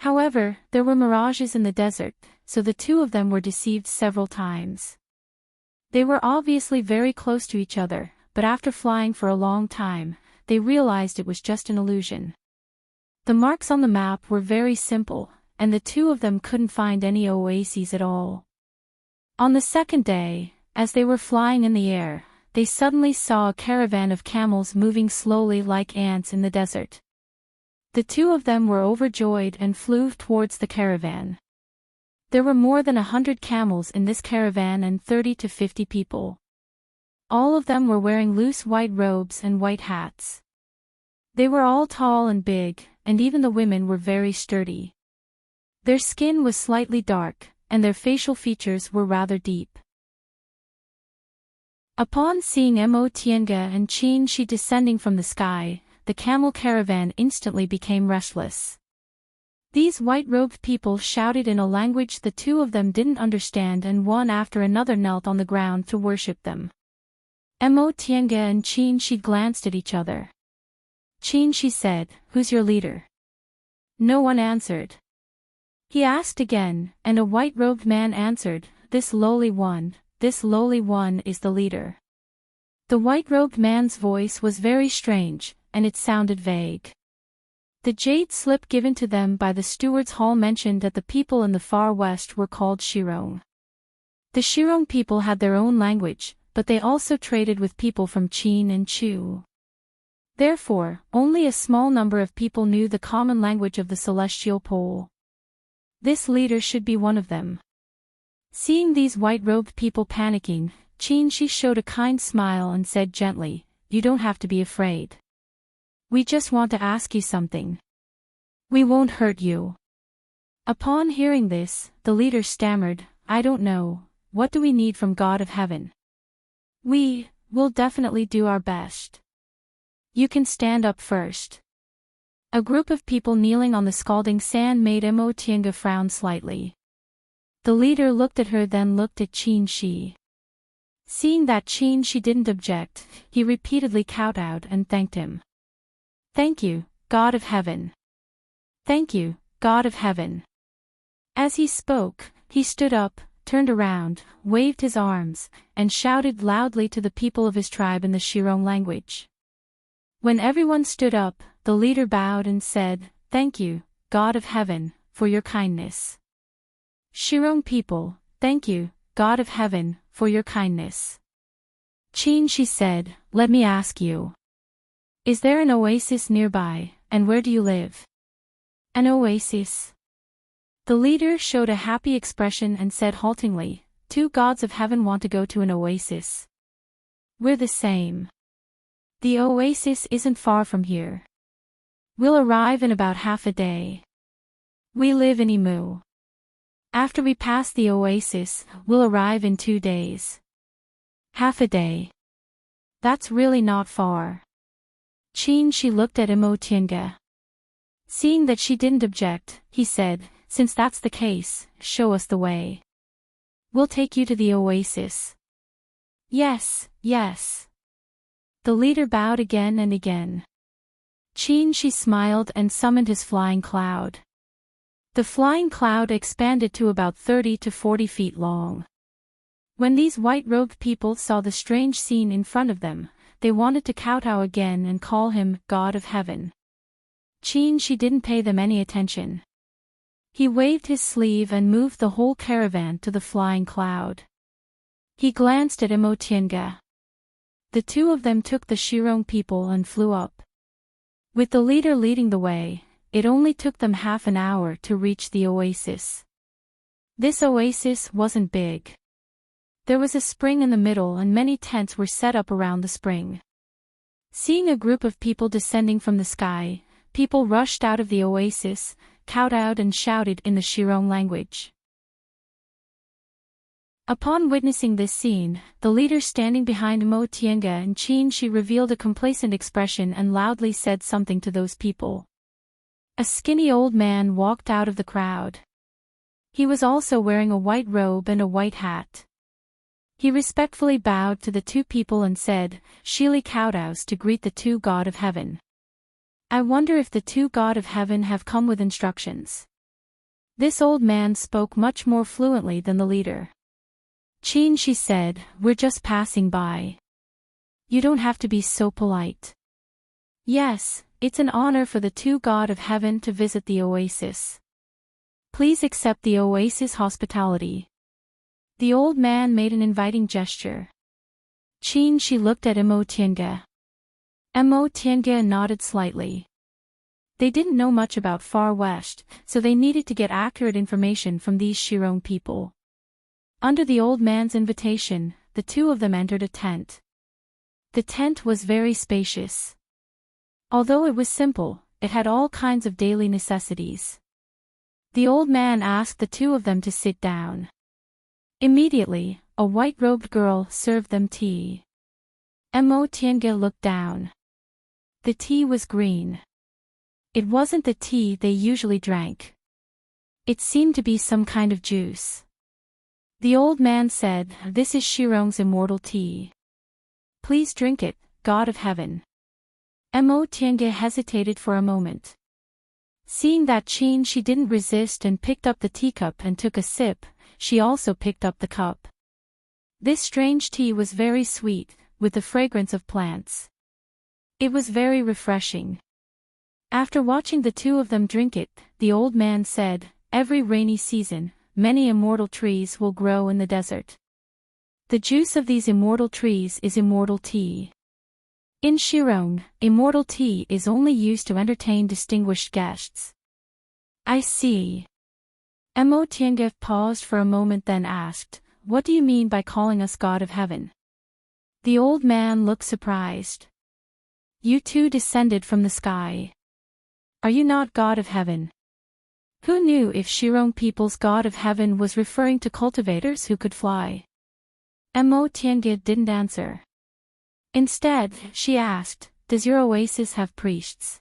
However, there were mirages in the desert, so the two of them were deceived several times. They were obviously very close to each other, but after flying for a long time, they realized it was just an illusion. The marks on the map were very simple, and the two of them couldn't find any oases at all. On the second day, as they were flying in the air, they suddenly saw a caravan of camels moving slowly like ants in the desert. The two of them were overjoyed and flew towards the caravan. There were more than 100 camels in this caravan and 30 to 50 people. All of them were wearing loose white robes and white hats. They were all tall and big, and even the women were very sturdy. Their skin was slightly dark, and their facial features were rather deep. Upon seeing Mo Tiange and Qin Shi descending from the sky, the camel caravan instantly became restless. These white-robed people shouted in a language the two of them didn't understand, and one after another knelt on the ground to worship them. Mo Tiange and Qin Shi glanced at each other. Qin Shi said, "Who's your leader?" No one answered. He asked again, and a white-robed man answered, this lowly one is the leader." The white-robed man's voice was very strange, and it sounded vague. The jade slip given to them by the steward's hall mentioned that the people in the far west were called Shirong. The Shirong people had their own language, but they also traded with people from Qin and Chu. Therefore, only a small number of people knew the common language of the celestial pole. This leader should be one of them. Seeing these white-robed people panicking, Qin Shi showed a kind smile and said gently, "You don't have to be afraid. We just want to ask you something. We won't hurt you." Upon hearing this, the leader stammered, "I don't know, what do we need from God of Heaven? We'll definitely do our best. You can stand up first." A group of people kneeling on the scalding sand made Mo Tiange frown slightly. The leader looked at her, then looked at Qin Shi. Seeing that Qin Shi didn't object, he repeatedly kowtowed and thanked him. "Thank you, God of Heaven. Thank you, God of Heaven." As he spoke, he stood up, turned around, waved his arms, and shouted loudly to the people of his tribe in the Shirong language. When everyone stood up, the leader bowed and said, "Thank you, God of Heaven, for your kindness." Shirong people, thank you, God of Heaven, for your kindness. Qin Shi said, "Let me ask you. Is there an oasis nearby, and where do you live?" "An oasis?" The leader showed a happy expression and said haltingly, "Two gods of heaven want to go to an oasis. We're the same. The oasis isn't far from here. We'll arrive in about half a day. We live in Imu. After we pass the oasis, we'll arrive in 2 days. Half a day. That's really not far." Qin Shi looked at Mo Tiange. Seeing that she didn't object, he said, "Since that's the case, show us the way. We'll take you to the oasis." Yes. The leader bowed again and again. She smiled and summoned his flying cloud. The flying cloud expanded to about 30 to 40 feet long. When these white-robed people saw the strange scene in front of them, they wanted to kowtow again and call him God of Heaven. She didn't pay them any attention. He waved his sleeve and moved the whole caravan to the flying cloud. He glanced at Immortal. The two of them took the Shirong people and flew up. With the leader leading the way, it only took them half an hour to reach the oasis. This oasis wasn't big. There was a spring in the middle and many tents were set up around the spring. Seeing a group of people descending from the sky, people rushed out of the oasis, kowtowed and shouted in the Shirong language. Upon witnessing this scene, the leader standing behind Mo Tiange and she revealed a complacent expression and loudly said something to those people. A skinny old man walked out of the crowd. He was also wearing a white robe and a white hat. He respectfully bowed to the two people and said, "Shili kowtows to greet the two God of Heaven. I wonder if the two God of Heaven have come with instructions." This old man spoke much more fluently than the leader. She said, "We're just passing by. You don't have to be so polite." "Yes, it's an honor for the two God of Heaven to visit the oasis. Please accept the oasis hospitality." The old man made an inviting gesture. She looked at Immortal. Immortal nodded slightly. They didn't know much about Far West, so they needed to get accurate information from these Shirong people. Under the old man's invitation, the two of them entered a tent. The tent was very spacious. Although it was simple, it had all kinds of daily necessities. The old man asked the two of them to sit down. Immediately, a white-robed girl served them tea. Immortal looked down. The tea was green. It wasn't the tea they usually drank. It seemed to be some kind of juice. The old man said, "This is Shirong's immortal tea. Please drink it, God of Heaven." Immortal hesitated for a moment. Seeing that she didn't resist and picked up the teacup and took a sip, she also picked up the cup. This strange tea was very sweet, with the fragrance of plants. It was very refreshing. After watching the two of them drink it, the old man said, "Every rainy season, many immortal trees will grow in the desert. The juice of these immortal trees is immortal tea. In Shirong, immortal tea is only used to entertain distinguished guests." "I see." Immortal paused for a moment then asked, "What do you mean by calling us God of Heaven?" The old man looked surprised. "You two descended from the sky. Are you not God of Heaven?" Who knew if Shirong people's God of Heaven was referring to cultivators who could fly? Immortal didn't answer. Instead, she asked, "Does your oasis have priests?"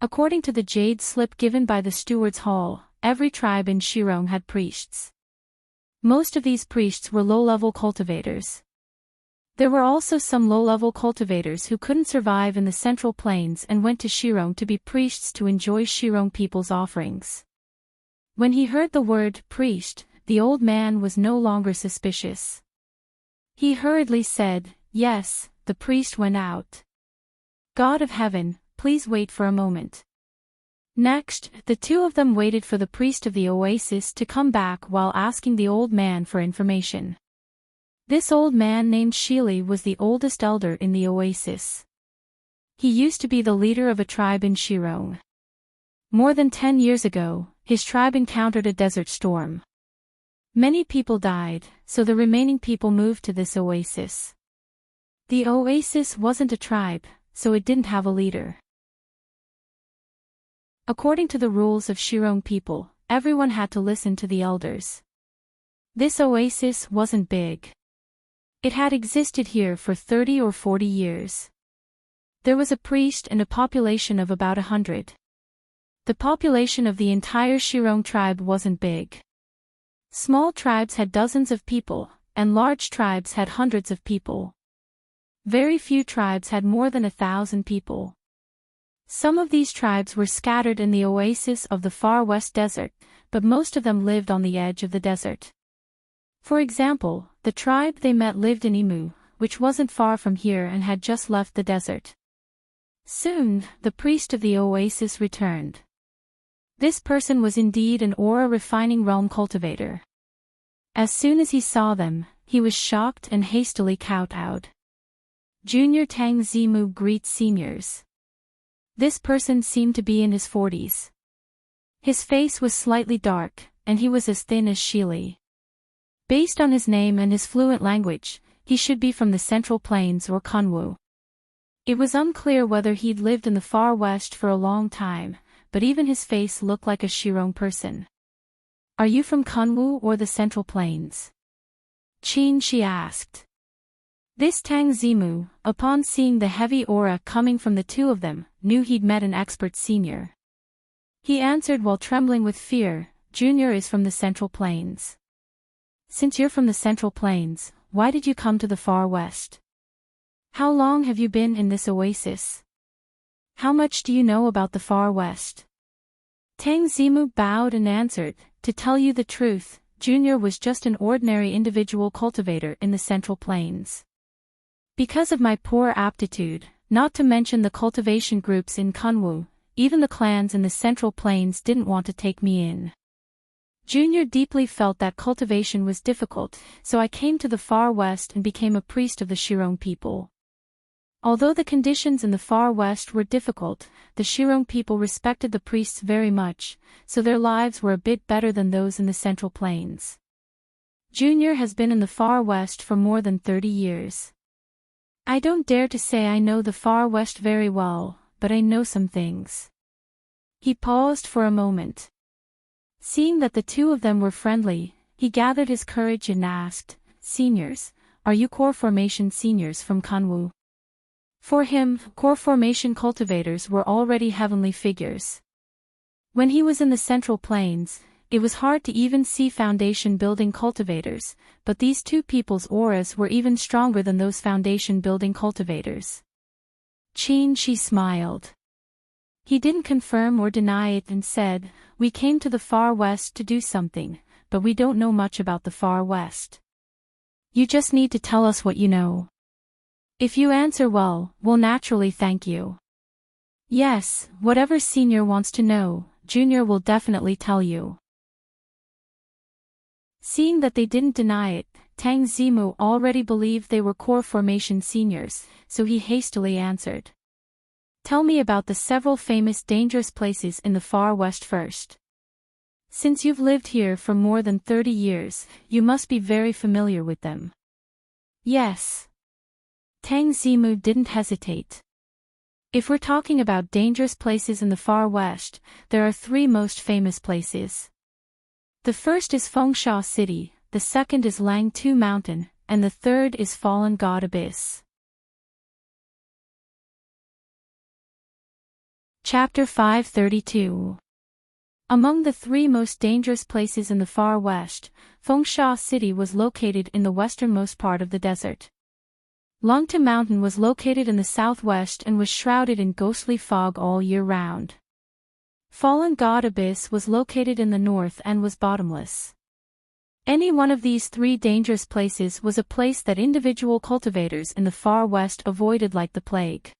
According to the jade slip given by the steward's hall, every tribe in Shirong had priests. Most of these priests were low-level cultivators. There were also some low-level cultivators who couldn't survive in the Central Plains and went to Shirong to be priests to enjoy Shirong people's offerings. When he heard the word priest, the old man was no longer suspicious. He hurriedly said, "Yes," the priest went out. "God of Heaven, please wait for a moment." Next, the two of them waited for the priest of the oasis to come back while asking the old man for information. This old man named Shili was the oldest elder in the oasis. He used to be the leader of a tribe in Shirong. More than 10 years ago, his tribe encountered a desert storm. Many people died, so the remaining people moved to this oasis. The oasis wasn't a tribe, so it didn't have a leader. According to the rules of Shirong people, everyone had to listen to the elders. This oasis wasn't big. It had existed here for 30 or 40 years. There was a priest and a population of about 100. The population of the entire Shirong tribe wasn't big. Small tribes had dozens of people, and large tribes had hundreds of people. Very few tribes had more than 1,000 people. Some of these tribes were scattered in the oasis of the far west desert, but most of them lived on the edge of the desert. For example, the tribe they met lived in Imu, which wasn't far from here and had just left the desert. Soon, the priest of the oasis returned. This person was indeed an aura-refining realm cultivator. As soon as he saw them, he was shocked and hastily kowtowed. Junior Tang Zimu greets seniors. This person seemed to be in his 40s. His face was slightly dark, and he was as thin as Shili. Based on his name and his fluent language, he should be from the Central Plains or Kunwu. It was unclear whether he'd lived in the far west for a long time, but even his face looked like a Shirong person. Are you from Kunwu or the Central Plains? Qin Shi asked. This Tang Zimu, upon seeing the heavy aura coming from the two of them, knew he'd met an expert senior. He answered while trembling with fear, Junior is from the Central Plains. Since you're from the Central Plains, why did you come to the far west? How long have you been in this oasis? How much do you know about the far west? Tang Zimu bowed and answered, to tell you the truth, Junior was just an ordinary individual cultivator in the Central Plains. Because of my poor aptitude, not to mention the cultivation groups in Kunwu, even the clans in the Central Plains didn't want to take me in. Junior deeply felt that cultivation was difficult, so I came to the far west and became a priest of the Shirong people. Although the conditions in the far west were difficult, the Shirong people respected the priests very much, so their lives were a bit better than those in the Central Plains. Junior has been in the far west for more than 30 years. I don't dare to say I know the far west very well, but I know some things. He paused for a moment. Seeing that the two of them were friendly, he gathered his courage and asked, Seniors, are you core formation seniors from Kunwu? For him, core formation cultivators were already heavenly figures. When he was in the Central Plains, it was hard to even see foundation building cultivators, but these two people's auras were even stronger than those foundation building cultivators. Qin Shi smiled. He didn't confirm or deny it and said, we came to the far west to do something, but we don't know much about the far west. You just need to tell us what you know. If you answer well, we'll naturally thank you. Yes, whatever senior wants to know, junior will definitely tell you. Seeing that they didn't deny it, Tang Zimu already believed they were core formation seniors, so he hastily answered. Tell me about the several famous dangerous places in the far west first. Since you've lived here for more than 30 years, you must be very familiar with them. Yes. Tang Zimu didn't hesitate. If we're talking about dangerous places in the far west, there are three most famous places. The first is Fengsha City, the second is Langtu Mountain, and the third is Fallen God Abyss. Chapter 532. Among the three most dangerous places in the far west, Fengsha City was located in the westernmost part of the desert. Langtu Mountain was located in the southwest and was shrouded in ghostly fog all year round. Fallen God Abyss was located in the north and was bottomless. Any one of these three dangerous places was a place that individual cultivators in the far west avoided like the plague.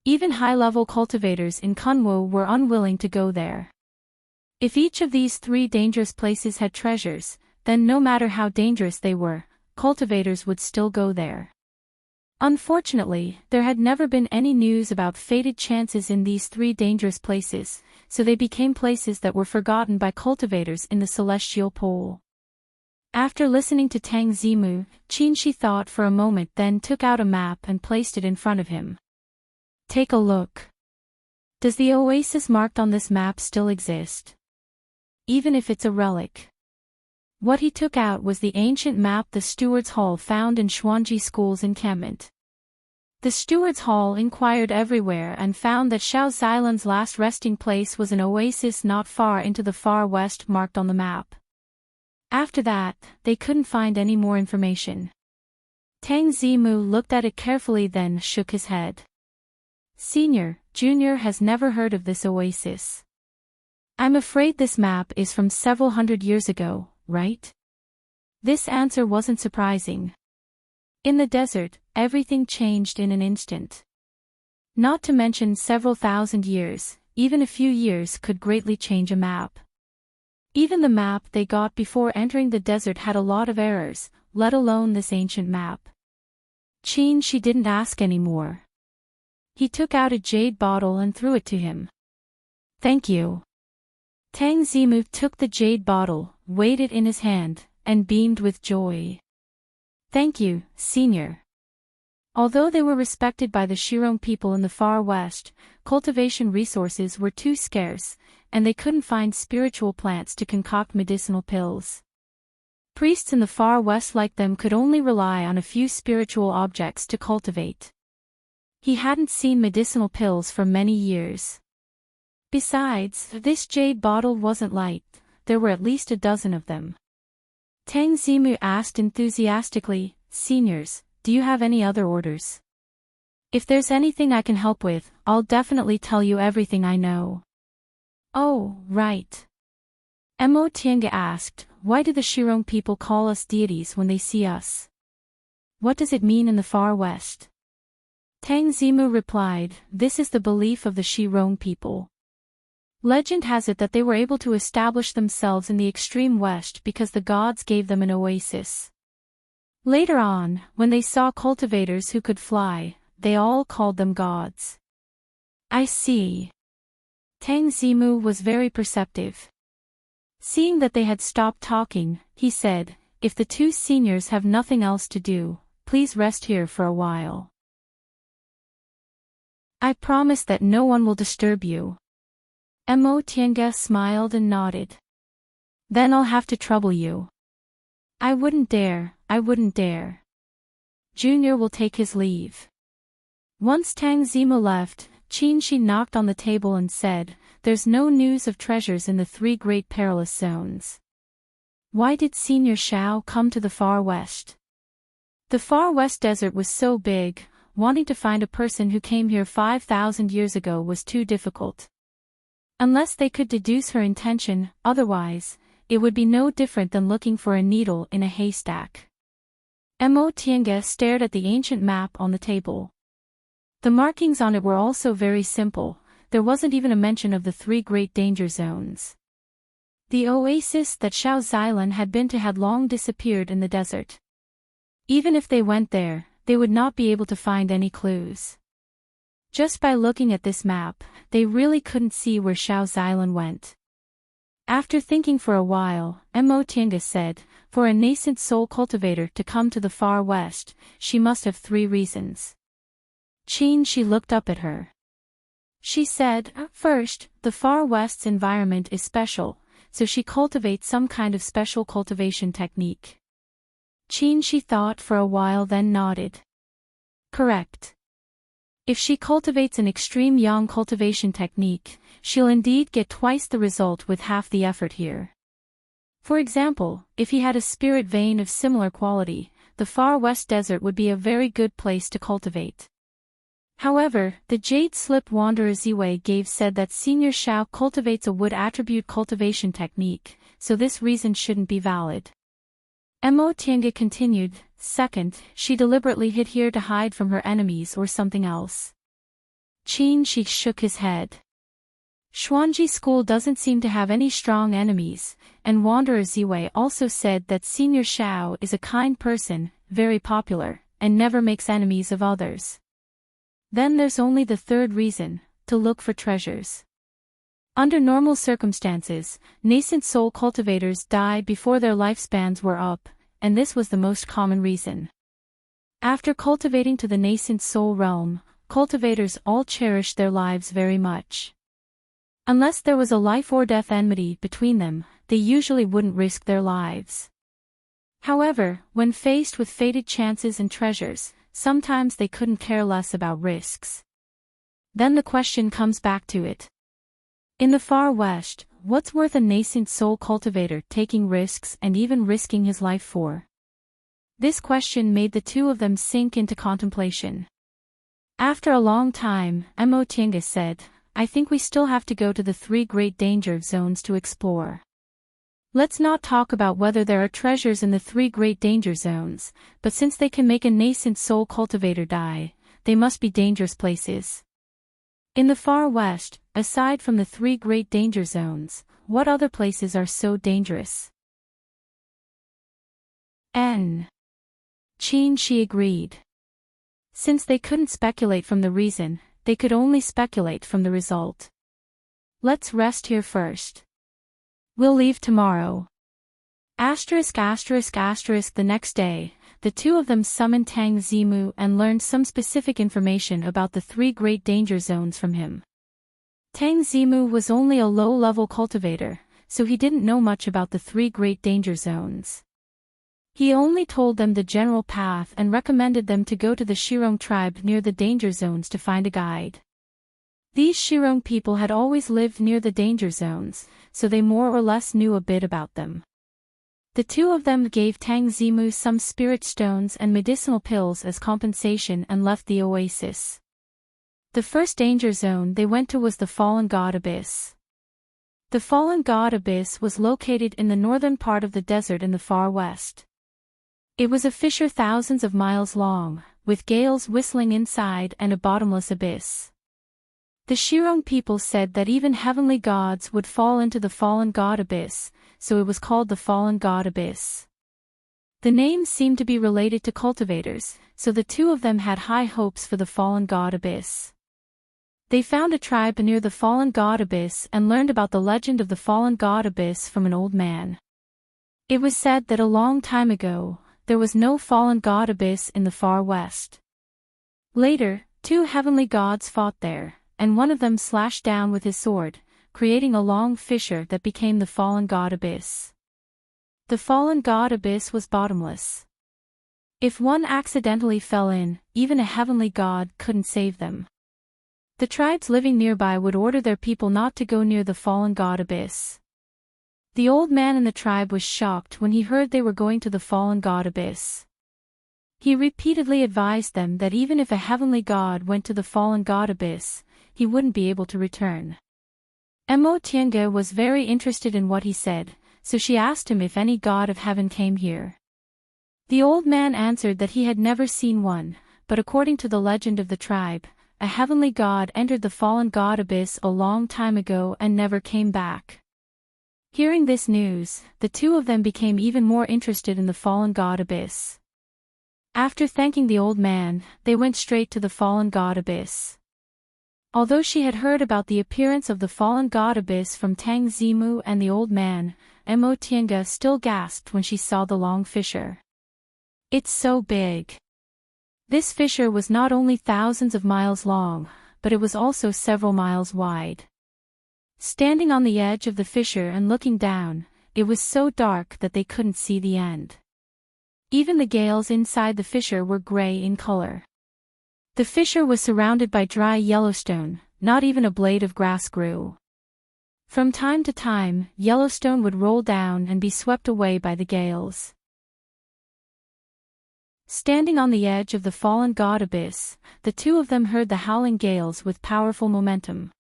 Even high-level cultivators in Kunwu were unwilling to go there. If each of these three dangerous places had treasures, then no matter how dangerous they were, cultivators would still go there. Unfortunately, there had never been any news about fated chances in these three dangerous places, so they became places that were forgotten by cultivators in the celestial pole. After listening to Tang Zimu, Qin Shi thought for a moment, then took out a map and placed it in front of him. Take a look. Does the oasis marked on this map still exist? Even if it's a relic. What he took out was the ancient map the Steward's Hall found in Xuanji School's encampment. The Steward's Hall inquired everywhere and found that Xiao Xilan's last resting place was an oasis not far into the far west marked on the map. After that, they couldn't find any more information. Tang Zimu looked at it carefully, then shook his head. Senior, Junior has never heard of this oasis. I'm afraid this map is from several hundred years ago, right? This answer wasn't surprising. In the desert, everything changed in an instant. Not to mention several thousand years, even a few years could greatly change a map. Even the map they got before entering the desert had a lot of errors, let alone this ancient map. She didn't ask anymore. He took out a jade bottle and threw it to him. Thank you. Tang Zimu took the jade bottle, weighed it in his hand, and beamed with joy. Thank you, Senior. Although they were respected by the Shirong people in the far west, cultivation resources were too scarce, and they couldn't find spiritual plants to concoct medicinal pills. Priests in the far west like them could only rely on a few spiritual objects to cultivate. He hadn't seen medicinal pills for many years. Besides, this jade bottle wasn't light, there were at least a dozen of them. Tang Zimu asked enthusiastically, Seniors, do you have any other orders? If there's anything I can help with, I'll definitely tell you everything I know. Oh, right. Mo Tiange asked, why do the Shirong people call us deities when they see us? What does it mean in the far west? Tang Zimu replied, this is the belief of the Shirong people. Legend has it that they were able to establish themselves in the extreme west because the gods gave them an oasis. Later on, when they saw cultivators who could fly, they all called them gods. I see. Tang Zimu was very perceptive. Seeing that they had stopped talking, he said, if the two seniors have nothing else to do, please rest here for a while. I promise that no one will disturb you. Mo Tiange smiled and nodded. Then I'll have to trouble you. I wouldn't dare. Junior will take his leave. Once Tang Zimu left, Qin knocked on the table and said, there's no news of treasures in the three great perilous zones. Why did Senior Shao come to the far west? The far west desert was so big, wanting to find a person who came here 5,000 years ago was too difficult. Unless they could deduce her intention, otherwise, it would be no different than looking for a needle in a haystack. Mo Tiange stared at the ancient map on the table. The markings on it were also very simple, there wasn't even a mention of the three great danger zones. The oasis that Xiao Xilan had been to had long disappeared in the desert. Even if they went there, they would not be able to find any clues. Just by looking at this map, they really couldn't see where Xiao Xilan went. After thinking for a while, Mo Tiange said, for a nascent soul cultivator to come to the far west, she must have three reasons. She looked up at her. She said, first, the far west's environment is special, so she cultivates some kind of special cultivation technique. She thought for a while then nodded. Correct. If she cultivates an extreme yang cultivation technique, she'll indeed get twice the result with half the effort here. For example, if he had a spirit vein of similar quality, the far west desert would be a very good place to cultivate. However, the Jade Slip Wanderer Ziwei said that Senior Shao cultivates a wood attribute cultivation technique, so this reason shouldn't be valid. Mo Tiange continued, second, she deliberately hid here to hide from her enemies or something else. Shi shook his head. Xuanji School doesn't seem to have any strong enemies, and Wanderer Ziwei also said that Senior Shao is a kind person, very popular, and never makes enemies of others. Then there's only the third reason, to look for treasures. Under normal circumstances, nascent soul cultivators die before their lifespans were up, and this was the most common reason. After cultivating to the nascent soul realm, cultivators all cherish their lives very much. Unless there was a life or death enmity between them, they usually wouldn't risk their lives. However, when faced with fated chances and treasures, sometimes they couldn't care less about risks. Then the question comes back to it. In the far west, what's worth a nascent soul cultivator taking risks and even risking his life for? This question made the two of them sink into contemplation. After a long time, Enchanting said, I think we still have to go to the 3 great danger zones to explore. Let's not talk about whether there are treasures in the 3 great danger zones, but since they can make a nascent soul cultivator die, they must be dangerous places. In the far west, aside from the 3 great danger zones, what other places are so dangerous? She agreed. Since they couldn't speculate from the reason, they could only speculate from the result. Let's rest here first. We'll leave tomorrow. The next day, the two of them summoned Tang Zimu and learned some specific information about the 3 great danger zones from him. Tang Zimu was only a low-level cultivator, so he didn't know much about the 3 great danger zones. He only told them the general path and recommended them to go to the Shirong tribe near the danger zones to find a guide. These Shirong people had always lived near the danger zones, so they more or less knew a bit about them. The two of them gave Tang Zimu some spirit stones and medicinal pills as compensation and left the oasis. The first danger zone they went to was the Fallen God Abyss. The Fallen God Abyss was located in the northern part of the desert in the far west. It was a fissure thousands of miles long, with gales whistling inside and a bottomless abyss. The Shirong people said that even heavenly gods would fall into the Fallen God Abyss, so it was called the Fallen God Abyss. The name seemed to be related to cultivators, so the two of them had high hopes for the Fallen God Abyss. They found a tribe near the Fallen God Abyss and learned about the legend of the Fallen God Abyss from an old man. It was said that a long time ago, there was no Fallen God Abyss in the far west. Later, 2 heavenly gods fought there, and one of them slashed down with his sword, creating a long fissure that became the Fallen God Abyss. The Fallen God Abyss was bottomless. If one accidentally fell in, even a heavenly god couldn't save them. The tribes living nearby would order their people not to go near the Fallen God Abyss. The old man in the tribe was shocked when he heard they were going to the Fallen God Abyss. He repeatedly advised them that even if a heavenly god went to the Fallen God Abyss, he wouldn't be able to return. Enchanting was very interested in what he said, so she asked him if any god of heaven came here. The old man answered that he had never seen one, but according to the legend of the tribe, a heavenly god entered the Fallen God Abyss a long time ago and never came back. Hearing this news, the two of them became even more interested in the Fallen God Abyss. After thanking the old man, they went straight to the Fallen God Abyss. Although she had heard about the appearance of the Fallen God Abyss from Tang Zimu and the old man, Enchanting still gasped when she saw the long fissure. It's so big. This fissure was not only thousands of miles long, but it was also several miles wide. Standing on the edge of the fissure and looking down, it was so dark that they couldn't see the end. Even the gales inside the fissure were gray in color. The fissure was surrounded by dry Yellowstone, not even a blade of grass grew. From time to time, Yellowstone would roll down and be swept away by the gales. Standing on the edge of the Fallen God Abyss, the two of them heard the howling gales with powerful momentum.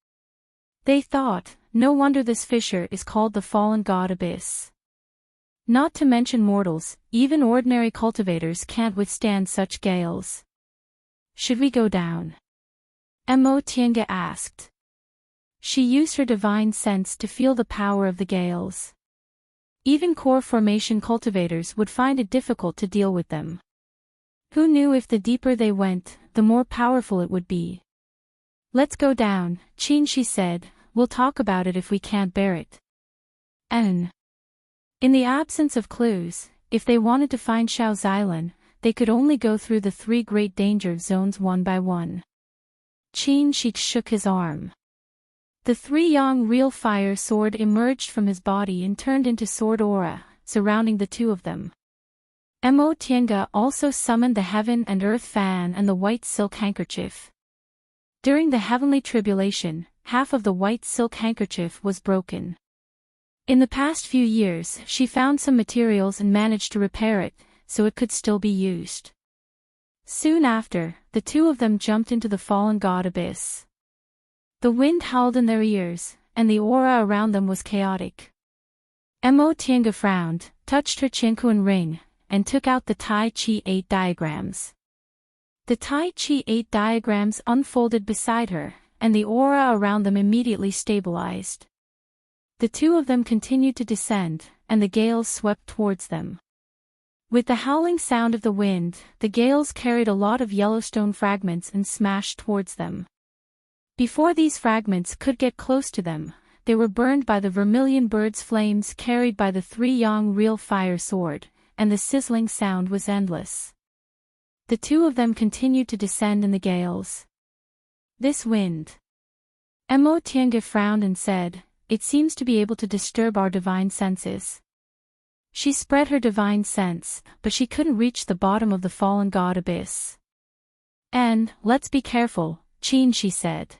They thought, no wonder this fissure is called the Fallen God Abyss. Not to mention mortals, even ordinary cultivators can't withstand such gales. Should we go down? Enchanting asked. She used her divine sense to feel the power of the gales. Even core formation cultivators would find it difficult to deal with them. Who knew if the deeper they went, the more powerful it would be? Let's go down, she said. We'll talk about it if we can't bear it. In the absence of clues, if they wanted to find Xiao Xilan, they could only go through the 3 great danger zones one by one. Shi shook his arm. The 3 yang real fire sword emerged from his body and turned into sword aura, surrounding the two of them. Enchanting also summoned the heaven and earth fan and the white silk handkerchief. During the heavenly tribulation, half of the white silk handkerchief was broken. In the past few years, she found some materials and managed to repair it, so it could still be used. Soon after, the two of them jumped into the fallen god abyss. The wind howled in their ears, and the aura around them was chaotic. Mo Tiange frowned, touched her Qinquan ring, and took out the Tai Chi 8 diagrams. The Tai Chi 8 diagrams unfolded beside her, and the aura around them immediately stabilized. The two of them continued to descend, and the gales swept towards them. With the howling sound of the wind, the gales carried a lot of Yellowstone fragments and smashed towards them. Before these fragments could get close to them, they were burned by the vermilion bird's flames carried by the three-yong real fire sword, and the sizzling sound was endless. The two of them continued to descend in the gales. This wind. Mo Tiange frowned and said, "It seems to be able to disturb our divine senses." She spread her divine sense, but she couldn't reach the bottom of the fallen god abyss. "And, let's be careful, Qin," she said.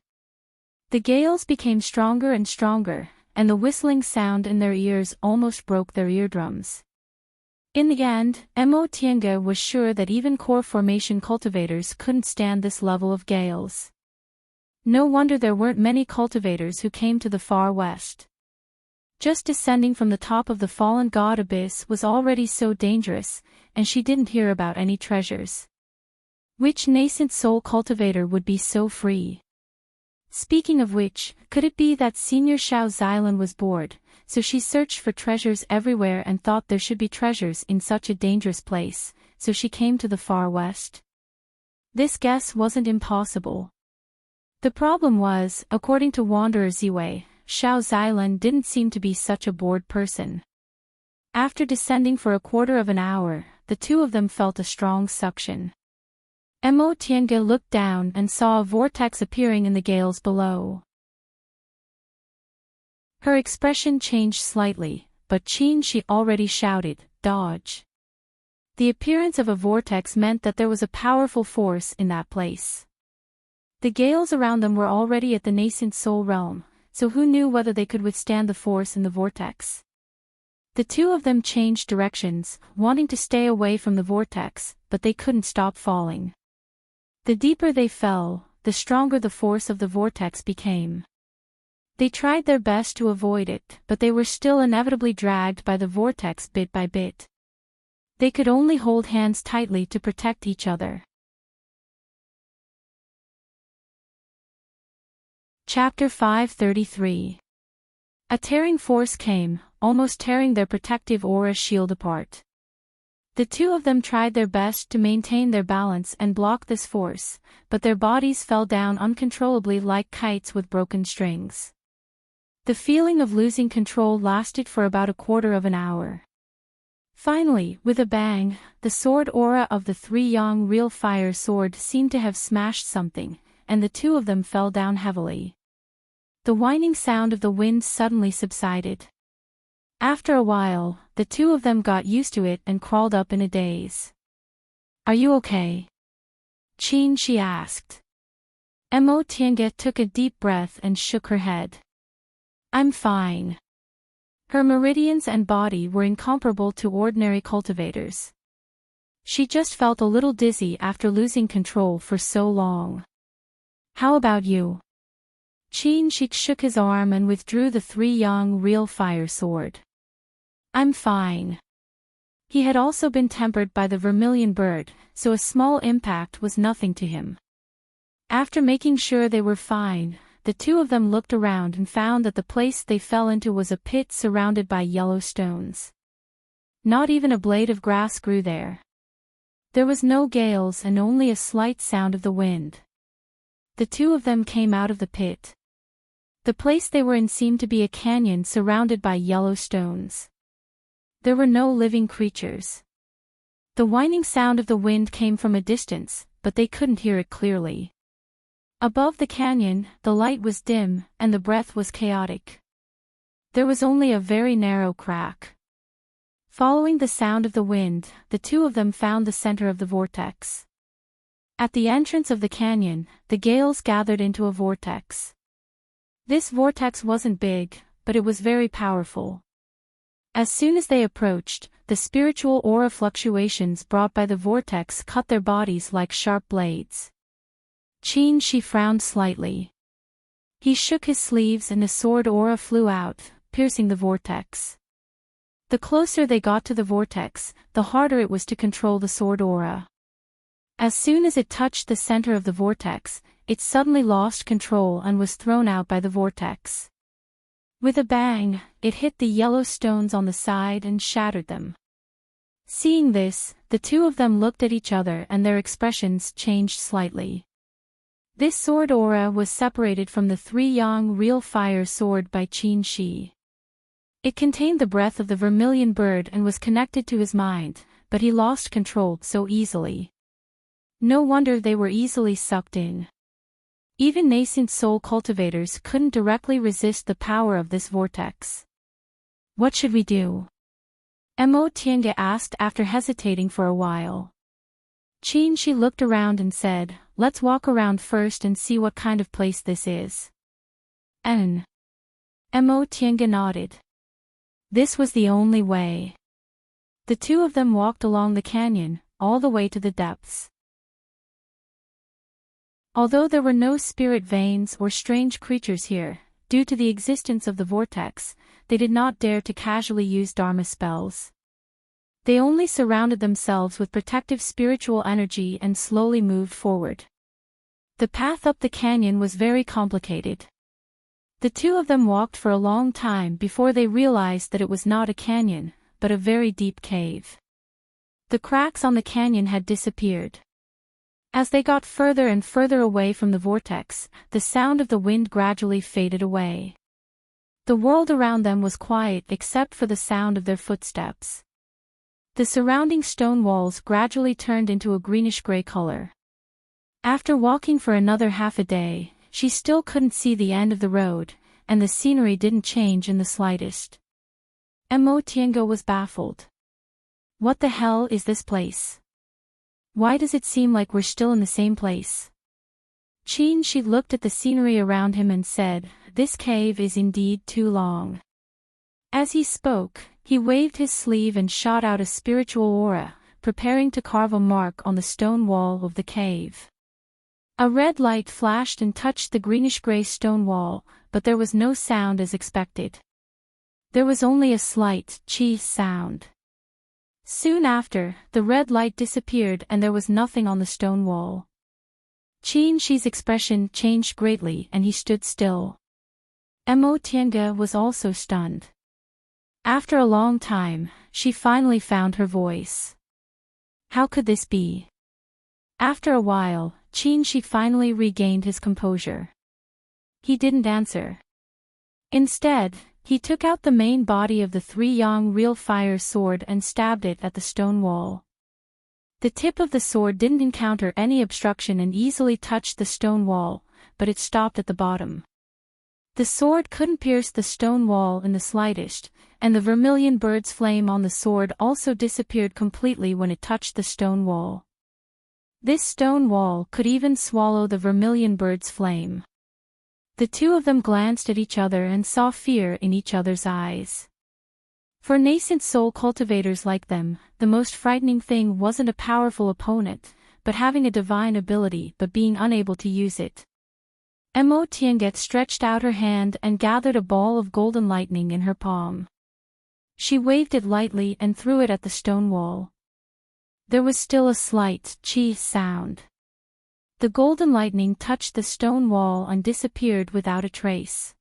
The gales became stronger and stronger, and the whistling sound in their ears almost broke their eardrums. In the end, Mo Tiange was sure that even core formation cultivators couldn't stand this level of gales. No wonder there weren't many cultivators who came to the far west. Just descending from the top of the fallen god abyss was already so dangerous, and she didn't hear about any treasures. Which nascent soul cultivator would be so free? Speaking of which, could it be that Senior Xiao Xilan was bored, so she searched for treasures everywhere and thought there should be treasures in such a dangerous place, so she came to the far west? This guess wasn't impossible. The problem was, according to Wanderer Ziwei, Xiao Xilan didn't seem to be such a bored person. After descending for a quarter of an hour, the two of them felt a strong suction. Mo Tiange looked down and saw a vortex appearing in the gales below. Her expression changed slightly, but Qin she already shouted, "Dodge!" The appearance of a vortex meant that there was a powerful force in that place. The gales around them were already at the nascent soul realm, so who knew whether they could withstand the force in the vortex? The two of them changed directions, wanting to stay away from the vortex, but they couldn't stop falling. The deeper they fell, the stronger the force of the vortex became. They tried their best to avoid it, but they were still inevitably dragged by the vortex bit by bit. They could only hold hands tightly to protect each other. Chapter 533. A tearing force came, almost tearing their protective aura shield apart. The two of them tried their best to maintain their balance and block this force, but their bodies fell down uncontrollably like kites with broken strings. The feeling of losing control lasted for about a quarter of an hour. Finally, with a bang, the sword aura of the three-yong real fire sword seemed to have smashed something, and the two of them fell down heavily. The whining sound of the wind suddenly subsided. After a while, the two of them got used to it and crawled up in a daze. "Are you okay?" Qin she asked. Mo Tiange took a deep breath and shook her head. "I'm fine." Her meridians and body were incomparable to ordinary cultivators. She just felt a little dizzy after losing control for so long. "How about you?" Qin she shook his arm and withdrew the three-yong real fire sword. "I'm fine." He had also been tempered by the vermilion bird, so a small impact was nothing to him. After making sure they were fine, the two of them looked around and found that the place they fell into was a pit surrounded by yellow stones. Not even a blade of grass grew there. There was no gales and only a slight sound of the wind. The two of them came out of the pit. The place they were in seemed to be a canyon surrounded by yellow stones. There were no living creatures. The whining sound of the wind came from a distance, but they couldn't hear it clearly. Above the canyon, the light was dim, and the breath was chaotic. There was only a very narrow crack. Following the sound of the wind, the two of them found the center of the vortex. At the entrance of the canyon, the gales gathered into a vortex. This vortex wasn't big, but it was very powerful. As soon as they approached, the spiritual aura fluctuations brought by the vortex cut their bodies like sharp blades. She frowned slightly. He shook his sleeves and a sword aura flew out, piercing the vortex. The closer they got to the vortex, the harder it was to control the sword aura. As soon as it touched the center of the vortex, it suddenly lost control and was thrown out by the vortex. With a bang, it hit the yellow stones on the side and shattered them. Seeing this, the two of them looked at each other and their expressions changed slightly. This sword aura was separated from the three yang real fire sword by Qin Shi. It contained the breath of the vermilion bird and was connected to his mind, but he lost control so easily. No wonder they were easily sucked in. Even nascent soul cultivators couldn't directly resist the power of this vortex. What should we do? Mo Tiange asked after hesitating for a while. Qin Shi looked around and said, "Let's walk around first and see what kind of place this is." Mo Tiange nodded. This was the only way. The two of them walked along the canyon, all the way to the depths. Although there were no spirit veins or strange creatures here, due to the existence of the vortex, they did not dare to casually use Dharma spells. They only surrounded themselves with protective spiritual energy and slowly moved forward. The path up the canyon was very complicated. The two of them walked for a long time before they realized that it was not a canyon, but a very deep cave. The cracks on the canyon had disappeared. As they got further and further away from the vortex, the sound of the wind gradually faded away. The world around them was quiet except for the sound of their footsteps. The surrounding stone walls gradually turned into a greenish-gray color. After walking for another half a day, she still couldn't see the end of the road, and the scenery didn't change in the slightest. Mo Tiange was baffled. What the hell is this place? Why does it seem like we're still in the same place? Qin Shi looked at the scenery around him and said, "This cave is indeed too long." As he spoke, he waved his sleeve and shot out a spiritual aura, preparing to carve a mark on the stone wall of the cave. A red light flashed and touched the greenish-gray stone wall, but there was no sound as expected. There was only a slight "chi" sound. Soon after, the red light disappeared and there was nothing on the stone wall. Qin Shi's expression changed greatly and he stood still. Mo Tiange was also stunned. After a long time, she finally found her voice. How could this be? After a while, Qin Shi finally regained his composure. He didn't answer. Instead, he took out the main body of the three yang real fire sword and stabbed it at the stone wall. The tip of the sword didn't encounter any obstruction and easily touched the stone wall, but it stopped at the bottom. The sword couldn't pierce the stone wall in the slightest, and the vermilion bird's flame on the sword also disappeared completely when it touched the stone wall. This stone wall could even swallow the vermilion bird's flame. The two of them glanced at each other and saw fear in each other's eyes. For nascent soul cultivators like them, the most frightening thing wasn't a powerful opponent, but having a divine ability but being unable to use it. Mo Tiange stretched out her hand and gathered a ball of golden lightning in her palm. She waved it lightly and threw it at the stone wall. There was still a slight "chi" sound. The golden lightning touched the stone wall and disappeared without a trace.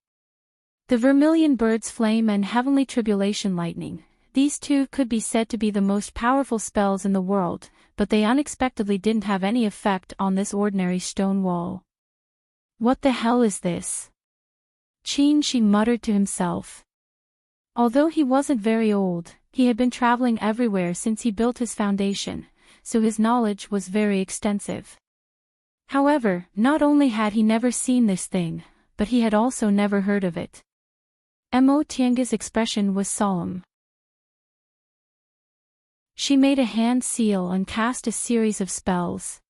The vermilion bird's flame and heavenly tribulation lightning, these two could be said to be the most powerful spells in the world, but they unexpectedly didn't have any effect on this ordinary stone wall. What the hell is this? Qin Shi muttered to himself. Although he wasn't very old, he had been traveling everywhere since he built his foundation, so his knowledge was very extensive. However, not only had he never seen this thing, but he had also never heard of it. Mo Tiange's expression was solemn. She made a hand seal and cast a series of spells.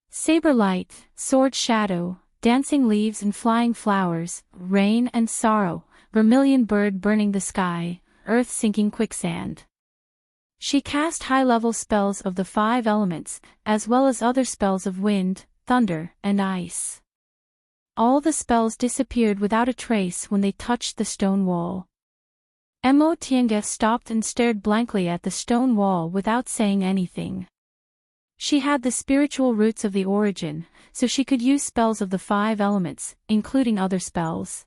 Saber light, sword shadow, dancing leaves and flying flowers, rain and sorrow, vermilion bird burning the sky, earth sinking quicksand. She cast high-level spells of the 5 elements, as well as other spells of wind, thunder, and ice. All the spells disappeared without a trace when they touched the stone wall. Mo Tiange stopped and stared blankly at the stone wall without saying anything. She had the spiritual roots of the origin, so she could use spells of the 5 elements, including other spells.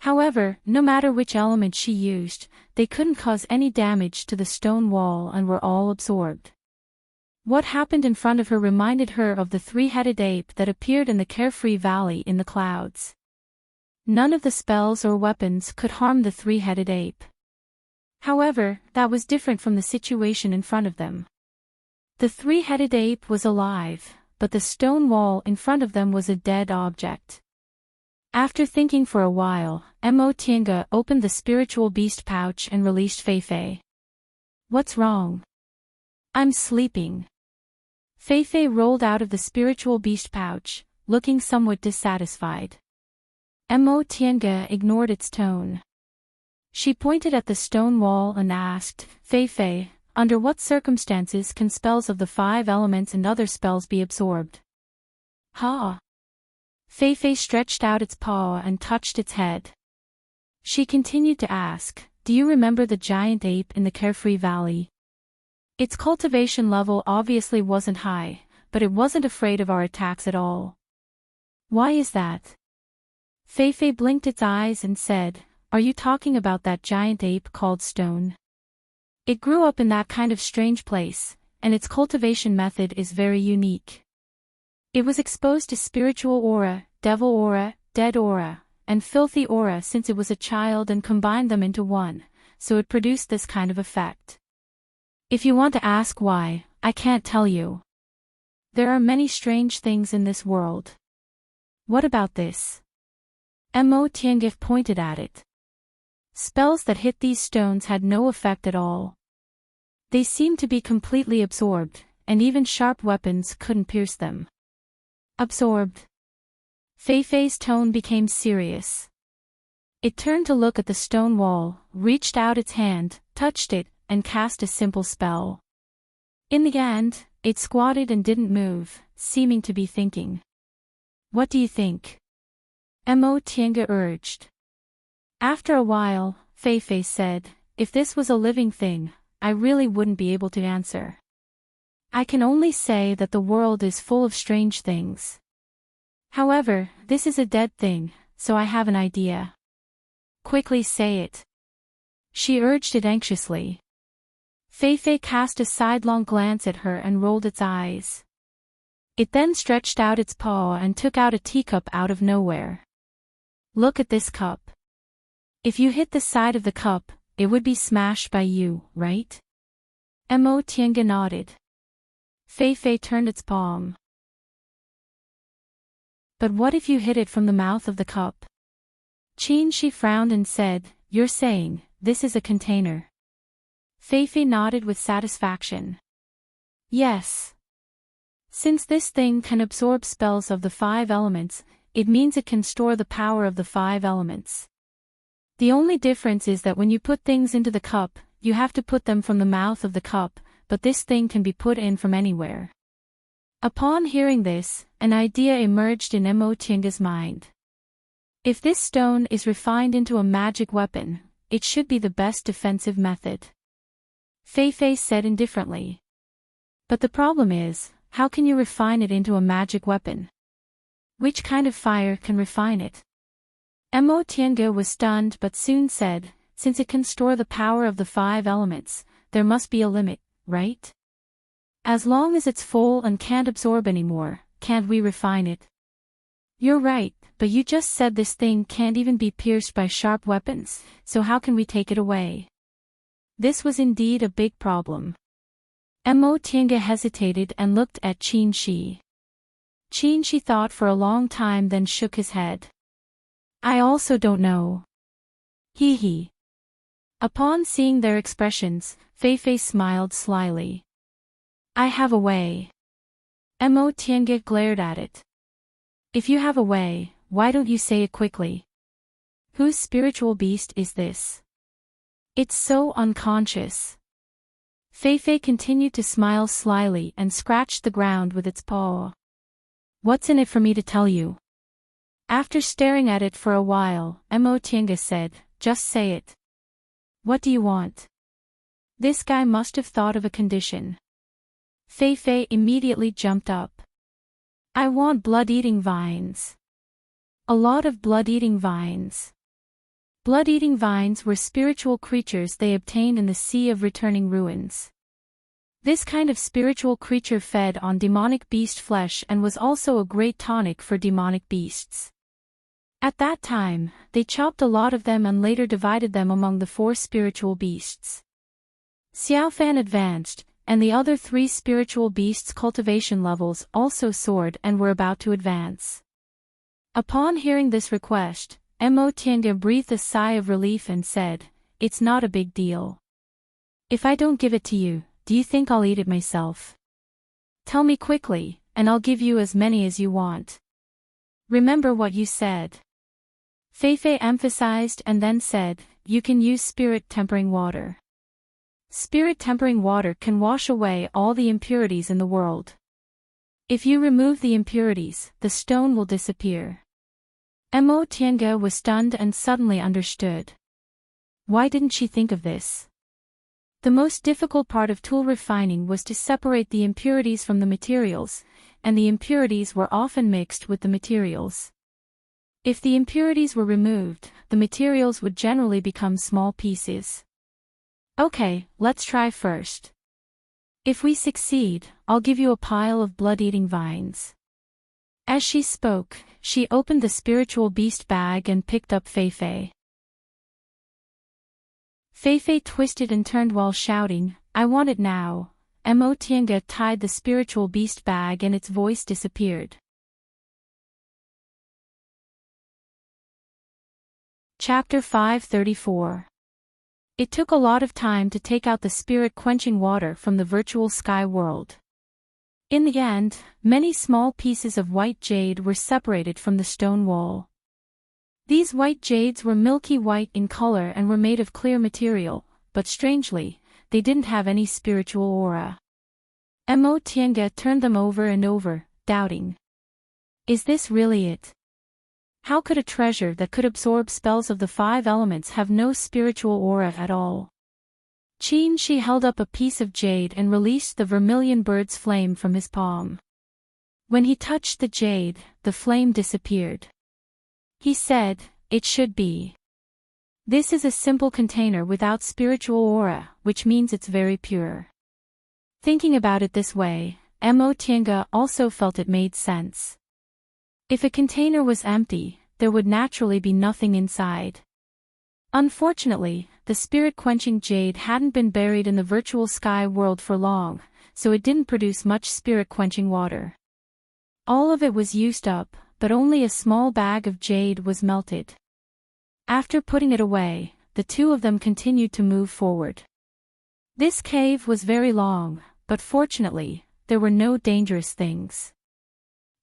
However, no matter which element she used, they couldn't cause any damage to the stone wall and were all absorbed. What happened in front of her reminded her of the 3-headed ape that appeared in the carefree valley in the clouds. None of the spells or weapons could harm the 3-headed ape. However, that was different from the situation in front of them. The 3-headed ape was alive, but the stone wall in front of them was a dead object. After thinking for a while, Mo Tiange opened the spiritual beast pouch and released Feifei. "What's wrong?" "I'm sleeping." Feifei rolled out of the spiritual beast pouch, looking somewhat dissatisfied. Mo Tiange ignored its tone. She pointed at the stone wall and asked, "Feifei, under what circumstances can spells of the 5 elements and other spells be absorbed?" "Ha!" Feifei stretched out its paw and touched its head. She continued to ask, "Do you remember the giant ape in the carefree valley? Its cultivation level obviously wasn't high, but it wasn't afraid of our attacks at all. Why is that?" Feifei blinked its eyes and said, "Are you talking about that giant ape called Stone? It grew up in that kind of strange place, and its cultivation method is very unique. It was exposed to spiritual aura, devil aura, dead aura, and filthy aura since it was a child and combined them into one, so it produced this kind of effect. If you want to ask why, I can't tell you. There are many strange things in this world." "What about this?" Mo Tiange pointed at it. Spells that hit these stones had no effect at all. They seemed to be completely absorbed, and even sharp weapons couldn't pierce them. "Absorbed?" Feifei's tone became serious. It turned to look at the stone wall, reached out its hand, touched it, and cast a simple spell. In the end, it squatted and didn't move, seeming to be thinking. "What do you think?" Mo Tiange urged. After a while, Feifei said, "If this was a living thing, I really wouldn't be able to answer. I can only say that the world is full of strange things. However, this is a dead thing, so I have an idea." "Quickly say it." She urged it anxiously. Feifei cast a sidelong glance at her and rolled its eyes. It then stretched out its paw and took out a teacup out of nowhere. "Look at this cup. If you hit the side of the cup, it would be smashed by you, right?" Mo Tiange nodded. Feifei turned its palm. "But what if you hit it from the mouth of the cup?" She frowned and said, "You're saying, this is a container?" Feifei nodded with satisfaction. "Yes. Since this thing can absorb spells of the 5 elements, it means it can store the power of the 5 elements. The only difference is that when you put things into the cup, you have to put them from the mouth of the cup, but this thing can be put in from anywhere." Upon hearing this, an idea emerged in Mo Tiange's mind. If this stone is refined into a magic weapon, it should be the best defensive method. Feifei said indifferently. "But the problem is, how can you refine it into a magic weapon? Which kind of fire can refine it?" Mo Tiange was stunned but soon said, "Since it can store the power of the 5 elements, there must be a limit, right? As long as it's full and can't absorb anymore, can't we refine it?" "You're right, but you just said this thing can't even be pierced by sharp weapons, so how can we take it away?" This was indeed a big problem. Mo Tiange hesitated and looked at Qin Shi. Qin Shi thought for a long time then shook his head. "I also don't know." Hee hee. Upon seeing their expressions, Feifei smiled slyly. "I have a way." Mo Tiange glared at it. "If you have a way, why don't you say it quickly? Whose spiritual beast is this? It's so unconscious." Feifei continued to smile slyly and scratched the ground with its paw. What's in it for me to tell you? After staring at it for a while, Mo Tiange said, just say it. What do you want? This guy must have thought of a condition. Feifei immediately jumped up. I want blood-eating vines. A lot of blood-eating vines. Blood-eating vines were spiritual creatures they obtained in the Sea of Returning Ruins. This kind of spiritual creature fed on demonic beast flesh and was also a great tonic for demonic beasts. At that time, they chopped a lot of them and later divided them among the 4 spiritual beasts. Xiaofan advanced, and the other 3 spiritual beasts' cultivation levels also soared and were about to advance. Upon hearing this request, Mo Tiange breathed a sigh of relief and said, it's not a big deal. If I don't give it to you, do you think I'll eat it myself? Tell me quickly, and I'll give you as many as you want. Remember what you said. Feifei emphasized and then said, you can use spirit tempering water. Spirit tempering water can wash away all the impurities in the world. If you remove the impurities, the stone will disappear. Mo Tiange was stunned and suddenly understood. Why didn't she think of this? The most difficult part of tool refining was to separate the impurities from the materials, and the impurities were often mixed with the materials. If the impurities were removed, the materials would generally become small pieces. Okay, let's try first. If we succeed, I'll give you a pile of blood-eating vines. As she spoke, she opened the spiritual beast bag and picked up Feifei. Feifei twisted and turned while shouting, I want it now. Mo Tiange tied the spiritual beast bag and its voice disappeared. Chapter 534. It took a lot of time to take out the spirit-quenching water from the virtual sky world. In the end, many small pieces of white jade were separated from the stone wall. These white jades were milky white in color and were made of clear material, but strangely, they didn't have any spiritual aura. Mo Tiange turned them over and over, doubting. Is this really it? How could a treasure that could absorb spells of the 5 elements have no spiritual aura at all? Qin Shi held up a piece of jade and released the vermilion bird's flame from his palm. When he touched the jade, the flame disappeared. He said, it should be. This is a simple container without spiritual aura, which means it's very pure. Thinking about it this way, Mo Tiange also felt it made sense. If a container was empty, there would naturally be nothing inside. Unfortunately, the spirit-quenching jade hadn't been buried in the virtual sky world for long, so it didn't produce much spirit-quenching water. All of it was used up, but only a small bag of jade was melted. After putting it away, the 2 of them continued to move forward. This cave was very long, but fortunately, there were no dangerous things.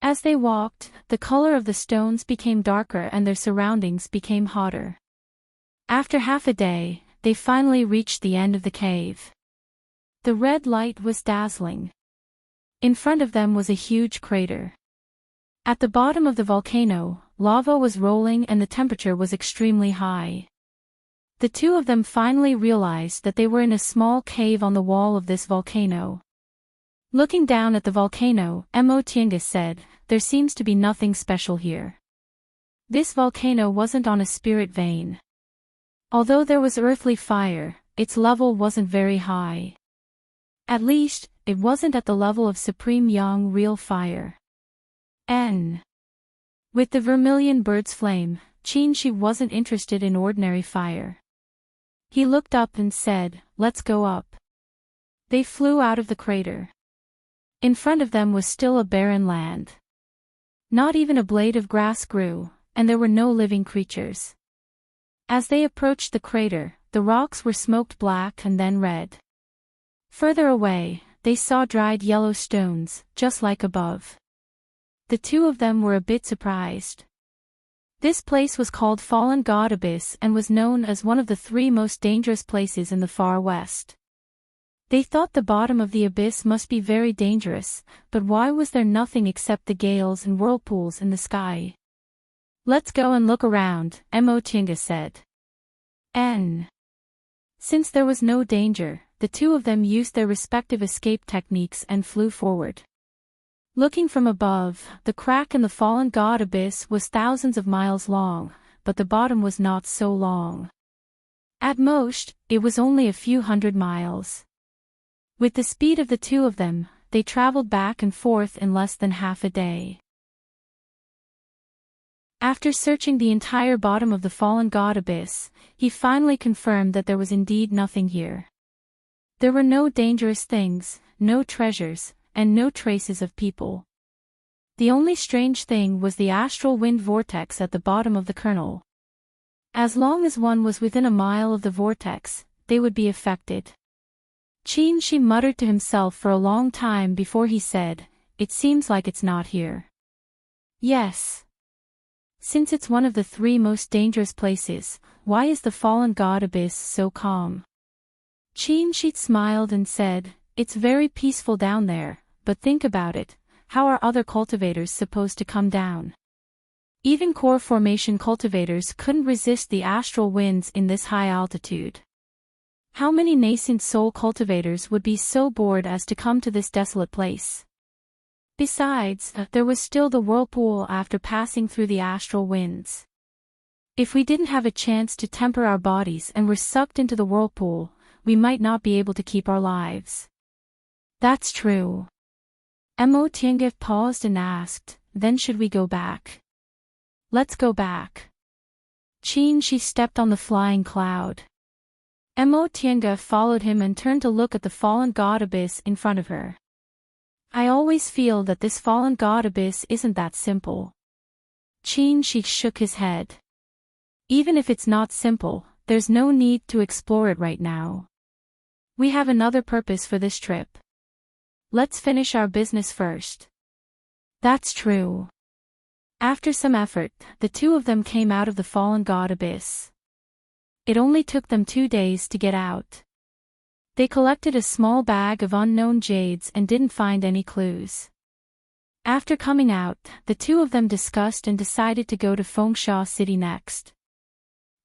As they walked, the color of the stones became darker and their surroundings became hotter. After half a day, they finally reached the end of the cave. The red light was dazzling. In front of them was a huge crater. At the bottom of the volcano, lava was rolling and the temperature was extremely high. The 2 of them finally realized that they were in a small cave on the wall of this volcano. Looking down at the volcano, Mo Tiange said, there seems to be nothing special here. This volcano wasn't on a spirit vein. Although there was earthly fire, its level wasn't very high. At least, it wasn't at the level of supreme young real fire. With the vermilion bird's flame, Qin Shi wasn't interested in ordinary fire. He looked up and said, let's go up. They flew out of the crater. In front of them was still a barren land. Not even a blade of grass grew, and there were no living creatures. As they approached the crater, the rocks were smoked black and then red. Further away, they saw dried yellow stones, just like above. The 2 of them were a bit surprised. This place was called Fallen God Abyss and was known as one of the 3 most dangerous places in the far west. They thought the bottom of the abyss must be very dangerous, but why was there nothing except the gales and whirlpools in the sky? Let's go and look around, Enchanting said. Since there was no danger, the two of them used their respective escape techniques and flew forward. Looking from above, the crack in the fallen god abyss was thousands of miles long, but the bottom was not so long. At most, it was only a few hundred miles. With the speed of the two of them, they traveled back and forth in less than half a day. After searching the entire bottom of the fallen god abyss, he finally confirmed that there was indeed nothing here. There were no dangerous things, no treasures, and no traces of people. The only strange thing was the astral wind vortex at the bottom of the kernel. As long as one was within a mile of the vortex, they would be affected. She muttered to himself for a long time before he said, "It seems like it's not here." Yes. Since it's one of the three most dangerous places, why is the fallen god abyss so calm? She smiled and said, "It's very peaceful down there, but think about it, how are other cultivators supposed to come down? Even core formation cultivators couldn't resist the astral winds in this high altitude. How many nascent soul cultivators would be so bored as to come to this desolate place? Besides, there was still the whirlpool after passing through the astral winds. If we didn't have a chance to temper our bodies and were sucked into the whirlpool, we might not be able to keep our lives." "That's true." Enchanting paused and asked, "Then should we go back?" "Let's go back." She stepped on the flying cloud. Enchanting followed him and turned to look at the fallen god abyss in front of her. "I always feel that this fallen god abyss isn't that simple." She shook his head. "Even if it's not simple, there's no need to explore it right now. We have another purpose for this trip. Let's finish our business first." "That's true." After some effort, the two of them came out of the fallen god abyss. It only took them 2 days to get out. They collected a small bag of unknown jades and didn't find any clues. After coming out, the two of them discussed and decided to go to Fengsha City next.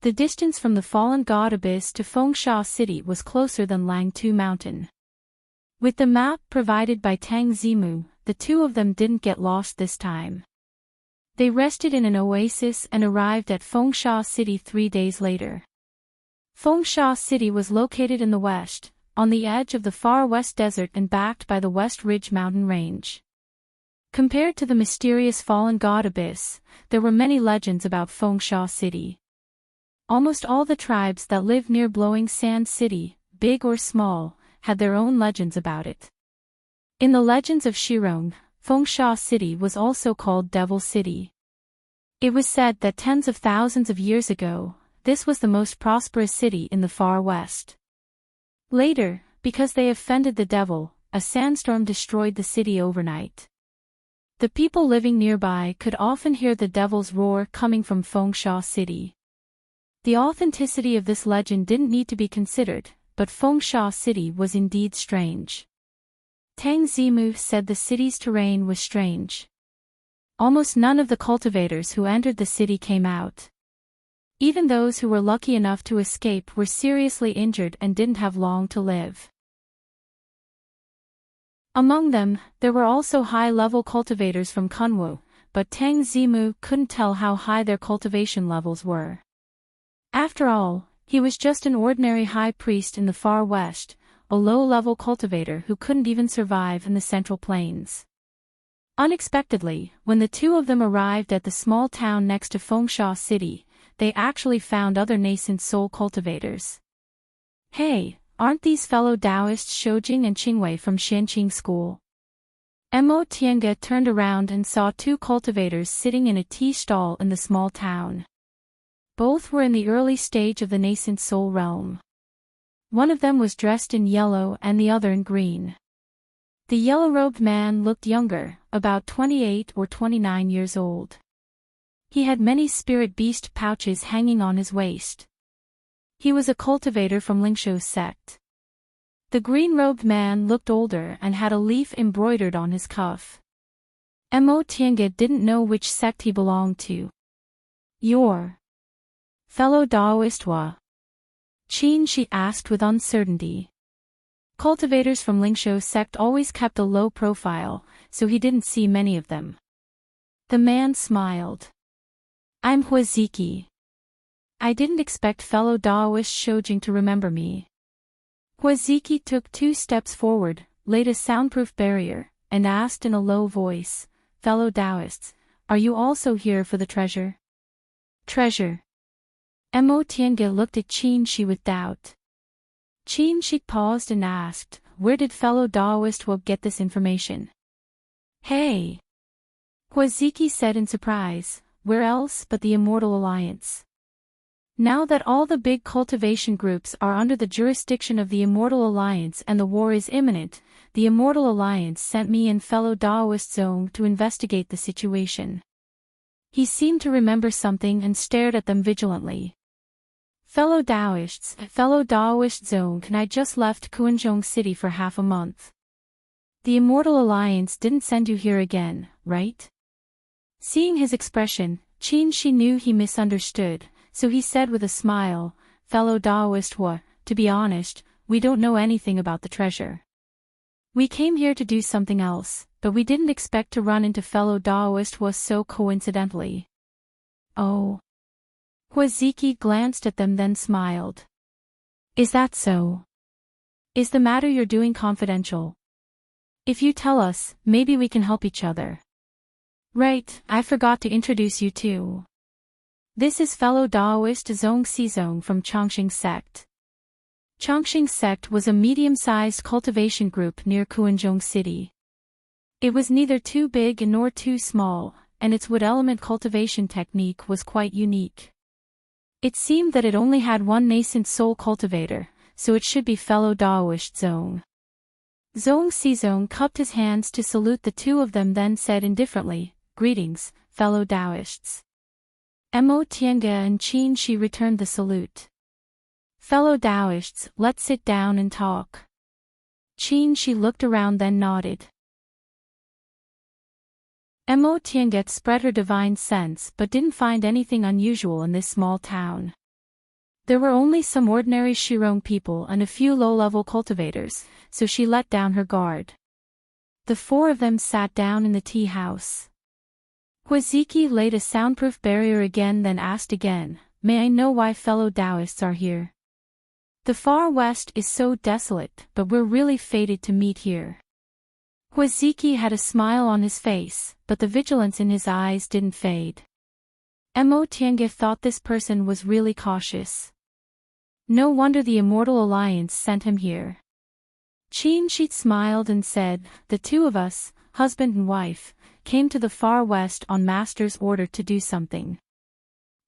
The distance from the fallen god abyss to Fengsha City was closer than Langtu Mountain. With the map provided by Tang Zimu, the two of them didn't get lost this time. They rested in an oasis and arrived at Fengsha City 3 days later. Fengsha City was located in the west, on the edge of the far west desert and backed by the West Ridge mountain range. Compared to the mysterious fallen god abyss, there were many legends about Fengsha City. Almost all the tribes that live near Blowing Sand City, big or small, had their own legends about it. In the legends of Shirong, Fengsha City was also called Devil City. It was said that tens of thousands of years ago, this was the most prosperous city in the far west. Later, because they offended the devil, a sandstorm destroyed the city overnight. The people living nearby could often hear the devil's roar coming from Fengsha City. The authenticity of this legend didn't need to be considered, but Fengsha City was indeed strange. Tang Zimu said the city's terrain was strange. Almost none of the cultivators who entered the city came out. Even those who were lucky enough to escape were seriously injured and didn't have long to live. Among them, there were also high-level cultivators from Kunwu, but Tang Zimu couldn't tell how high their cultivation levels were. After all, he was just an ordinary high priest in the far west, a low-level cultivator who couldn't even survive in the Central Plains. Unexpectedly, when the two of them arrived at the small town next to Fengsha City, they actually found other nascent soul cultivators. "Hey, aren't these fellow Taoists Shoujing and Qingwei from Xianqing School?" Enchanting turned around and saw 2 cultivators sitting in a tea stall in the small town. Both were in the early stage of the nascent soul realm. One of them was dressed in yellow and the other in green. The yellow-robed man looked younger, about 28 or 29 years old. He had many spirit beast pouches hanging on his waist. He was a cultivator from Lingshou's sect. The green-robed man looked older and had a leaf embroidered on his cuff. Mo Tiange didn't know which sect he belonged to. Your fellow Taoist wa? Qin Shi asked with uncertainty. Cultivators from Lingshou sect always kept a low profile, so he didn't see many of them. The man smiled. I'm Huaziki. I didn't expect fellow Taoist Shoujing to remember me. Huaziki took 2 steps forward, laid a soundproof barrier, and asked in a low voice, fellow Taoists, are you also here for the treasure? Treasure. Mo Tiange looked at Qin Shi with doubt. Qin Shi paused and asked, where did fellow Taoist Wub get this information? Hey! Huaziki said in surprise, where else but the Immortal Alliance? Now that all the big cultivation groups are under the jurisdiction of the Immortal Alliance and the war is imminent, the Immortal Alliance sent me and fellow Taoist Zong to investigate the situation. He seemed to remember something and stared at them vigilantly. Fellow Taoists, fellow Taoist Zong, I just left Kuanzhong City for half a month. The Immortal Alliance didn't send you here again, right? Seeing his expression, Qin Shi knew he misunderstood, so he said with a smile, fellow Taoist Hua, to be honest, we don't know anything about the treasure. We came here to do something else, but we didn't expect to run into fellow Taoist Hua so coincidentally. Oh. Huaziki glanced at them then smiled. Is that so? Is the matter you're doing confidential? If you tell us, maybe we can help each other. Right, I forgot to introduce you too. This is fellow Taoist Zong Xizong from Chongqing sect. Chongqing sect was a medium-sized cultivation group near Kuanzhong City. It was neither too big nor too small, and its wood element cultivation technique was quite unique. It seemed that it only had one nascent soul cultivator, so it should be fellow Taoist Zong. Zong Xizong cupped his hands to salute the two of them then said indifferently, greetings, fellow Taoists. Mo Tiange and Qin Shi returned the salute. Fellow Taoists, let's sit down and talk. Qin Shi looked around then nodded. Mo Tiange spread her divine sense but didn't find anything unusual in this small town. There were only some ordinary Shirong people and a few low-level cultivators, so she let down her guard. The 4 of them sat down in the tea house. Huaziki laid a soundproof barrier again then asked again, may I know why fellow Taoists are here? The far west is so desolate, but we're really fated to meet here. Huaziki had a smile on his face, but the vigilance in his eyes didn't fade. Mo Tiange thought this person was really cautious. No wonder the Immortal Alliance sent him here. Qin Shi smiled and said, the 2 of us, husband and wife, came to the far west on master's order to do something.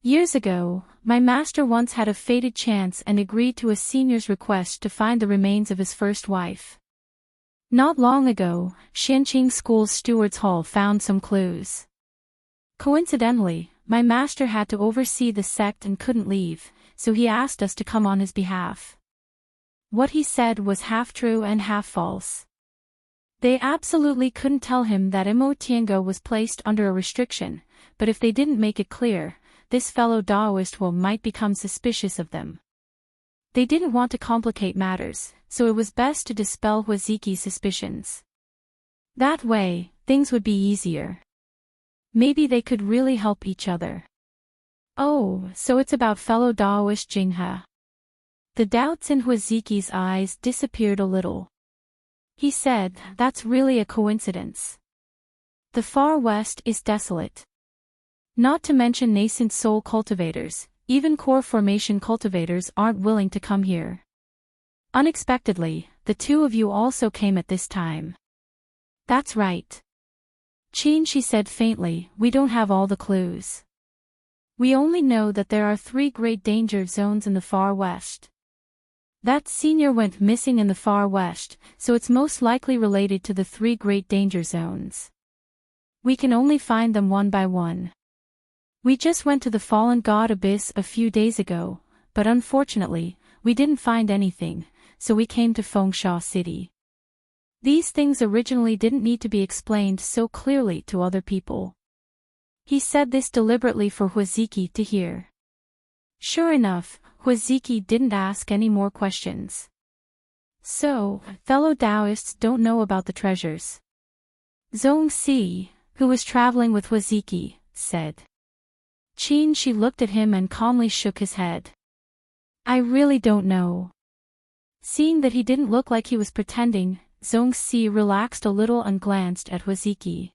Years ago, my master once had a fated chance and agreed to a senior's request to find the remains of his first wife. Not long ago, Xianqing School's steward's hall found some clues. Coincidentally, my master had to oversee the sect and couldn't leave, so he asked us to come on his behalf. What he said was half true and half false. They absolutely couldn't tell him that Mo Tiange was placed under a restriction, but if they didn't make it clear, this fellow Taoist might become suspicious of them. They didn't want to complicate matters, so it was best to dispel Huaziki's suspicions. That way, things would be easier. Maybe they could really help each other. Oh, so it's about fellow Taoist Jinghe. The doubts in Huaziki's eyes disappeared a little. He said, that's really a coincidence. The far west is desolate. Not to mention nascent soul cultivators, even core formation cultivators aren't willing to come here. Unexpectedly, the 2 of you also came at this time. That's right. Qin Shi said faintly, we don't have all the clues. We only know that there are 3 great danger zones in the far west. That senior went missing in the far west, so it's most likely related to the 3 great danger zones. We can only find them one by one. We just went to the fallen god abyss a few days ago, but unfortunately, we didn't find anything, so we came to Fengsha City. These things originally didn't need to be explained so clearly to other people. He said this deliberately for Huaziki to hear. Sure enough, Huaziki didn't ask any more questions. So, fellow Taoists don't know about the treasures. Zhong Si, who was traveling with Huaziki, said. She looked at him and calmly shook his head. I really don't know. Seeing that he didn't look like he was pretending, Zhong Si relaxed a little and glanced at Huaziki.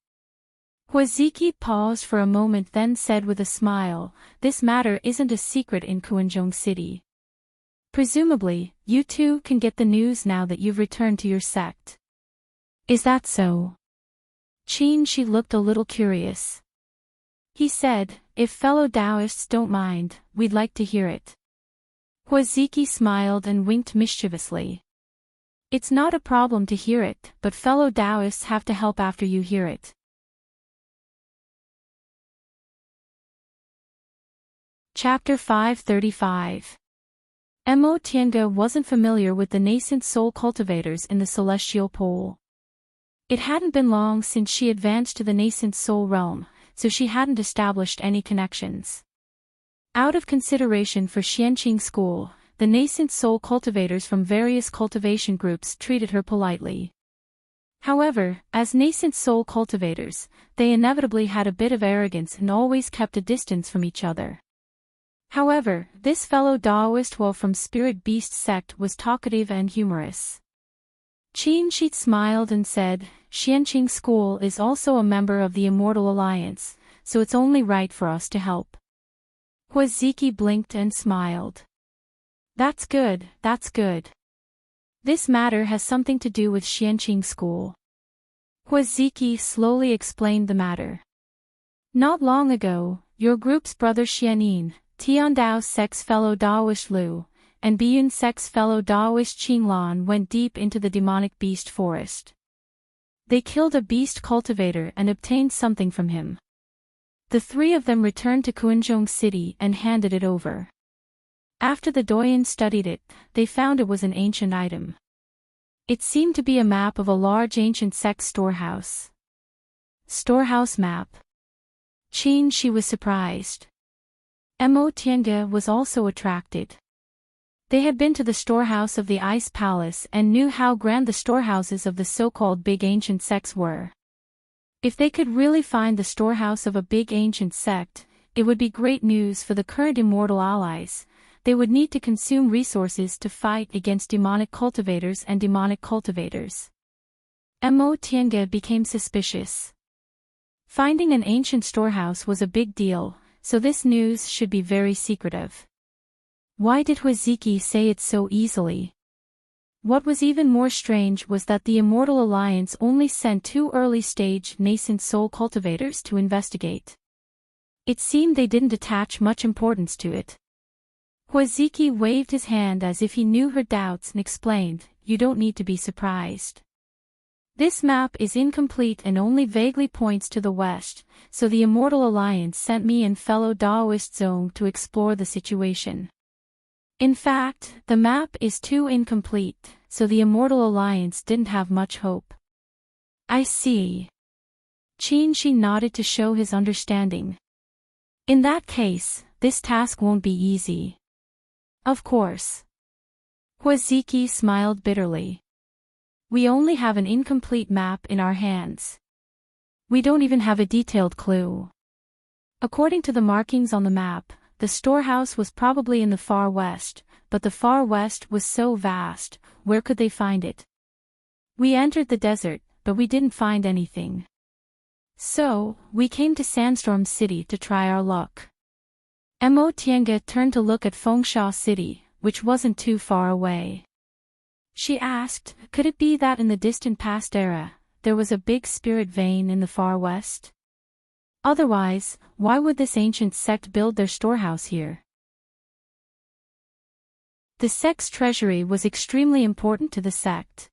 Huaziki paused for a moment then said with a smile, this matter isn't a secret in Kuanzhong City. Presumably, you two can get the news now that you've returned to your sect. Is that so? She looked a little curious. He said, if fellow Taoists don't mind, we'd like to hear it. Huaziki smiled and winked mischievously. It's not a problem to hear it, but fellow Taoists have to help after you hear it. Chapter 535. Mo Tiange wasn't familiar with the nascent soul cultivators in the celestial pole. It hadn't been long since she advanced to the nascent soul realm, so she hadn't established any connections. Out of consideration for Xianqing school, the nascent soul cultivators from various cultivation groups treated her politely. However, as nascent soul cultivators, they inevitably had a bit of arrogance and always kept a distance from each other. However, this fellow Taoist from Spirit Beast sect was talkative and humorous. Qin smiled and said, Xianqing school is also a member of the Immortal Alliance, so it's only right for us to help. Huaziki blinked and smiled. That's good, that's good. This matter has something to do with Xianqing school. Huaziki slowly explained the matter. Not long ago, your group's brother Xianin, Tiandao sect's fellow Daoist Lu, and Biyun sect's fellow Daoist Qinglan went deep into the demonic beast forest. They killed a beast cultivator and obtained something from him. The three of them returned to Kuanzhong City and handed it over. After the Doyen studied it, they found it was an ancient item. It seemed to be a map of a large ancient sect storehouse. Storehouse map. She was surprised. Mo Tiange was also attracted. They had been to the storehouse of the Ice Palace and knew how grand the storehouses of the so-called big ancient sects were. If they could really find the storehouse of a big ancient sect, it would be great news for the current immortal allies. They would need to consume resources to fight against demonic cultivators and demonic cultivators. Mo Tiange became suspicious. Finding an ancient storehouse was a big deal, so this news should be very secretive. Why did Huaziki say it so easily? What was even more strange was that the Immortal Alliance only sent 2 early-stage nascent soul cultivators to investigate. It seemed they didn't attach much importance to it. Huaziki waved his hand as if he knew her doubts and explained, you don't need to be surprised. This map is incomplete and only vaguely points to the west, so the Immortal Alliance sent me and fellow Daoist Zong to explore the situation. In fact, the map is too incomplete, so the Immortal Alliance didn't have much hope. I see. Qin nodded to show his understanding. In that case, this task won't be easy. Of course. Huaziki smiled bitterly. We only have an incomplete map in our hands. We don't even have a detailed clue. According to the markings on the map, the storehouse was probably in the far west, but the far west was so vast, where could they find it? We entered the desert, but we didn't find anything. So, we came to Sandstorm City to try our luck. Mo Tiange turned to look at Fengsha City, which wasn't too far away. She asked, could it be that in the distant past era, there was a big spirit vein in the far west? Otherwise, why would this ancient sect build their storehouse here? The sect's treasury was extremely important to the sect.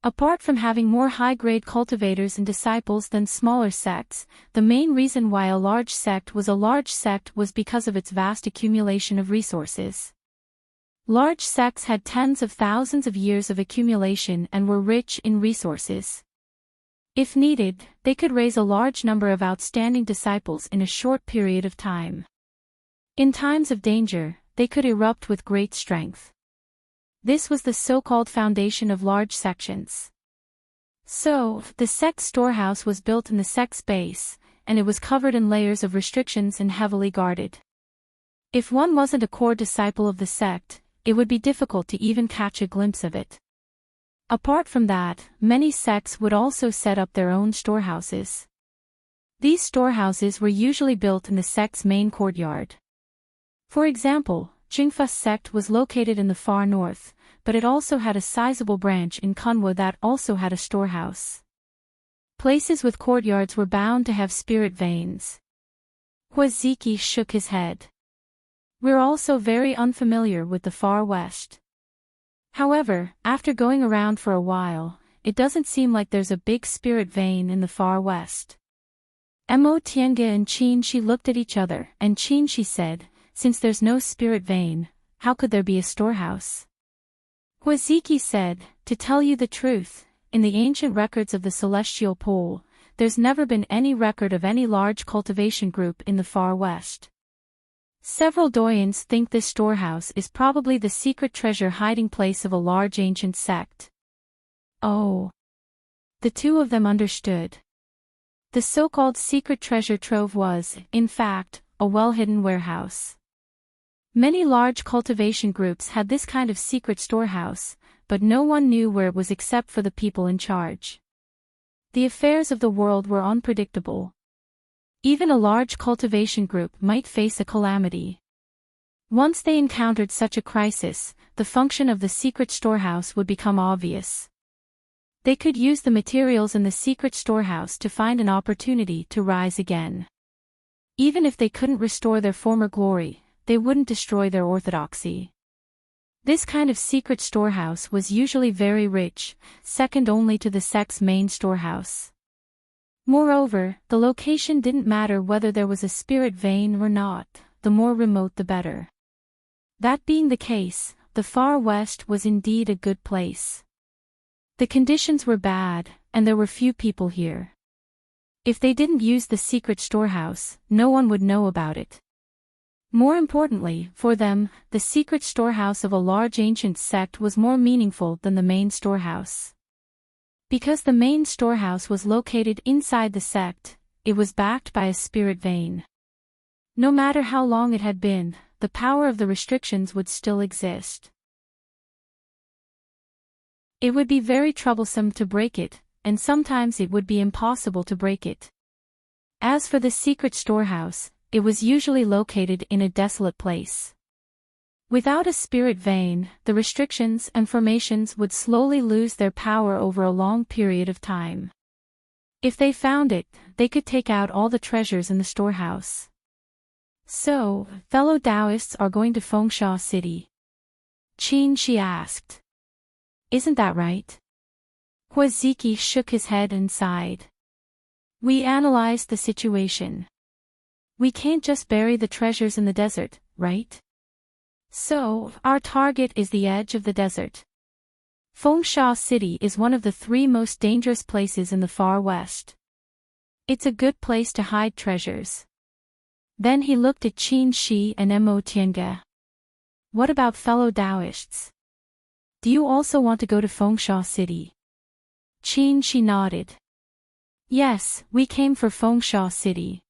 Apart from having more high-grade cultivators and disciples than smaller sects, the main reason why a large sect was because of its vast accumulation of resources. Large sects had tens of thousands of years of accumulation and were rich in resources. If needed, they could raise a large number of outstanding disciples in a short period of time. In times of danger, they could erupt with great strength. This was the so-called foundation of large sections. So, the sect's storehouse was built in the sect's base, and it was covered in layers of restrictions and heavily guarded. If one wasn't a core disciple of the sect, it would be difficult to even catch a glimpse of it. Apart from that, many sects would also set up their own storehouses. These storehouses were usually built in the sect's main courtyard. For example, Jingfa's sect was located in the far north, but it also had a sizable branch in Kunwa that also had a storehouse. Places with courtyards were bound to have spirit veins. Huaziki shook his head. We're also very unfamiliar with the far west. However, after going around for a while, it doesn't seem like there's a big spirit vein in the far west. Mo Tiange and Qin Shi looked at each other, and Qin Shi said, since there's no spirit vein, how could there be a storehouse? Huaziki said, to tell you the truth, in the ancient records of the celestial pole, there's never been any record of any large cultivation group in the far west. Several doyens think this storehouse is probably the secret treasure hiding place of a large ancient sect. Oh. The two of them understood. The so-called secret treasure trove was, in fact, a well-hidden warehouse. Many large cultivation groups had this kind of secret storehouse, but no one knew where it was except for the people in charge. The affairs of the world were unpredictable. Even a large cultivation group might face a calamity. Once they encountered such a crisis, the function of the secret storehouse would become obvious. They could use the materials in the secret storehouse to find an opportunity to rise again. Even if they couldn't restore their former glory, they wouldn't destroy their orthodoxy. This kind of secret storehouse was usually very rich, second only to the sect's main storehouse. Moreover, the location didn't matter whether there was a spirit vein or not, the more remote the better. That being the case, the far west was indeed a good place. The conditions were bad, and there were few people here. If they didn't use the secret storehouse, no one would know about it. More importantly, for them, the secret storehouse of a large ancient sect was more meaningful than the main storehouse. Because the main storehouse was located inside the sect, it was backed by a spirit vein. No matter how long it had been, the power of the restrictions would still exist. It would be very troublesome to break it, and sometimes it would be impossible to break it. As for the secret storehouse, it was usually located in a desolate place. Without a spirit vein, the restrictions and formations would slowly lose their power over a long period of time. If they found it, they could take out all the treasures in the storehouse. So, fellow Taoists are going to Fengsha City? Qin Shi asked. Isn't that right? Huaziki shook his head and sighed. We analyzed the situation. We can't just bury the treasures in the desert, right? So, our target is the edge of the desert. Fengsha City is one of the 3 most dangerous places in the far west. It's a good place to hide treasures. Then he looked at Qin Shi and Mo Tiange. What about fellow Taoists? Do you also want to go to Fengsha City? Qin Shi nodded. Yes, we came for Fengsha City.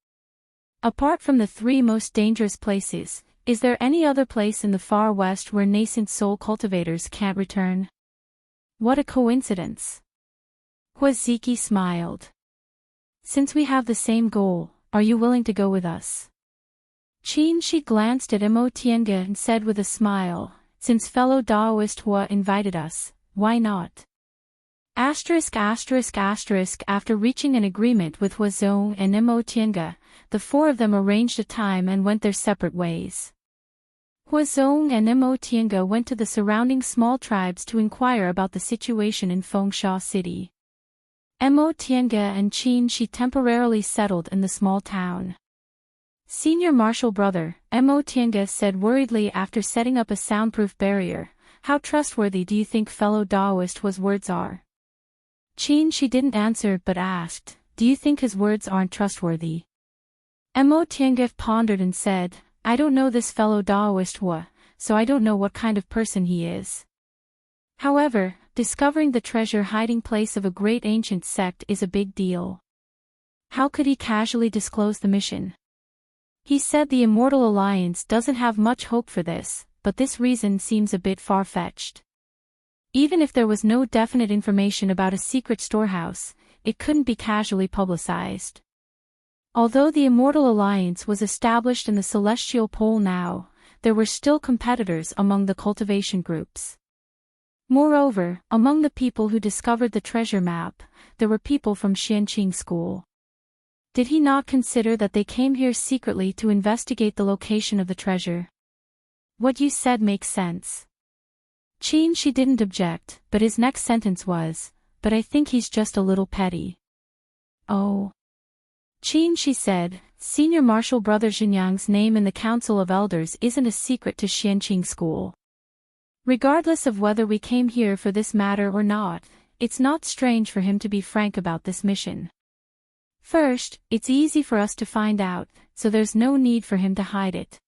Apart from the 3 most dangerous places, is there any other place in the far west where nascent soul cultivators can't return? What a coincidence. Huaziki smiled. Since we have the same goal, are you willing to go with us? Qin Shi glanced at Mo Tiange and said with a smile, since fellow Daoist Hua invited us, why not? After reaching an agreement with Huazong and Mo Tiange, the 4 of them arranged a time and went their separate ways. Huazong and Mo Tiange went to the surrounding small tribes to inquire about the situation in Fengsha City. Mo Tiange and Qin Shi temporarily settled in the small town. Senior Marshal Brother, Mo Tiange said worriedly after setting up a soundproof barrier. How trustworthy do you think fellow Daoist his words are? Qin Shi didn't answer but asked, do you think his words aren't trustworthy? Mo Tiange pondered and said, I don't know this fellow Daoist Hua, so I don't know what kind of person he is. However, discovering the treasure hiding place of a great ancient sect is a big deal. How could he casually disclose the mission? He said the Immortal Alliance doesn't have much hope for this, but this reason seems a bit far-fetched. Even if there was no definite information about a secret storehouse, it couldn't be casually publicized. Although the Immortal Alliance was established in the Celestial Pole now, there were still competitors among the cultivation groups. Moreover, among the people who discovered the treasure map, there were people from Xianqing School. Did he not consider that they came here secretly to investigate the location of the treasure? What you said makes sense. Qin Shi didn't object, but his next sentence was, but I think he's just a little petty. Oh. Qin Shi said, Senior Marshal Brother Zhenyang's name in the Council of Elders isn't a secret to Xianqing School. Regardless of whether we came here for this matter or not, it's not strange for him to be frank about this mission. First, it's easy for us to find out, so there's no need for him to hide it.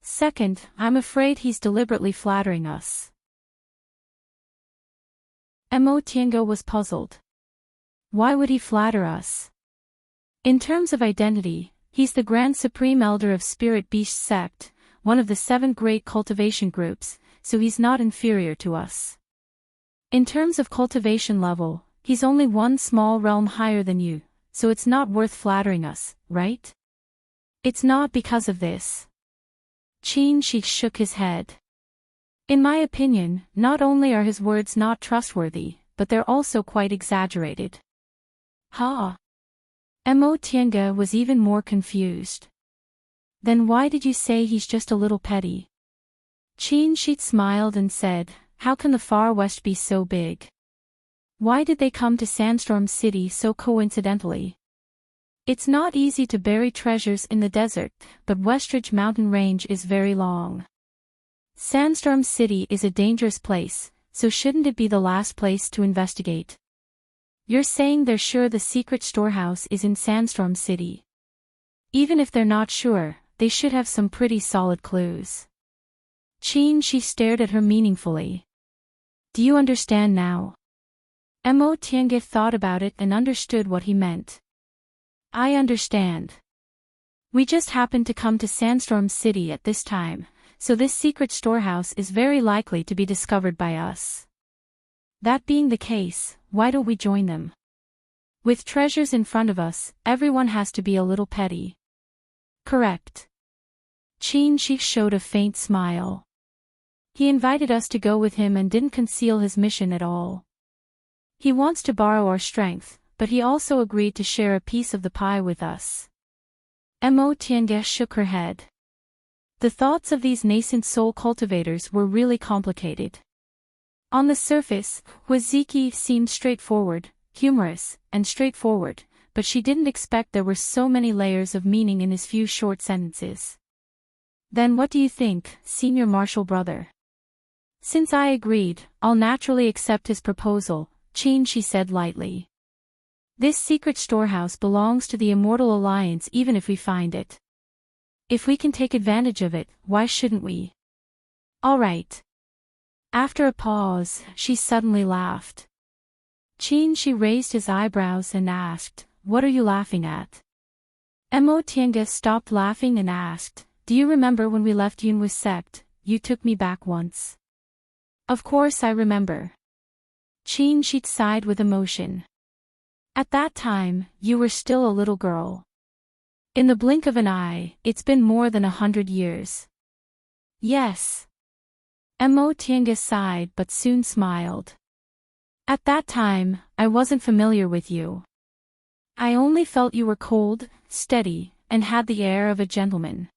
Second, I'm afraid he's deliberately flattering us. Mo Tiange was puzzled. Why would he flatter us? In terms of identity, he's the Grand Supreme Elder of Spirit Beast Sect, one of the 7 great cultivation groups, so he's not inferior to us. In terms of cultivation level, he's only one small realm higher than you, so it's not worth flattering us, right? It's not because of this. Qin Shi shook his head. In my opinion, not only are his words not trustworthy, but they're also quite exaggerated. Ha! Mo Tiange was even more confused. Then why did you say he's just a little petty? Qin Shi smiled and said, how can the Far West be so big? Why did they come to Sandstorm City so coincidentally? It's not easy to bury treasures in the desert, but Westridge Mountain Range is very long. Sandstorm City is a dangerous place, so shouldn't it be the last place to investigate? You're saying they're sure the secret storehouse is in Sandstorm City. Even if they're not sure, they should have some pretty solid clues. Qin Shi stared at her meaningfully. Do you understand now? Mo Tiange thought about it and understood what he meant. I understand. We just happened to come to Sandstorm City at this time, so this secret storehouse is very likely to be discovered by us. That being the case, why don't we join them? With treasures in front of us, everyone has to be a little petty. Correct. Qin Shi showed a faint smile. He invited us to go with him and didn't conceal his mission at all. He wants to borrow our strength, but he also agreed to share a piece of the pie with us. Mo Tiange shook her head. The thoughts of these nascent soul cultivators were really complicated. On the surface, Waziki seemed straightforward, humorous, and straightforward, but she didn't expect there were so many layers of meaning in his few short sentences. Then what do you think, Senior Marshal Brother? Since I agreed, I'll naturally accept his proposal, Qin Shi said lightly. This secret storehouse belongs to the Immortal Alliance even if we find it. If we can take advantage of it, why shouldn't we? All right. After a pause, she suddenly laughed. Qin Shi raised his eyebrows and asked, what are you laughing at? Mo Tiange stopped laughing and asked, do you remember when we left Yunwi's sect, you took me back once? Of course I remember. Qin Shi sighed with emotion. At that time, you were still a little girl. In the blink of an eye, it's been more than 100 years. Yes. Mo Tiange sighed but soon smiled. At that time, I wasn't familiar with you. I only felt you were cold, steady, and had the air of a gentleman.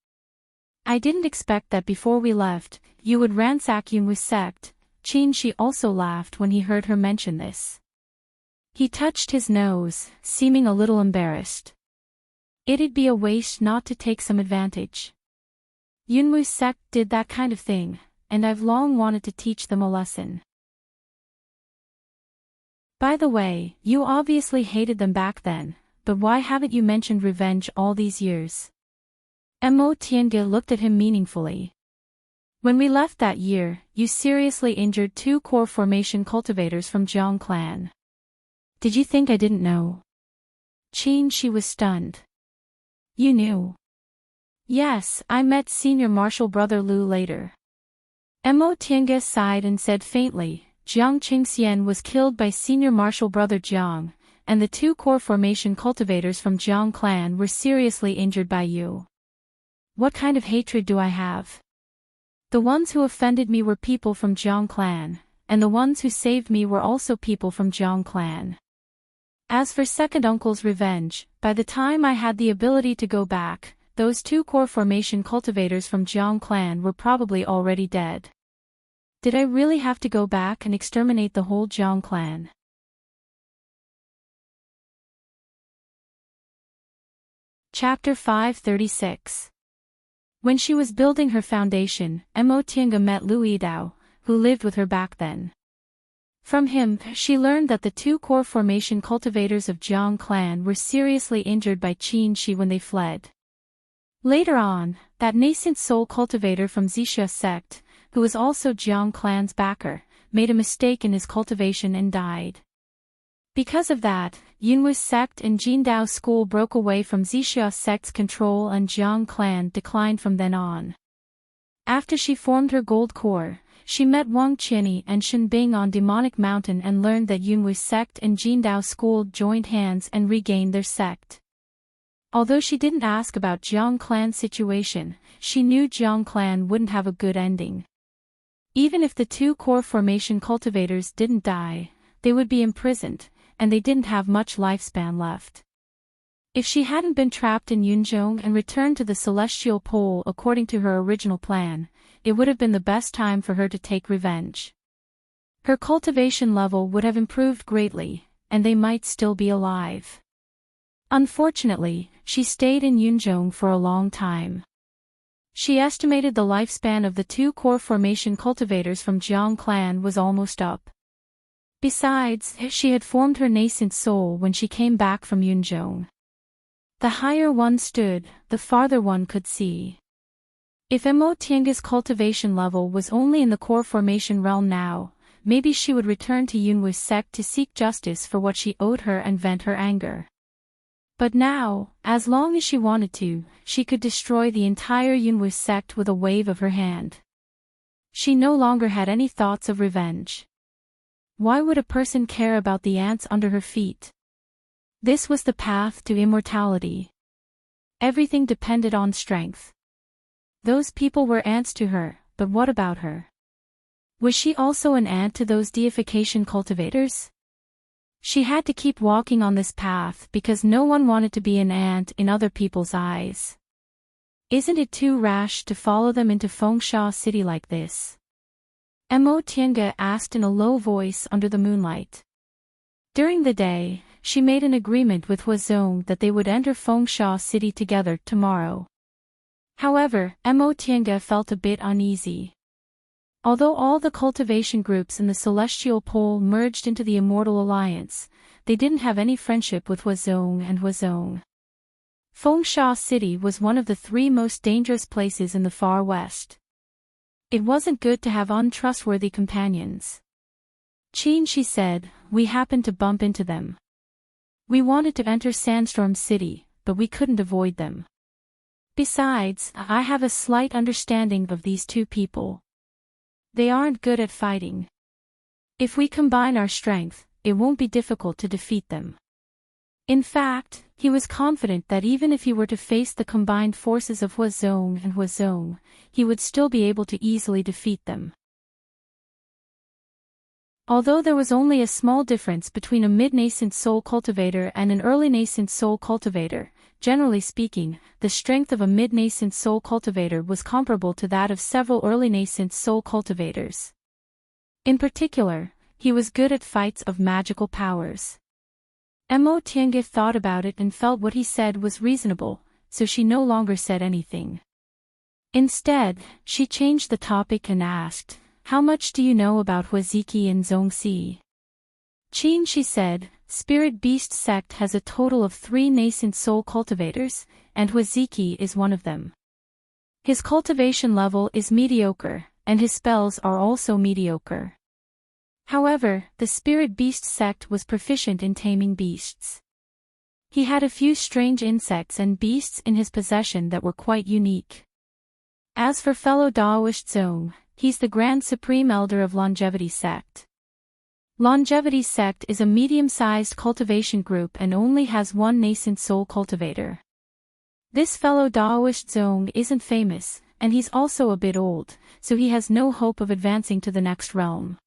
I didn't expect that before we left, you would ransack Yunwi's sect. Qin Shi also laughed when he heard her mention this. He touched his nose, seeming a little embarrassed. It'd be a waste not to take some advantage. Yunmu's sect did that kind of thing, and I've long wanted to teach them a lesson. By the way, you obviously hated them back then, but why haven't you mentioned revenge all these years? Mo Tiange looked at him meaningfully. When we left that year, you seriously injured 2 core formation cultivators from Jiang clan. Did you think I didn't know? Qin Shi was stunned. You knew? Yes, I met senior martial brother Lu later. Mo Tiange sighed and said faintly, Jiang Qingxian was killed by senior martial brother Jiang, and the 2 core formation cultivators from Jiang clan were seriously injured by you. What kind of hatred do I have? The ones who offended me were people from Jiang clan, and the ones who saved me were also people from Jiang clan. As for second uncle's revenge, by the time I had the ability to go back, those 2 core formation cultivators from Jiang clan were probably already dead. Did I really have to go back and exterminate the whole Jiang clan? Chapter 536. When she was building her foundation, Mo Tiange met Lu Yidao, who lived with her back then. From him, she learned that the 2 core formation cultivators of Jiang clan were seriously injured by Qin Shi when they fled. Later on, that nascent soul cultivator from Zixia sect, who was also Jiang clan's backer, made a mistake in his cultivation and died. Because of that, Yunwu's sect and Jindao school broke away from Zixia sect's control and Jiang clan declined from then on. After she formed her gold core, she met Wang Qianyi and Shen Bing on Demonic Mountain and learned that Yunwu's sect and Jindao school joined hands and regained their sect. Although she didn't ask about Jiang clan's situation, she knew Jiang clan wouldn't have a good ending. Even if the 2 core formation cultivators didn't die, they would be imprisoned, and they didn't have much lifespan left. If she hadn't been trapped in Yunzhong and returned to the Celestial Pole according to her original plan, it would have been the best time for her to take revenge. Her cultivation level would have improved greatly, and they might still be alive. Unfortunately, she stayed in Yunzhong for a long time. She estimated the lifespan of the 2 core formation cultivators from Jiang clan was almost up. Besides, she had formed her nascent soul when she came back from Yunzhong. The higher one stood, the farther one could see. If Mo Tiange's cultivation level was only in the core formation realm now, maybe she would return to Yunwu's sect to seek justice for what she owed her and vent her anger. But now, as long as she wanted to, she could destroy the entire Yunwu sect with a wave of her hand. She no longer had any thoughts of revenge. Why would a person care about the ants under her feet? This was the path to immortality. Everything depended on strength. Those people were ants to her, but what about her? Was she also an ant to those deification cultivators? She had to keep walking on this path because no one wanted to be an ant in other people's eyes. Isn't it too rash to follow them into Fengsha City like this? Mo Tiange asked in a low voice under the moonlight. During the day, she made an agreement with Huazong that they would enter Fengsha City together tomorrow. However, Mo Tiange felt a bit uneasy. Although all the cultivation groups in the Celestial Pole merged into the Immortal Alliance, they didn't have any friendship with Huazong and Huazong. Fengsha City was one of the 3 most dangerous places in the far west. It wasn't good to have untrustworthy companions. Qin Shi said, we happened to bump into them. We wanted to enter Sandstorm City, but we couldn't avoid them. Besides, I have a slight understanding of these 2 people. They aren't good at fighting. If we combine our strength, it won't be difficult to defeat them. In fact, he was confident that even if he were to face the combined forces of Huazong and Huazong, he would still be able to easily defeat them. Although there was only a small difference between a mid-nascent soul cultivator and an early nascent soul cultivator, generally speaking, the strength of a mid-nascent soul cultivator was comparable to that of several early nascent soul cultivators. In particular, he was good at fights of magical powers. Mo Tiange thought about it and felt what he said was reasonable, so she no longer said anything. Instead, she changed the topic and asked, "How much do you know about Huaziki and Zhongxi?" "Qin," she said, "Spirit Beast sect has a total of 3 nascent soul cultivators, and Huaziki is one of them. His cultivation level is mediocre, and his spells are also mediocre. However, the Spirit Beast sect was proficient in taming beasts. He had a few strange insects and beasts in his possession that were quite unique. As for fellow Daoist Zong, he's the Grand Supreme Elder of Longevity Sect. Longevity Sect is a medium-sized cultivation group and only has 1 nascent soul cultivator. This fellow Daoist Zong isn't famous, and he's also a bit old, so he has no hope of advancing to the next realm.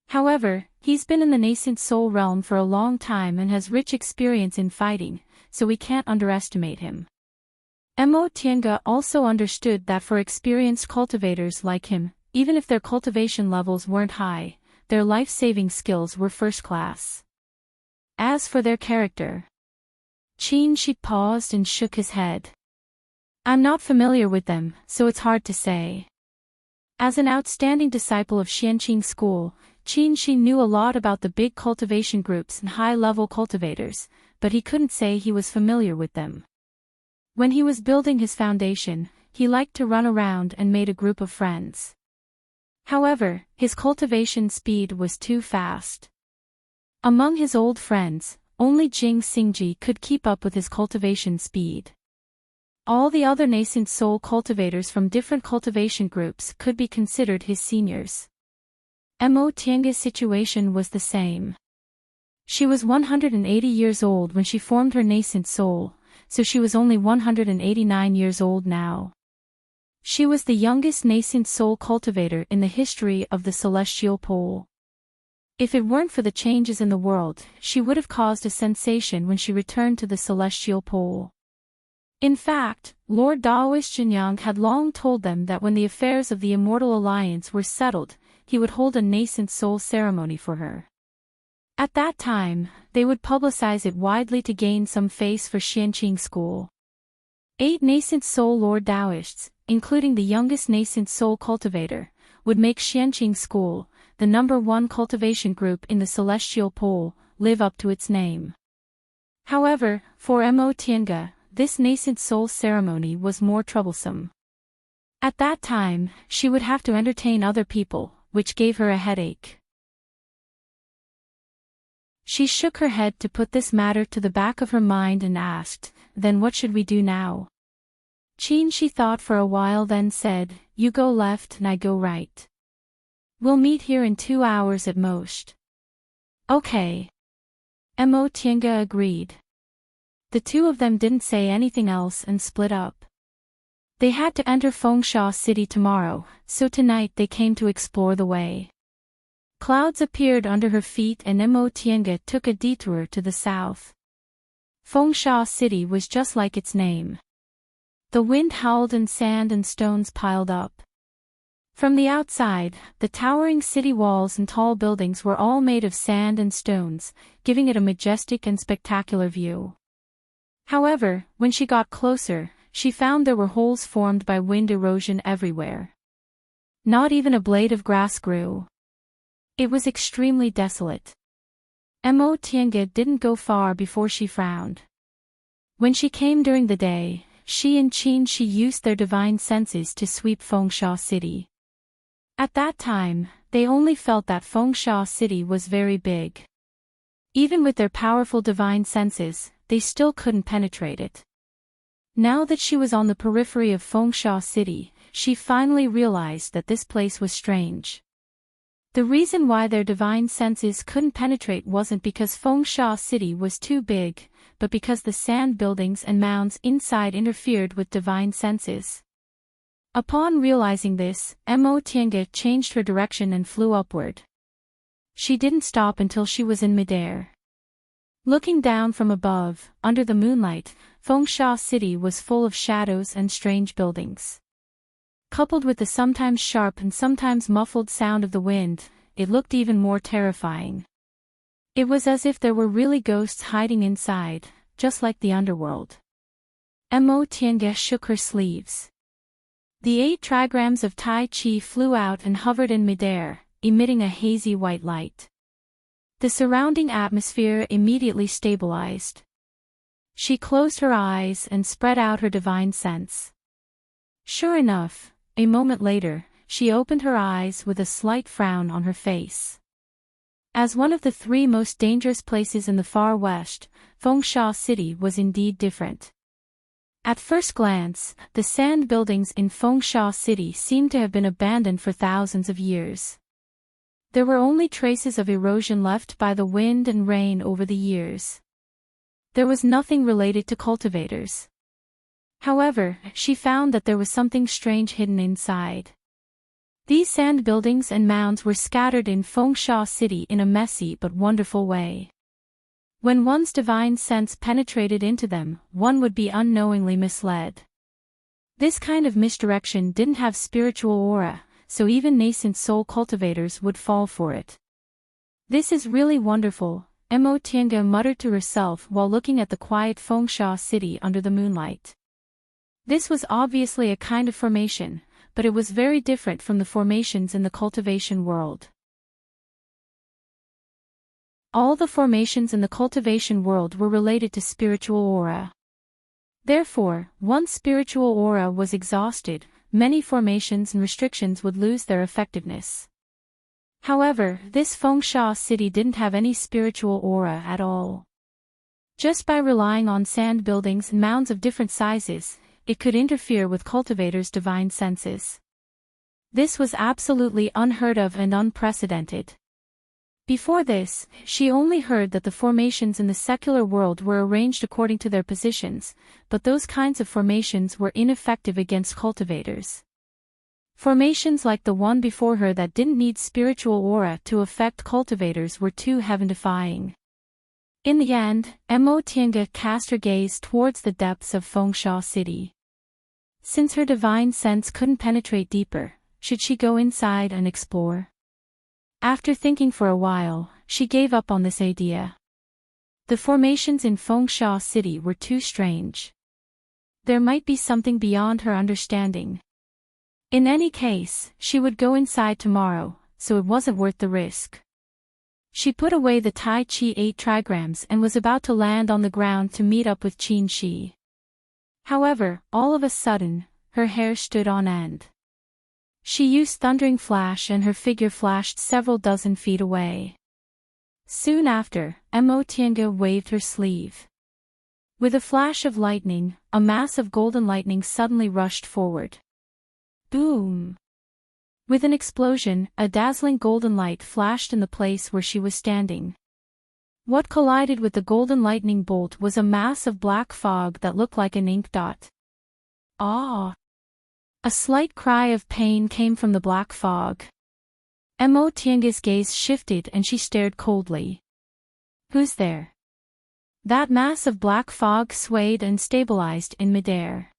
However, he's been in the nascent soul realm for a long time and has rich experience in fighting, so we can't underestimate him." Mo Tiange also understood that for experienced cultivators like him, even if their cultivation levels weren't high, their life-saving skills were first class. As for their character, Qin, she paused and shook his head. "I'm not familiar with them, so it's hard to say." As an outstanding disciple of Xianqing school, Qin she knew a lot about the big cultivation groups and high-level cultivators, but he couldn't say he was familiar with them. When he was building his foundation, he liked to run around and made a group of friends. However, his cultivation speed was too fast. Among his old friends, only Jing Xingji could keep up with his cultivation speed. All the other nascent soul cultivators from different cultivation groups could be considered his seniors. Mo Tiange's situation was the same. She was 180 years old when she formed her nascent soul, so she was only 189 years old now. She was the youngest nascent soul cultivator in the history of the Celestial Pole. If it weren't for the changes in the world, she would have caused a sensation when she returned to the Celestial Pole. In fact, Lord Daoist Jinyang had long told them that when the affairs of the Immortal Alliance were settled, he would hold a nascent soul ceremony for her. At that time, they would publicize it widely to gain some face for Xianqing school. 8 nascent soul Lord Daoists, including the youngest nascent soul cultivator, would make Xianqing school, the #1 cultivation group in the Celestial Pole, live up to its name. However, for Mo Tiange, this nascent soul ceremony was more troublesome. At that time, she would have to entertain other people, which gave her a headache. She shook her head to put this matter to the back of her mind and asked, "Then what should we do now?" Qin she thought for a while, then said, "You go left and I go right. We'll meet here in 2 hours at most." "Okay." Mo Tiange agreed. The two of them didn't say anything else and split up. They had to enter Fengsha City tomorrow, so tonight they came to explore the way. Clouds appeared under her feet and Mo Tiange took a detour to the south. Fengsha City was just like its name. The wind howled and sand and stones piled up. From the outside, the towering city walls and tall buildings were all made of sand and stones, giving it a majestic and spectacular view. However, when she got closer, she found there were holes formed by wind erosion everywhere. Not even a blade of grass grew. It was extremely desolate. Mo Tiange didn't go far before she frowned. When she came during the day, she and Qin she used their divine senses to sweep Fengsha City. At that time, they only felt that Fengsha City was very big. Even with their powerful divine senses, they still couldn't penetrate it. Now that she was on the periphery of Fengsha City, she finally realized that this place was strange. The reason why their divine senses couldn't penetrate wasn't because Fengsha City was too big, but because the sand buildings and mounds inside interfered with divine senses. Upon realizing this, Mo Tiange changed her direction and flew upward. She didn't stop until she was in midair. Looking down from above, under the moonlight, Fengsha City was full of shadows and strange buildings. Coupled with the sometimes sharp and sometimes muffled sound of the wind, it looked even more terrifying. It was as if there were really ghosts hiding inside, just like the underworld. Mo Tiange shook her sleeves. The 8 trigrams of Tai Chi flew out and hovered in midair, emitting a hazy white light. The surrounding atmosphere immediately stabilized. She closed her eyes and spread out her divine sense. Sure enough, a moment later, she opened her eyes with a slight frown on her face. As one of the 3 most dangerous places in the far west, Fengsha City was indeed different. At first glance, the sand buildings in Fengsha City seemed to have been abandoned for thousands of years. There were only traces of erosion left by the wind and rain over the years. There was nothing related to cultivators. However, she found that there was something strange hidden inside. These sand buildings and mounds were scattered in Fengsha City in a messy but wonderful way. When one's divine sense penetrated into them, one would be unknowingly misled. This kind of misdirection didn't have spiritual aura, so even nascent soul cultivators would fall for it. This is really wonderful, Mo Tiange muttered to herself while looking at the quiet Fengsha City under the moonlight. This was obviously a kind of formation, but it was very different from the formations in the cultivation world. All the formations in the cultivation world were related to spiritual aura. Therefore, once spiritual aura was exhausted, many formations and restrictions would lose their effectiveness. However, this Fengsha City didn't have any spiritual aura at all. Just by relying on sand buildings and mounds of different sizes, it could interfere with cultivators' divine senses. This was absolutely unheard of and unprecedented. Before this, she only heard that the formations in the secular world were arranged according to their positions, but those kinds of formations were ineffective against cultivators. Formations like the one before her that didn't need spiritual aura to affect cultivators were too heaven-defying. In the end, Mo Tiange cast her gaze towards the depths of Fengsha City. Since her divine sense couldn't penetrate deeper, should she go inside and explore? After thinking for a while, she gave up on this idea. The formations in Fengsha City were too strange. There might be something beyond her understanding. In any case, she would go inside tomorrow, so it wasn't worth the risk. She put away the Tai Chi 8 trigrams and was about to land on the ground to meet up with Qin Shi. However, all of a sudden, her hair stood on end. She used Thundering Flash and her figure flashed several dozen feet away. Soon after, Mo Tiange waved her sleeve. With a flash of lightning, a mass of golden lightning suddenly rushed forward. Boom! With an explosion, a dazzling golden light flashed in the place where she was standing. What collided with the golden lightning bolt was a mass of black fog that looked like an ink dot. Ah! A slight cry of pain came from the black fog. Mo Tiange's gaze shifted and she stared coldly. Who's there? That mass of black fog swayed and stabilized in midair.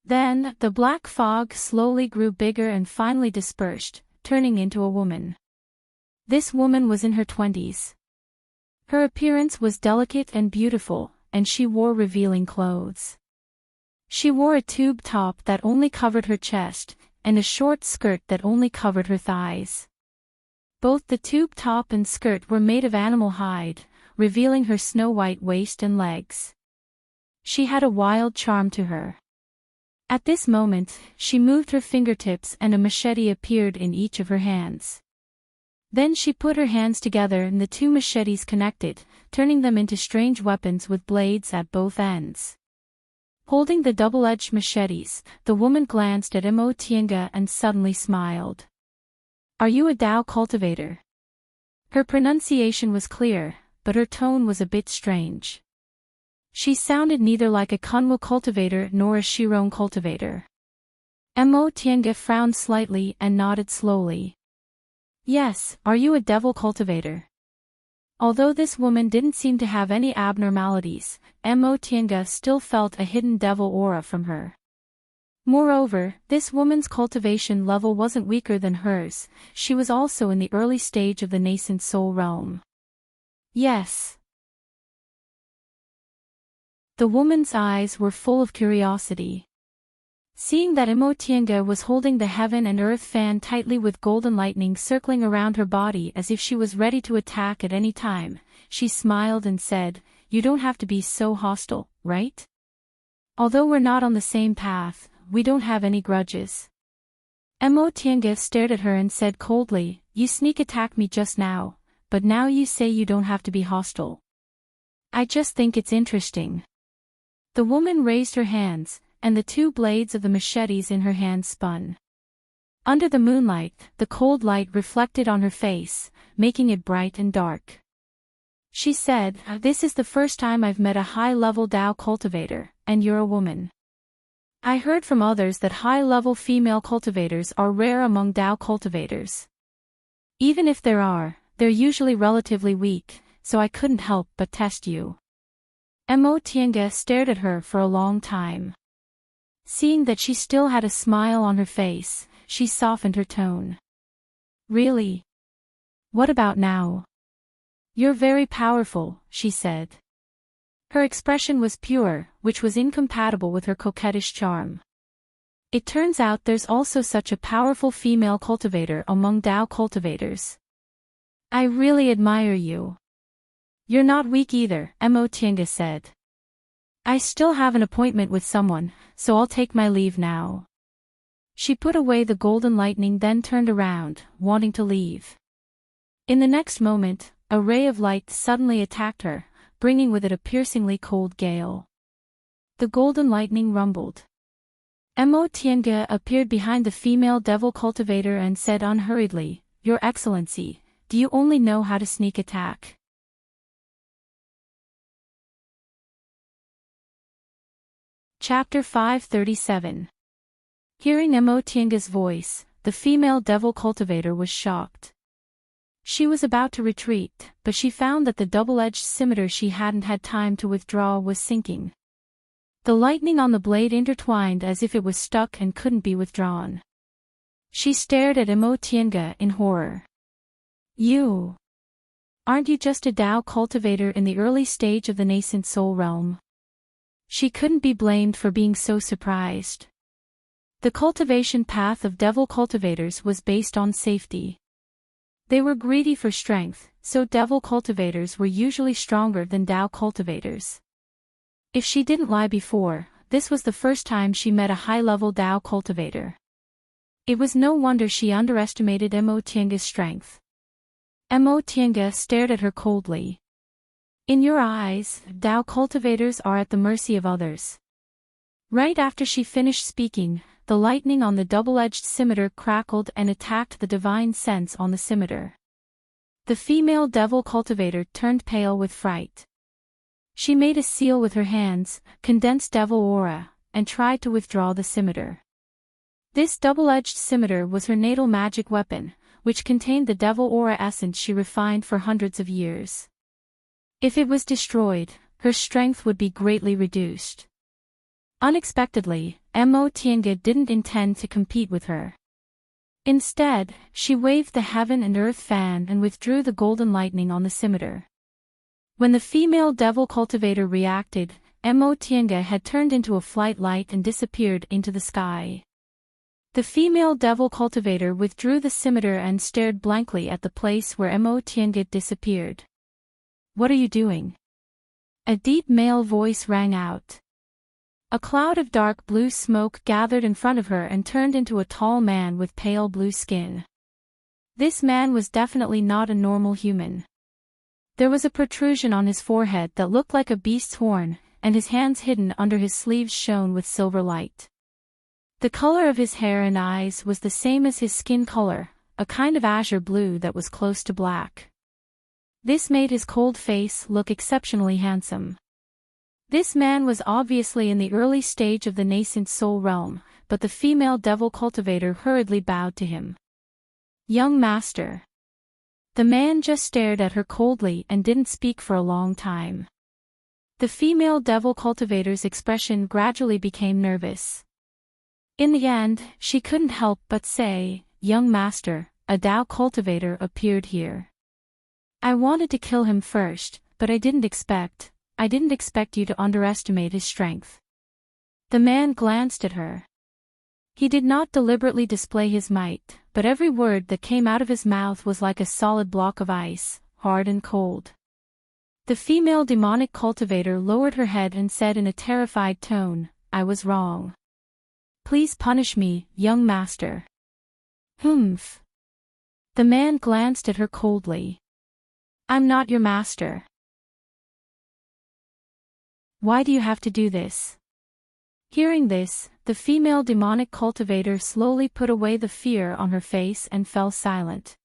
Then, the black fog slowly grew bigger and finally dispersed, turning into a woman. This woman was in her 20s. Her appearance was delicate and beautiful, and she wore revealing clothes. She wore a tube top that only covered her chest, and a short skirt that only covered her thighs. Both the tube top and skirt were made of animal hide, revealing her snow-white waist and legs. She had a wild charm to her. At this moment, she moved her fingertips and a machete appeared in each of her hands. Then she put her hands together and the 2 machetes connected, turning them into strange weapons with blades at both ends. Holding the double-edged machetes, the woman glanced at Mo Tiange and suddenly smiled. Are you a Dao cultivator? Her pronunciation was clear, but her tone was a bit strange. She sounded neither like a Kunwu cultivator nor a Shirong cultivator. Mo Tiange frowned slightly and nodded slowly. Yes, are you a devil cultivator? Although this woman didn't seem to have any abnormalities, Mo Tiange still felt a hidden devil aura from her. Moreover, this woman's cultivation level wasn't weaker than hers, she was also in the early stage of the nascent soul realm. Yes. The woman's eyes were full of curiosity. Seeing that Imotienga was holding the heaven and earth fan tightly with golden lightning circling around her body as if she was ready to attack at any time, she smiled and said, "You don't have to be so hostile, right? Although we're not on the same path, we don't have any grudges." Imotienga stared at her and said coldly, "You sneak attacked me just now, but now you say you don't have to be hostile. I just think it's interesting." The woman raised her hands, and the two blades of the machetes in her hands spun. Under the moonlight, the cold light reflected on her face, making it bright and dark. She said, "This is the first time I've met a high-level Dao cultivator, and you're a woman. I heard from others that high-level female cultivators are rare among Dao cultivators. Even if there are, they're usually relatively weak, so I couldn't help but test you." Imotienga stared at her for a long time. Seeing that she still had a smile on her face, she softened her tone. "Really? What about now?" "You're very powerful," she said. Her expression was pure, which was incompatible with her coquettish charm. "It turns out there's also such a powerful female cultivator among Dao cultivators. I really admire you." "You're not weak either," Imotienga said. "I still have an appointment with someone, so I'll take my leave now." She put away the golden lightning, then turned around, wanting to leave. In the next moment, a ray of light suddenly attacked her, bringing with it a piercingly cold gale. The golden lightning rumbled. Imotienga appeared behind the female devil cultivator and said unhurriedly, "Your Excellency, do you only know how to sneak attack?" Chapter 537. Hearing Imotienga's voice, the female devil cultivator was shocked. She was about to retreat, but she found that the double-edged scimitar she hadn't had time to withdraw was sinking. The lightning on the blade intertwined as if it was stuck and couldn't be withdrawn. She stared at Imotienga in horror. Aren't you just a Dao cultivator in the early stage of the nascent soul realm?" She couldn't be blamed for being so surprised. The cultivation path of devil cultivators was based on safety. They were greedy for strength, so devil cultivators were usually stronger than Dao cultivators. If she didn't lie before, this was the first time she met a high-level Dao cultivator. It was no wonder she underestimated Imotienga's strength. Imotienga stared at her coldly. "In your eyes, Dao cultivators are at the mercy of others." Right after she finished speaking, the lightning on the double-edged scimitar crackled and attacked the divine sense on the scimitar. The female devil cultivator turned pale with fright. She made a seal with her hands, condensed devil aura, and tried to withdraw the scimitar. This double-edged scimitar was her natal magic weapon, which contained the devil aura essence she refined for hundreds of years. If it was destroyed, her strength would be greatly reduced. Unexpectedly, Imotienga didn't intend to compete with her. Instead, she waved the heaven and earth fan and withdrew the golden lightning on the scimitar. When the female devil cultivator reacted, Imotienga had turned into a flight light and disappeared into the sky. The female devil cultivator withdrew the scimitar and stared blankly at the place where Imotienga disappeared. "What are you doing?" A deep male voice rang out. A cloud of dark blue smoke gathered in front of her and turned into a tall man with pale blue skin. This man was definitely not a normal human. There was a protrusion on his forehead that looked like a beast's horn, and his hands hidden under his sleeves shone with silver light. The color of his hair and eyes was the same as his skin color, a kind of azure blue that was close to black. This made his cold face look exceptionally handsome. This man was obviously in the early stage of the nascent soul realm, but the female devil cultivator hurriedly bowed to him. "Young master." The man just stared at her coldly and didn't speak for a long time. The female devil cultivator's expression gradually became nervous. In the end, she couldn't help but say, "Young master, a Dao cultivator appeared here. I I wanted to kill him first, but I didn't expect you to underestimate his strength. The man glanced at her. He did not deliberately display his might, but every word that came out of his mouth was like a solid block of ice, hard and cold. The female demonic cultivator lowered her head and said in a terrified tone, "I was wrong. Please punish me, young master." Humph. The man glanced at her coldly. "I'm not your master. Why do you have to do this?" Hearing this, the female demonic cultivator slowly put away the fear on her face and fell silent.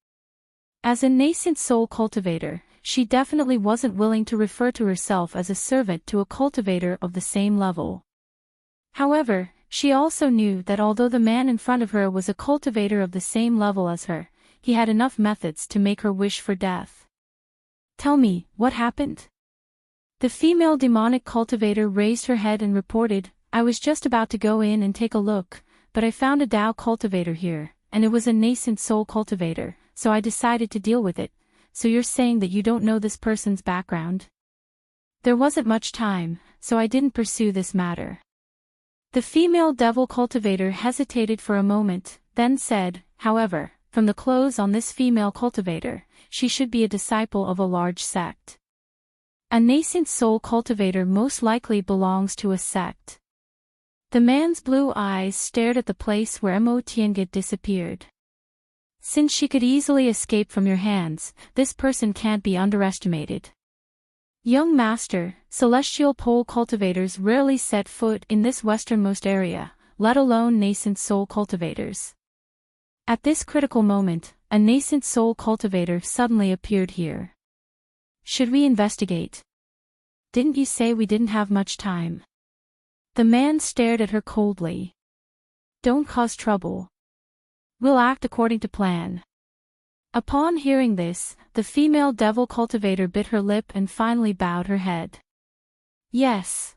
As a nascent soul cultivator, she definitely wasn't willing to refer to herself as a servant to a cultivator of the same level. However, she also knew that although the man in front of her was a cultivator of the same level as her, he had enough methods to make her wish for death. "Tell me, what happened?" The female demonic cultivator raised her head and reported, "I was just about to go in and take a look, but I found a Tao cultivator here, and it was a nascent soul cultivator, so I decided to deal with it. So you're saying that you don't know this person's background?" "There wasn't much time, so I didn't pursue this matter." The female devil cultivator hesitated for a moment, then said, "However, from the clothes on this female cultivator, she should be a disciple of a large sect. A nascent soul cultivator most likely belongs to a sect." The man's blue eyes stared at the place where Mo Tiange disappeared. "Since she could easily escape from your hands, this person can't be underestimated. Young master, celestial pole cultivators rarely set foot in this westernmost area, let alone nascent soul cultivators." At this critical moment, a nascent soul cultivator suddenly appeared here. "Should we investigate? Didn't you say we didn't have much time?" The man stared at her coldly. "Don't cause trouble. We'll act according to plan." Upon hearing this, the female devil cultivator bit her lip and finally bowed her head. "Yes."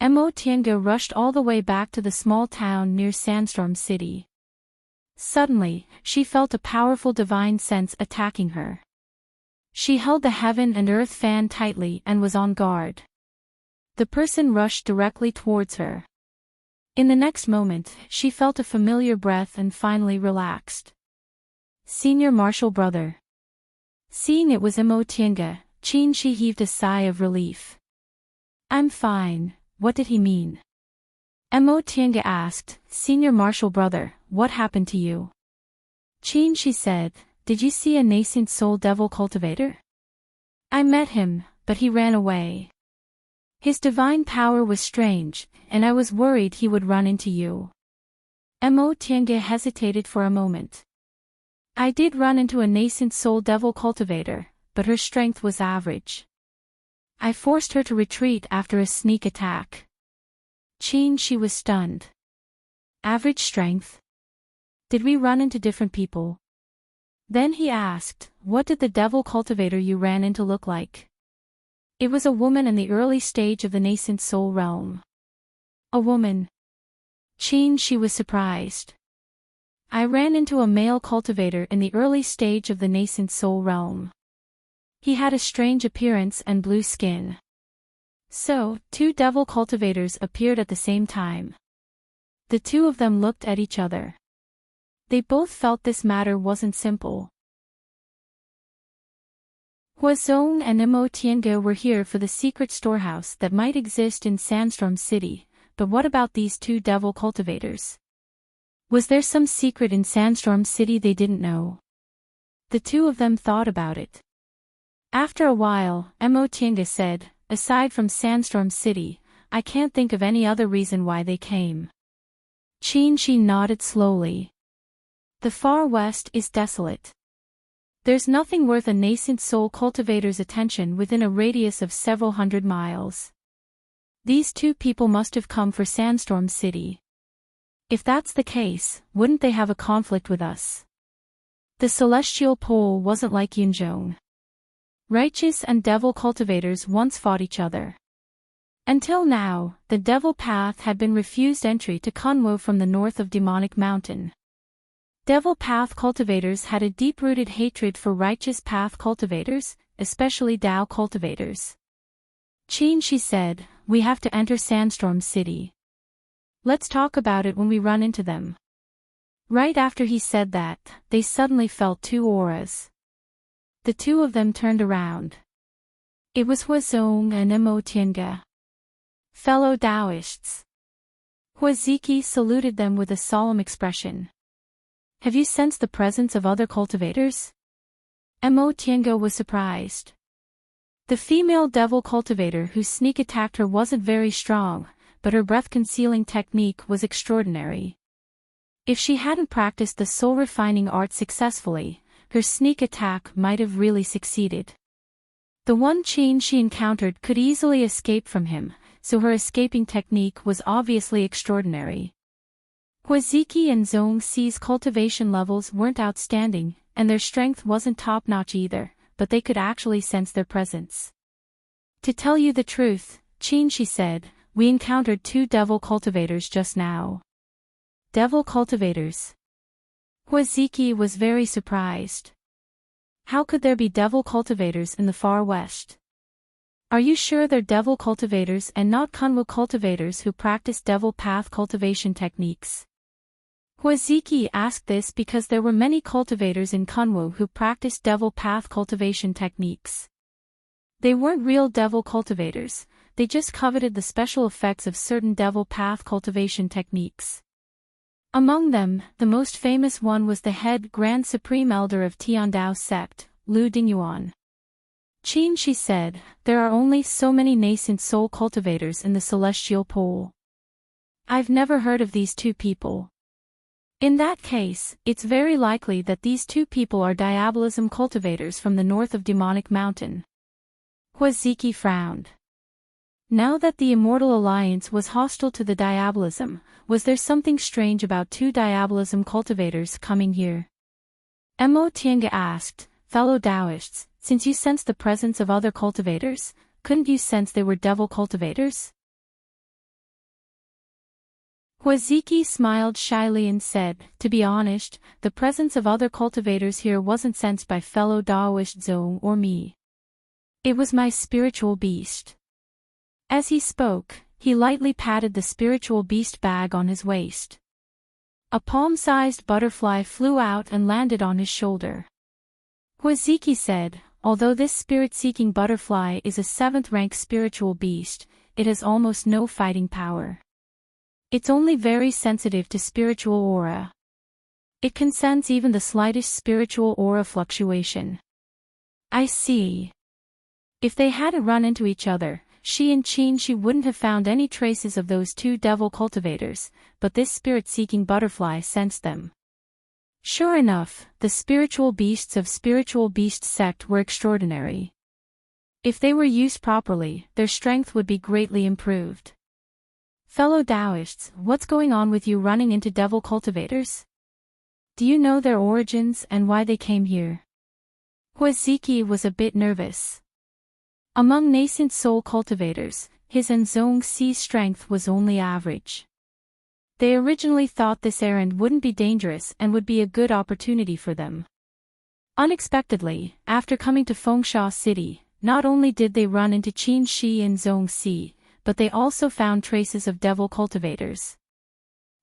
Mo Tiange rushed all the way back to the small town near Sandstorm City. Suddenly, she felt a powerful divine sense attacking her. She held the heaven and earth fan tightly and was on guard. The person rushed directly towards her. In the next moment, she felt a familiar breath and finally relaxed. "Senior Marshal Brother." Seeing it was Mo Tiange, Qin Shi heaved a sigh of relief. "I'm fine, what did he mean?" Mo Tiange asked, "Senior Marshal Brother, what happened to you?" Qin Shi said, "Did you see a nascent soul devil cultivator? I met him, but he ran away. His divine power was strange, and I was worried he would run into you." Mo Tiange hesitated for a moment. "I did run into a nascent soul devil cultivator, but her strength was average. I forced her to retreat after a sneak attack." Qin Shi was stunned. "Average strength? Did we run into different people?" Then he asked, "What did the devil cultivator you ran into look like?" "It was a woman in the early stage of the nascent soul realm." "A woman?" Qin Shi was surprised. "I ran into a male cultivator in the early stage of the nascent soul realm. He had a strange appearance and blue skin." So, two devil cultivators appeared at the same time. The two of them looked at each other. They both felt this matter wasn't simple. Huazong and Mo Tiange were here for the secret storehouse that might exist in Sandstorm City, but what about these two devil cultivators? Was there some secret in Sandstorm City they didn't know? The two of them thought about it. After a while, Mo Tiange said, "Aside from Sandstorm City, I can't think of any other reason why they came." Qin Shi nodded slowly. "The far west is desolate. There's nothing worth a nascent soul cultivator's attention within a radius of several hundred miles. These two people must have come for Sandstorm City. If that's the case, wouldn't they have a conflict with us? The celestial pole wasn't like Yunzhong. Righteous and devil cultivators once fought each other. Until now, the devil path had been refused entry to Kunwo from the north of Demonic Mountain. Devil Path cultivators had a deep-rooted hatred for righteous path cultivators, especially Tao cultivators. Qin, she said, we have to enter Sandstorm City. Let's talk about it when we run into them. Right after he said that, they suddenly felt two auras. The two of them turned around. It was Huazong and Emotianga. Fellow Taoists. Huaziki saluted them with a solemn expression. Have you sensed the presence of other cultivators? Emotianga was surprised. The female devil cultivator whose sneak attacked her wasn't very strong, but her breath-concealing technique was extraordinary. If she hadn't practiced the soul-refining art successfully, her sneak attack might have really succeeded. The one Qin she encountered could easily escape from him, so her escaping technique was obviously extraordinary. Huaziki and Zhong Xi's cultivation levels weren't outstanding, and their strength wasn't top-notch either, but they could actually sense their presence. To tell you the truth, Qin, she said, we encountered two devil cultivators just now. Devil cultivators? Huaziki was very surprised. How could there be devil cultivators in the far west? Are you sure they're devil cultivators and not Kunwu cultivators who practice devil path cultivation techniques? Huaziki asked this because there were many cultivators in Kunwu who practiced devil path cultivation techniques. They weren't real devil cultivators, they just coveted the special effects of certain devil path cultivation techniques. Among them, the most famous one was the head Grand Supreme Elder of Tiandao sect, Lu Dingyuan. Qin, she said, there are only so many nascent soul cultivators in the celestial pole. I've never heard of these two people. In that case, it's very likely that these two people are diabolism cultivators from the north of Demonic Mountain. Huaziki frowned. Now that the Immortal Alliance was hostile to the diabolism, was there something strange about two diabolism cultivators coming here? Mo Tianga asked, fellow Taoists, since you sensed the presence of other cultivators, couldn't you sense they were devil cultivators? Huaziki smiled shyly and said, to be honest, the presence of other cultivators here wasn't sensed by fellow Taoist Zhong or me. It was my spiritual beast. As he spoke, he lightly patted the spiritual beast bag on his waist. A palm-sized butterfly flew out and landed on his shoulder. Huaziki said, although this spirit-seeking butterfly is a 7th-rank spiritual beast, it has almost no fighting power. It's only very sensitive to spiritual aura. It can sense even the slightest spiritual aura fluctuation. I see. If they hadn't run into each other, she and Qin she wouldn't have found any traces of those two devil cultivators, but this spirit-seeking butterfly sensed them. Sure enough, the spiritual beasts of Spiritual Beast sect were extraordinary. If they were used properly, their strength would be greatly improved. Fellow Taoists, what's going on with you running into devil cultivators? Do you know their origins and why they came here? Huaziki was a bit nervous. Among nascent soul cultivators, his and Zhong Xi's strength was only average. They originally thought this errand wouldn't be dangerous and would be a good opportunity for them. Unexpectedly, after coming to Fengsha City, not only did they run into Qin Shi and Zhong Xi, but they also found traces of devil cultivators.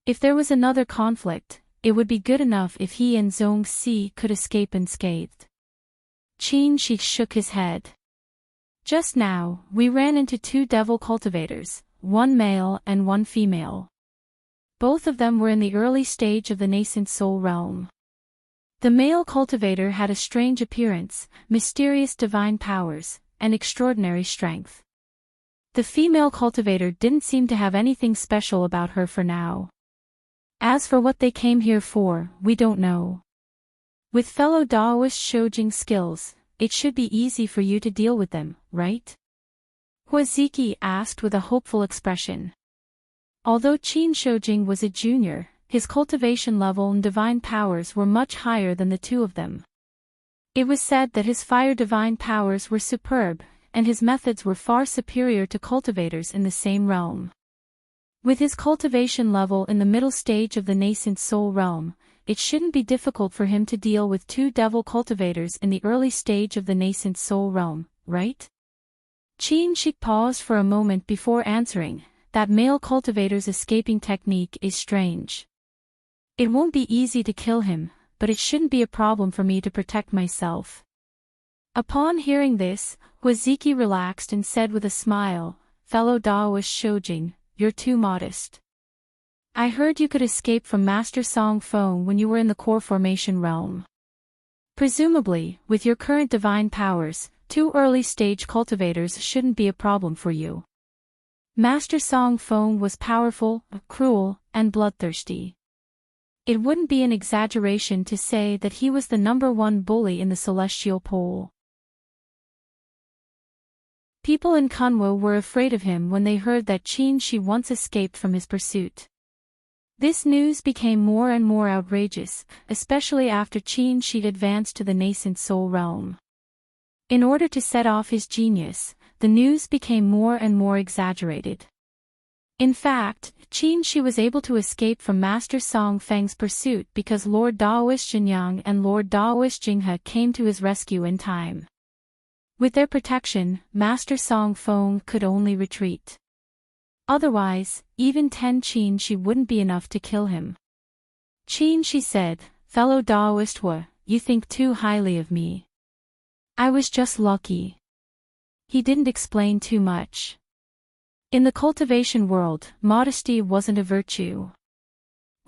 If there was another conflict, it would be good enough if he and Zhong Xi could escape unscathed. Qin Shi shook his head. Just now, we ran into two devil cultivators, one male and one female. Both of them were in the early stage of the nascent soul realm. The male cultivator had a strange appearance, mysterious divine powers, and extraordinary strength. The female cultivator didn't seem to have anything special about her for now. As for what they came here for, we don't know. With fellow Daoist Shoujing skills, it should be easy for you to deal with them, right? Huaziki asked with a hopeful expression. Although Qin Shoujing was a junior, his cultivation level and divine powers were much higher than the two of them. It was said that his fire divine powers were superb, and his methods were far superior to cultivators in the same realm. With his cultivation level in the middle stage of the nascent soul realm, it shouldn't be difficult for him to deal with 2 devil cultivators in the early stage of the nascent soul realm, right? Qin paused for a moment before answering. That male cultivator's escaping technique is strange. It won't be easy to kill him, but it shouldn't be a problem for me to protect myself. Upon hearing this, Huaziki relaxed and said with a smile, "Fellow Daoist Shojing, you're too modest. I heard you could escape from Master Song Feng when you were in the core formation realm. Presumably, with your current divine powers, 2 early-stage cultivators shouldn't be a problem for you." Master Song Feng was powerful, cruel, and bloodthirsty. It wouldn't be an exaggeration to say that he was the #1 bully in the celestial pole. People in Kunwo were afraid of him when they heard that Qin Shi once escaped from his pursuit. This news became more and more outrageous, especially after Qin Shi advanced to the nascent soul realm. In order to set off his genius, the news became more and more exaggerated. In fact, Qin Shi was able to escape from Master Song Feng's pursuit because Lord Daoist Jinyang and Lord Daoist Jinghe came to his rescue in time. With their protection, Master Song Feng could only retreat. Otherwise, even 10 Qin Shi wouldn't be enough to kill him. Qin Shi said, "Fellow Daoist Hua, you think too highly of me. I was just lucky." He didn't explain too much. In the cultivation world, modesty wasn't a virtue.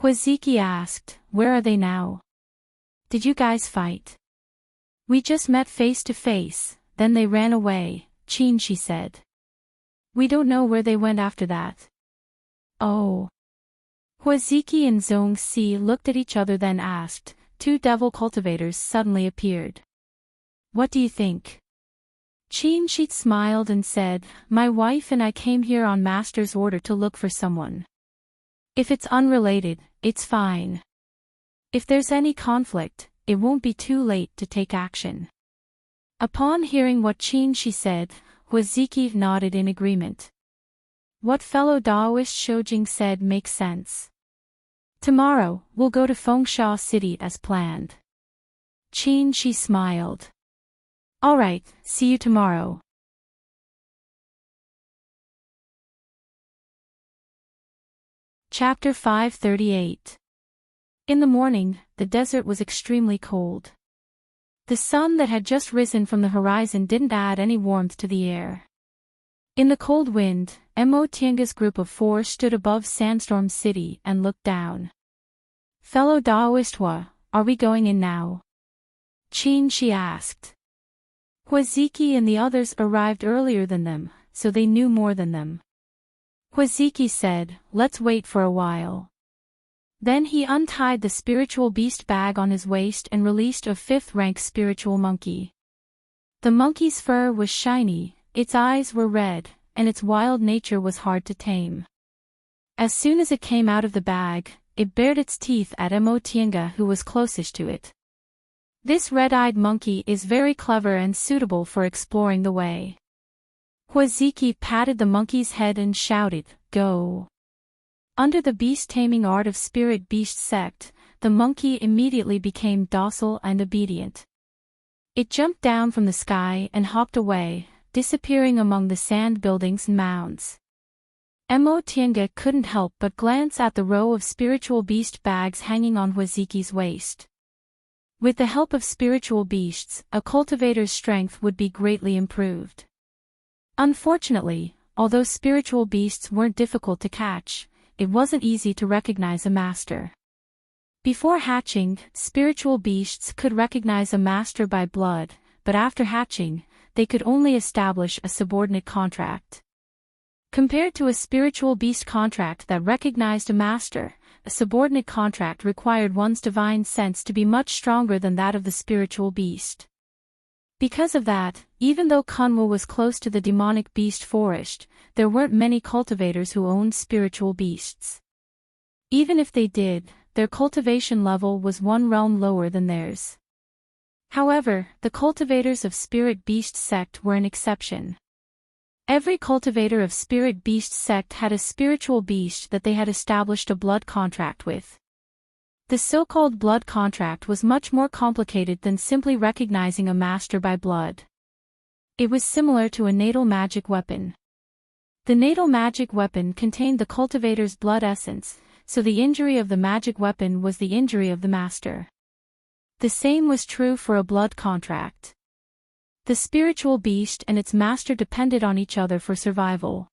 Huaziki asked, "Where are they now? Did you guys fight?" "We just met face to face, then they ran away," Qin Shi said. "We don't know where they went after that." "Oh." Huaziki and Zhong Si looked at each other then asked. 2 devil cultivators suddenly appeared. "What do you think?" Qin Shi smiled and said, "My wife and I came here on Master's order to look for someone. If it's unrelated, it's fine. If there's any conflict, it won't be too late to take action." Upon hearing what Qin Shi said, Huaziki nodded in agreement. What fellow Daoist Shojing said makes sense. "Tomorrow, we'll go to Fengsha City as planned." Qin Shi smiled. "All right, see you tomorrow." Chapter 538. In the morning, the desert was extremely cold. The sun that had just risen from the horizon didn't add any warmth to the air. In the cold wind, Mo Tianga's group of 4 stood above Sandstorm City and looked down. "Fellow Daoist Hua, are we going in now?" Qin Shi asked. Huaziki and the others arrived earlier than them, so they knew more than them. Huaziki said, "Let's wait for a while." Then he untied the spiritual beast bag on his waist and released a 5th-rank spiritual monkey. The monkey's fur was shiny, its eyes were red, and its wild nature was hard to tame. As soon as it came out of the bag, it bared its teeth at Mo Tianga, who was closest to it. This red-eyed monkey is very clever and suitable for exploring the way. Huaziki patted the monkey's head and shouted, "Go!" Under the beast-taming art of Spirit Beast Sect, the monkey immediately became docile and obedient. It jumped down from the sky and hopped away, disappearing among the sand buildings and mounds. Mo Tianga couldn't help but glance at the row of spiritual beast bags hanging on Huaziki's waist. With the help of spiritual beasts, a cultivator's strength would be greatly improved. Unfortunately, although spiritual beasts weren't difficult to catch, it wasn't easy to recognize a master. Before hatching, spiritual beasts could recognize a master by blood, but after hatching, they could only establish a subordinate contract. Compared to a spiritual beast contract that recognized a master, a subordinate contract required one's divine sense to be much stronger than that of the spiritual beast. Because of that, even though Kunwo was close to the demonic beast forest, there weren't many cultivators who owned spiritual beasts. Even if they did, their cultivation level was 1 realm lower than theirs. However, the cultivators of Spirit Beast Sect were an exception. Every cultivator of Spirit Beast Sect had a spiritual beast that they had established a blood contract with. The so-called blood contract was much more complicated than simply recognizing a master by blood. It was similar to a natal magic weapon. The natal magic weapon contained the cultivator's blood essence, so the injury of the magic weapon was the injury of the master. The same was true for a blood contract. The spiritual beast and its master depended on each other for survival.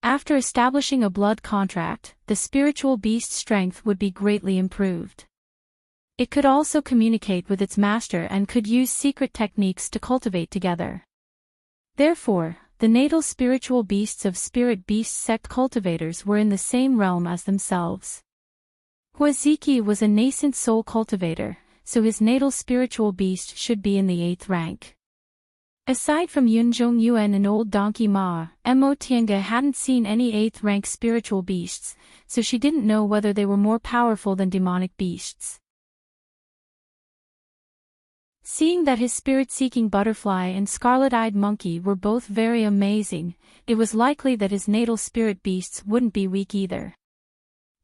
After establishing a blood contract, the spiritual beast's strength would be greatly improved. It could also communicate with its master and could use secret techniques to cultivate together. Therefore, the natal spiritual beasts of spirit beast sect cultivators were in the same realm as themselves. Huaziki was a nascent soul cultivator, so his natal spiritual beast should be in the 8th rank. Aside from Yunzhong Yuan and Old Donkey Ma, Mo Tiange hadn't seen any 8th rank spiritual beasts, so she didn't know whether they were more powerful than demonic beasts. Seeing that his spirit-seeking butterfly and scarlet-eyed monkey were both very amazing, it was likely that his natal spirit beasts wouldn't be weak either.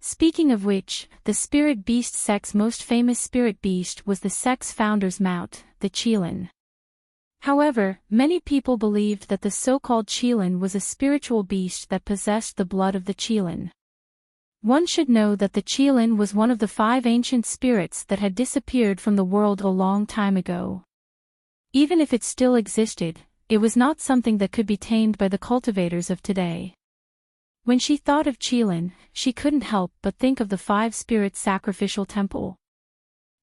Speaking of which, the spirit beast sect's most famous spirit beast was the sect's founder's mount, the Qilin. However, many people believed that the so-called Qilin was a spiritual beast that possessed the blood of the Qilin. One should know that the Qilin was one of the 5 ancient spirits that had disappeared from the world a long time ago. Even if it still existed, it was not something that could be tamed by the cultivators of today. When she thought of Qilin, she couldn't help but think of the 5 spirits sacrificial temple.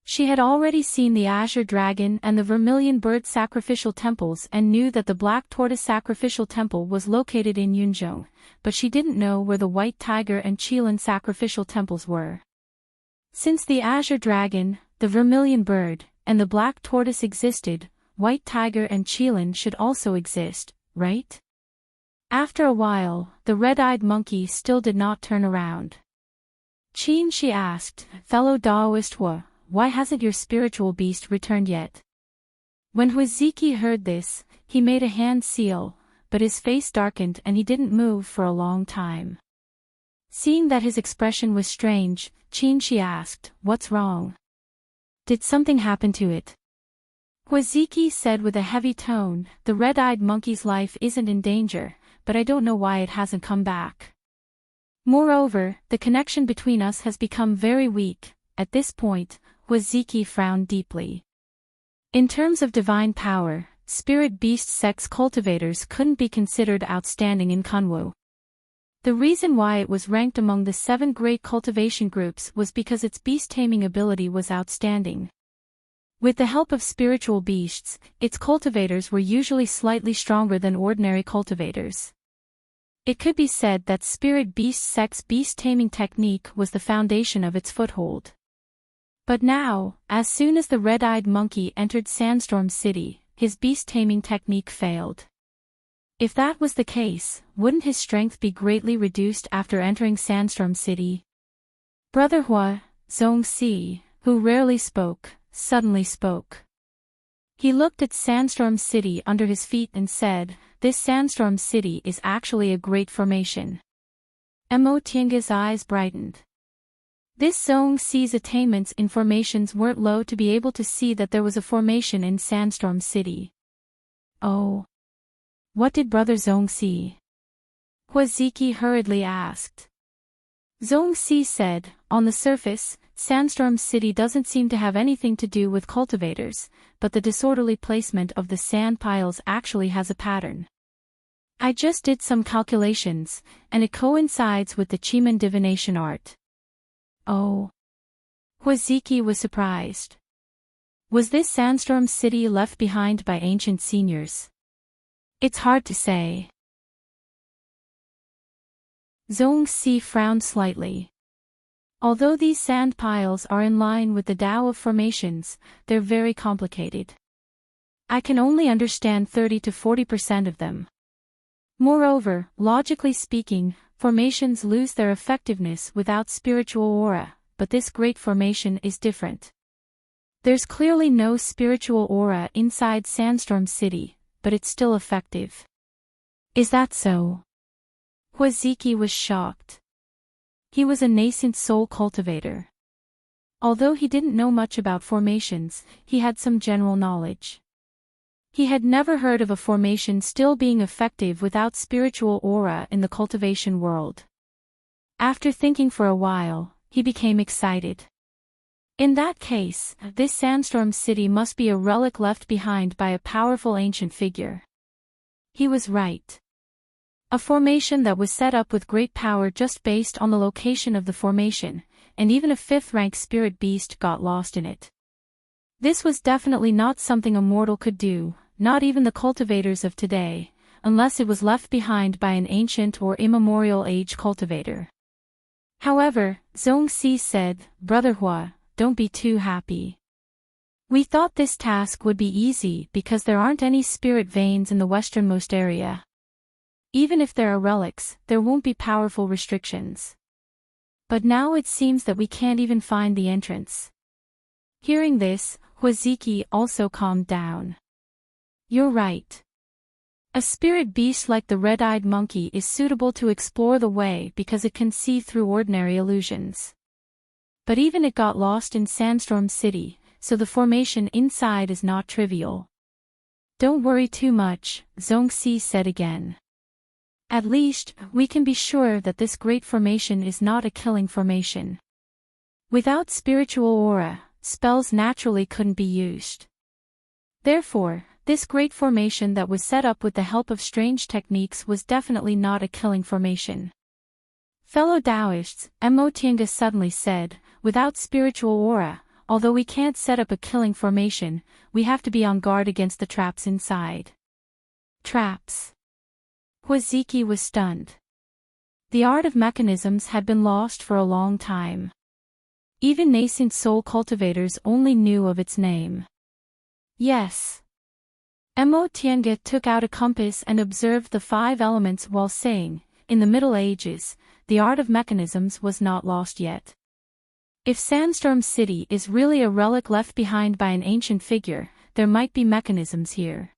She had already seen the azure dragon and the vermilion bird sacrificial temples and knew that the black tortoise sacrificial temple was located in Yunzhong, but she didn't know where the white tiger and Qilin sacrificial temples were. Since the azure dragon, the vermilion bird, and the black tortoise existed, white tiger and Qilin should also exist, right? After a while, the red-eyed monkey still did not turn around. Qin, she asked, fellow Daoist Hua, why hasn't your spiritual beast returned yet? When Huaziki heard this, he made a hand seal, but his face darkened and he didn't move for a long time. Seeing that his expression was strange, Qin, she asked, what's wrong? Did something happen to it? Huaziki said with a heavy tone, the red-eyed monkey's life isn't in danger, but I don't know why it hasn't come back. Moreover, the connection between us has become very weak. At this point, Huaziki frowned deeply. In terms of divine power, spirit beast sect's cultivators couldn't be considered outstanding in Kunwu. The reason why it was ranked among the 7 great cultivation groups was because its beast-taming ability was outstanding. With the help of spiritual beasts, its cultivators were usually slightly stronger than ordinary cultivators. It could be said that spirit beast sect's beast-taming technique was the foundation of its foothold. But now, as soon as the red-eyed monkey entered Sandstorm City, his beast-taming technique failed. If that was the case, wouldn't his strength be greatly reduced after entering Sandstorm City? Brother Hua, Zhongxi, who rarely spoke, suddenly spoke. He looked at Sandstorm City under his feet and said, this Sandstorm City is actually a great formation. Mo Tiange's eyes brightened. This Zhongxi's attainments in formations weren't low to be able to see that there was a formation in Sandstorm City. Oh. What did Brother Zhongxi? Huaziki hurriedly asked. Zhongxi said, on the surface, Sandstorm City doesn't seem to have anything to do with cultivators, but the disorderly placement of the sand piles actually has a pattern. I just did some calculations, and it coincides with the Chiman divination art. Oh. Huaziki was surprised. Was this Sandstorm City left behind by ancient seniors? It's hard to say. Zhongxi frowned slightly. Although these sand piles are in line with the Tao of formations, they're very complicated. I can only understand 30 to 40% of them. Moreover, logically speaking, formations lose their effectiveness without spiritual aura, but this great formation is different. There's clearly no spiritual aura inside Sandstorm City, but it's still effective. Is that so? Huaziki was shocked. He was a nascent soul cultivator. Although he didn't know much about formations, he had some general knowledge. He had never heard of a formation still being effective without spiritual aura in the cultivation world. After thinking for a while, he became excited. In that case, this sandstorm city must be a relic left behind by a powerful ancient figure. He was right. A formation that was set up with great power just based on the location of the formation, and even a 5th-rank spirit beast got lost in it. This was definitely not something a mortal could do, not even the cultivators of today, unless it was left behind by an ancient or immemorial age cultivator. However, Zhongxi said, "Brother Hua, don't be too happy. We thought this task would be easy because there aren't any spirit veins in the westernmost area. Even if there are relics, there won't be powerful restrictions. But now it seems that we can't even find the entrance." Hearing this, Huaziki also calmed down. "You're right. A spirit beast like the red-eyed monkey is suitable to explore the way because it can see through ordinary illusions. But even it got lost in Sandstorm City, so the formation inside is not trivial." "Don't worry too much," Zhongxi said again. "At least, we can be sure that this great formation is not a killing formation. Without spiritual aura, spells naturally couldn't be used. Therefore, this great formation that was set up with the help of strange techniques was definitely not a killing formation." "Fellow Taoists," Emotianga suddenly said, "without spiritual aura, although we can't set up a killing formation, we have to be on guard against the traps inside." "Traps?" Huaziki was stunned. The art of mechanisms had been lost for a long time. Even nascent soul cultivators only knew of its name. "Yes." Emotianga took out a compass and observed the 5 elements while saying, "In the Middle Ages, the art of mechanisms was not lost yet. If Sandstorm City is really a relic left behind by an ancient figure, there might be mechanisms here."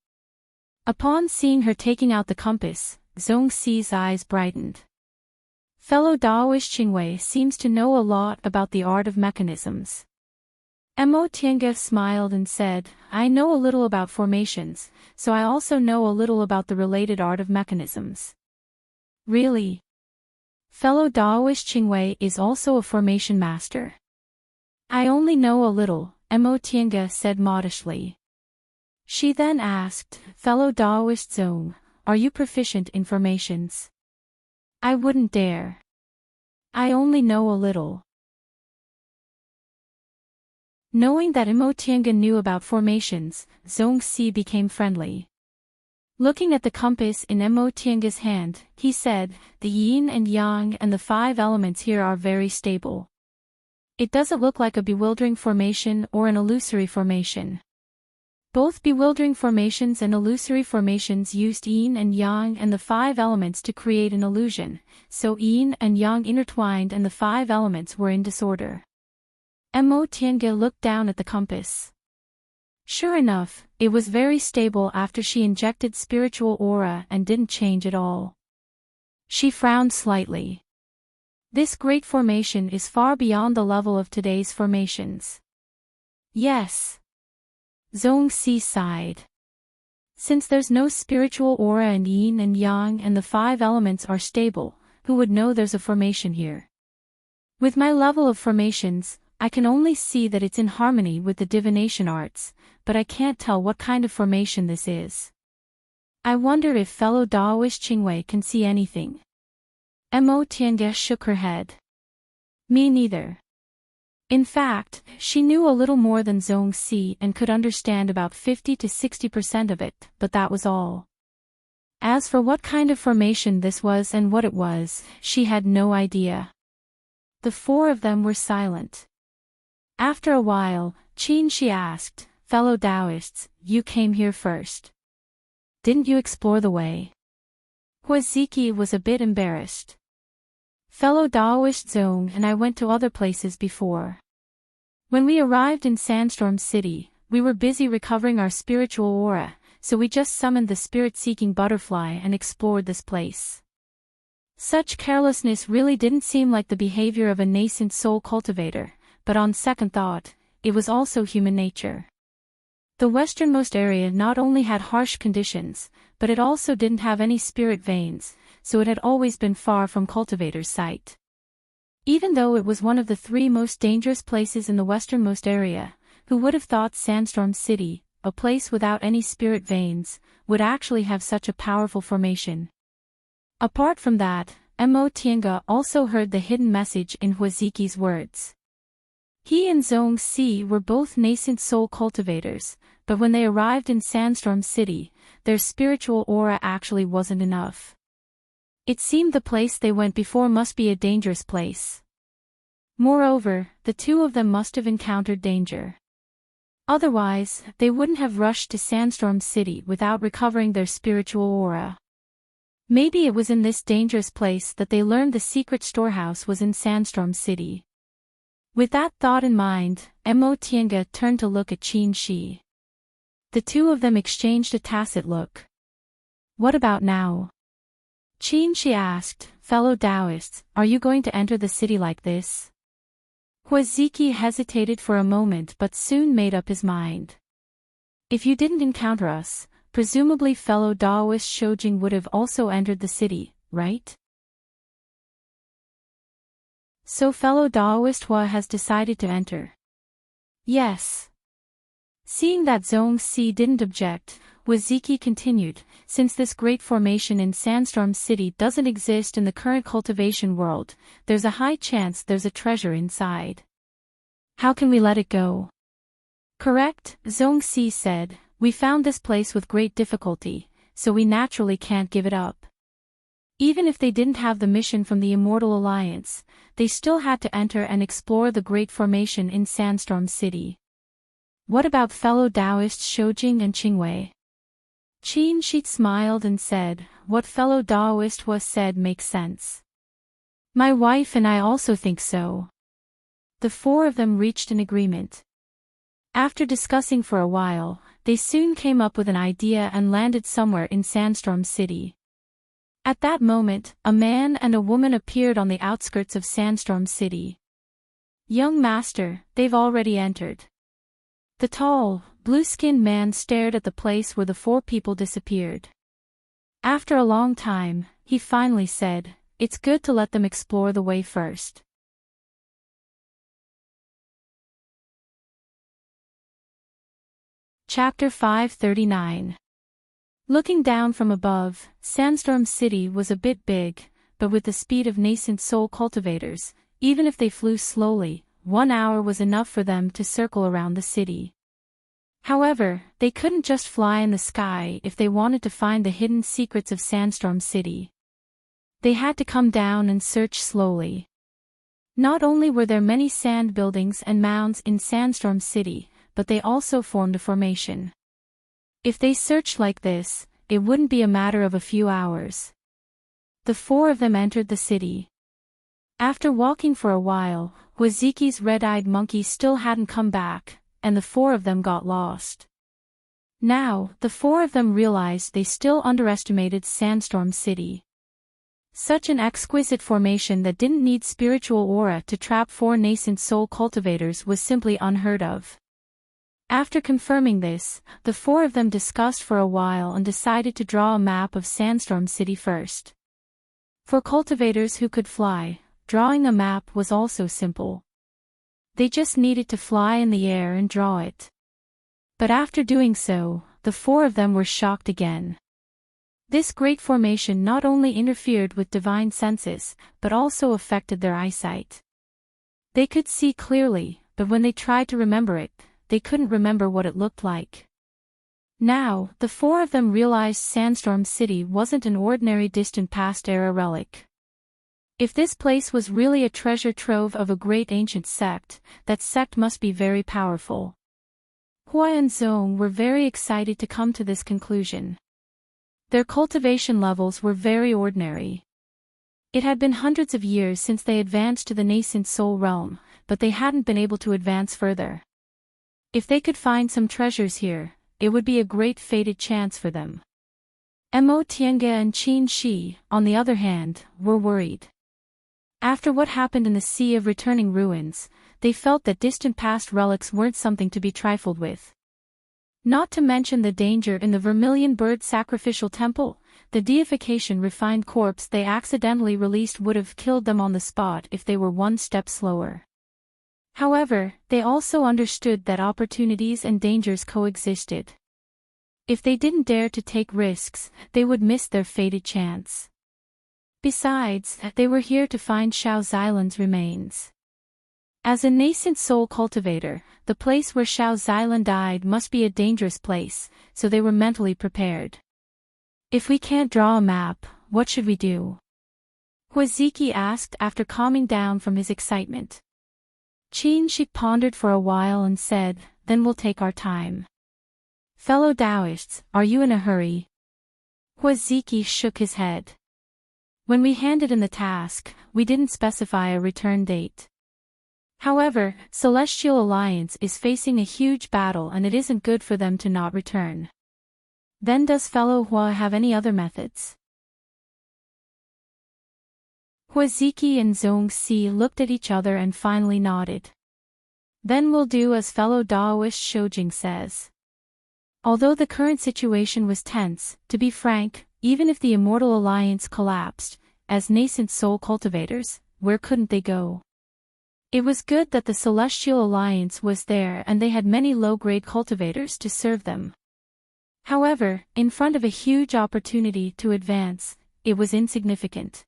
Upon seeing her taking out the compass, Zhongxi's eyes brightened. "Fellow Daoist Qingwei seems to know a lot about the art of mechanisms." Emotianga smiled and said, "I know a little about formations, so I also know a little about the related art of mechanisms." "Really? Fellow Daoist Qingwei is also a formation master?" "I only know a little," Emotianga said modestly. She then asked, "Fellow Daoist Zong, are you proficient in formations?" "I wouldn't dare. I only know a little." Knowing that Emotianga knew about formations, Zhongxi became friendly. Looking at the compass in Emotianga's hand, he said, "The yin and yang and the 5 elements here are very stable. It doesn't look like a bewildering formation or an illusory formation. Both bewildering formations and illusory formations used yin and yang and the 5 elements to create an illusion, so yin and yang intertwined and the 5 elements were in disorder." Emotianga looked down at the compass. Sure enough, it was very stable after she injected spiritual aura and didn't change at all. She frowned slightly. This great formation is far beyond the level of today's formations. "Yes." Zhongxi sighed. "Since there's no spiritual aura and yin and yang and the 5 elements are stable, who would know there's a formation here? With my level of formations, I can only see that it's in harmony with the divination arts, but I can't tell what kind of formation this is. I wonder if fellow Daoist Qingwei can see anything." Emotianga shook her head. "Me neither." In fact, she knew a little more than Zhongxi and could understand about 50 to 60% of it, but that was all. As for what kind of formation this was and what it was, she had no idea. The 4 of them were silent. After a while, Qin asked, "Fellow Taoists, you came here first. Didn't you explore the way?" Huaziki was a bit embarrassed. "Fellow Daoist Zong and I went to other places before. When we arrived in Sandstorm City, we were busy recovering our spiritual aura, so we just summoned the spirit-seeking butterfly and explored this place." Such carelessness really didn't seem like the behavior of a nascent soul cultivator, but on second thought, it was also human nature. The westernmost area not only had harsh conditions, but it also didn't have any spirit veins, so it had always been far from cultivators' sight. Even though it was one of the 3 most dangerous places in the westernmost area, who would have thought Sandstorm City, a place without any spirit veins, would actually have such a powerful formation? Apart from that, Mo Tiange also heard the hidden message in Huaziki's words. He and Zhong Si were both nascent soul cultivators, but when they arrived in Sandstorm City, their spiritual aura actually wasn't enough. It seemed the place they went before must be a dangerous place. Moreover, the 2 of them must have encountered danger. Otherwise, they wouldn't have rushed to Sandstorm City without recovering their spiritual aura. Maybe it was in this dangerous place that they learned the secret storehouse was in Sandstorm City. With that thought in mind, Mo Tiange turned to look at Qin Shi. The 2 of them exchanged a tacit look. What about now? Qin Shi asked, fellow Taoists, are you going to enter the city like this? Huaziki hesitated for a moment but soon made up his mind. If you didn't encounter us, presumably fellow Daoist Shoujing would have also entered the city, right? So fellow Daoist Hua has decided to enter. Yes. Seeing that Zhong Si didn't object, Huaziki continued, since this great formation in Sandstorm City doesn't exist in the current cultivation world, there's a high chance there's a treasure inside. How can we let it go? Correct, Zhong Si said, we found this place with great difficulty, so we naturally can't give it up. Even if they didn't have the mission from the Immortal Alliance, they still had to enter and explore the great formation in Sandstorm City. What about fellow Taoists Shoujing and Qingwei? Qin Shi smiled and said, what fellow Daoist Hua said makes sense. My wife and I also think so. The 4 of them reached an agreement. After discussing for a while, they soon came up with an idea and landed somewhere in Sandstorm City. At that moment, a man and a woman appeared on the outskirts of Sandstorm City. Young master, they've already entered. The tall, blue-skinned man stared at the place where the 4 people disappeared. After a long time, he finally said, it's good to let them explore the way first. Chapter 539. Looking down from above, Sandstorm City was a bit big, but with the speed of nascent soul cultivators, even if they flew slowly, 1 hour was enough for them to circle around the city. However, they couldn't just fly in the sky if they wanted to find the hidden secrets of Sandstorm City. They had to come down and search slowly. Not only were there many sand buildings and mounds in Sandstorm City, but they also formed a formation. If they searched like this, it wouldn't be a matter of a few hours. The 4 of them entered the city. After walking for a while, Huaziki's red-eyed monkey still hadn't come back, and the 4 of them got lost. Now, the 4 of them realized they still underestimated Sandstorm City. Such an exquisite formation that didn't need spiritual aura to trap 4 nascent soul cultivators was simply unheard of. After confirming this, the 4 of them discussed for a while and decided to draw a map of Sandstorm City first. For cultivators who could fly, drawing a map was also simple. They just needed to fly in the air and draw it. But after doing so, the 4 of them were shocked again. This great formation not only interfered with divine senses, but also affected their eyesight. They could see clearly, but when they tried to remember it, they couldn't remember what it looked like. Now, the 4 of them realized Sandstorm City wasn't an ordinary distant past-era relic. If this place was really a treasure trove of a great ancient sect, that sect must be very powerful. Hua and Zhong were very excited to come to this conclusion. Their cultivation levels were very ordinary. It had been hundreds of years since they advanced to the nascent soul realm, but they hadn't been able to advance further. If they could find some treasures here, it would be a great fated chance for them. Mo Tiange and Qin Shi, on the other hand, were worried. After what happened in the Sea of Returning Ruins, they felt that distant past relics weren't something to be trifled with. Not to mention the danger in the vermilion bird sacrificial temple, the deification refined corpse they accidentally released would have killed them on the spot if they were one step slower. However, they also understood that opportunities and dangers coexisted. If they didn't dare to take risks, they would miss their fated chance. Besides, they were here to find Xiao Xilan's remains. As a nascent soul cultivator, the place where Xiao Xilan died must be a dangerous place, so they were mentally prepared. If we can't draw a map, what should we do? Huaziki asked after calming down from his excitement. Qin Shi pondered for a while and said, then we'll take our time. Fellow Taoists, are you in a hurry? Huaziki shook his head. When we handed in the task, we didn't specify a return date. However, Celestial Alliance is facing a huge battle and it isn't good for them to not return. Then does fellow Hua have any other methods? Huaziki and Zhongxi looked at each other and finally nodded. Then we'll do as fellow Daoist Shoujing says. Although the current situation was tense, to be frank, even if the Immortal Alliance collapsed, as nascent soul cultivators, where couldn't they go? It was good that the Celestial Alliance was there and they had many low-grade cultivators to serve them. However, in front of a huge opportunity to advance, it was insignificant.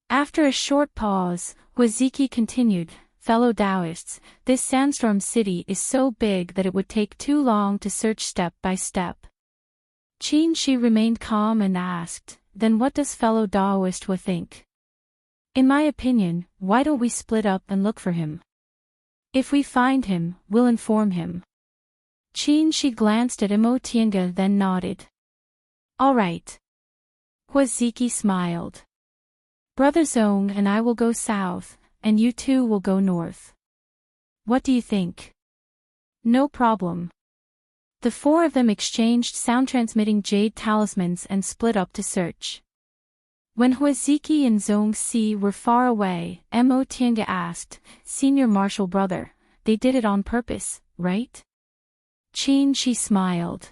After a short pause, Huaziki continued, fellow Taoists, this sandstorm city is so big that it would take too long to search step by step. Qin Shi remained calm and asked, then what does fellow Daoist Hua think? In my opinion, why don't we split up and look for him? If we find him, we'll inform him. Qin Shi glanced at Imo Tiange then nodded. All right. Huaziki smiled. Brother Zong and I will go south, and you two will go north. What do you think? No problem. The four of them exchanged sound-transmitting jade talismans and split up to search. When Huaziki and Zhongxi were far away, Mo Tiange asked, Senior Marshal Brother, they did it on purpose, right? Qin Shi smiled.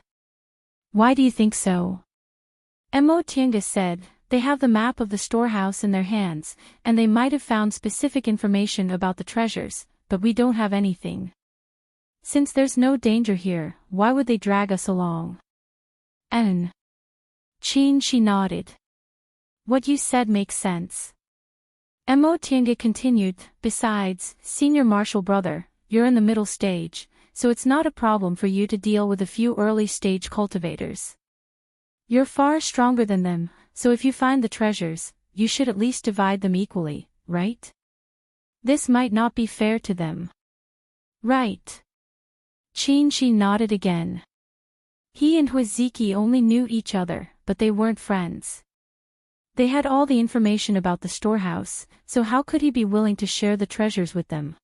Why do you think so? Mo Tiange said, they have the map of the storehouse in their hands, and they might have found specific information about the treasures, but we don't have anything. Since there's no danger here, why would they drag us along? Qin Shi nodded. What you said makes sense. Mo Tiange continued, besides, Senior Marshal Brother, you're in the middle stage, so it's not a problem for you to deal with a few early stage cultivators. You're far stronger than them, so if you find the treasures, you should at least divide them equally, right? This might not be fair to them. Right. Qin Shi nodded again. He and Huaziki only knew each other, but they weren't friends. They had all the information about the storehouse, so how could he be willing to share the treasures with them?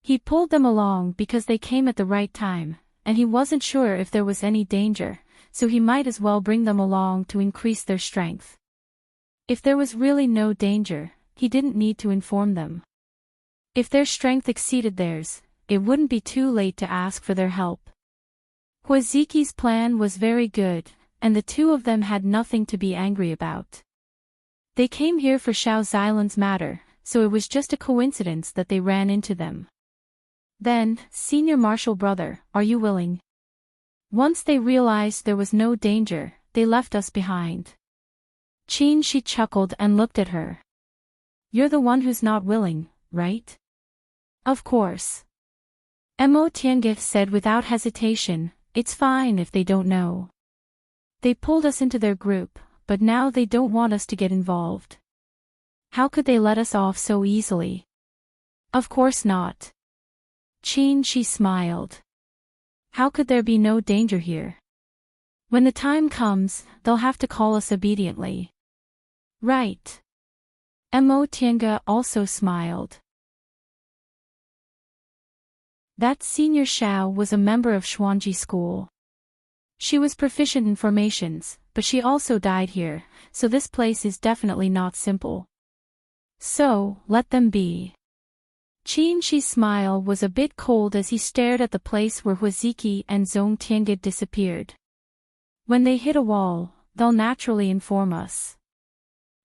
He pulled them along because they came at the right time, and he wasn't sure if there was any danger, so he might as well bring them along to increase their strength. If there was really no danger, he didn't need to inform them. If their strength exceeded theirs, it wouldn't be too late to ask for their help. Huaziki's plan was very good, and the two of them had nothing to be angry about. They came here for Xiao Xilan's matter, so it was just a coincidence that they ran into them. Then, Senior Marshal Brother, are you willing? Once they realized there was no danger, they left us behind. Qin Shi chuckled and looked at her. You're the one who's not willing, right? Of course. Mo Tiange said without hesitation, it's fine if they don't know. They pulled us into their group, but now they don't want us to get involved. How could they let us off so easily? Of course not. Qin Shi smiled. How could there be no danger here? When the time comes, they'll have to call us obediently. Right. Mo Tiange also smiled. That Senior Xiao was a member of Xuanji School. She was proficient in formations, but she also died here, so this place is definitely not simple. So, let them be. Qianxi's smile was a bit cold as he stared at the place where Huaziki and Zhong Tiange disappeared. When they hit a wall, they'll naturally inform us.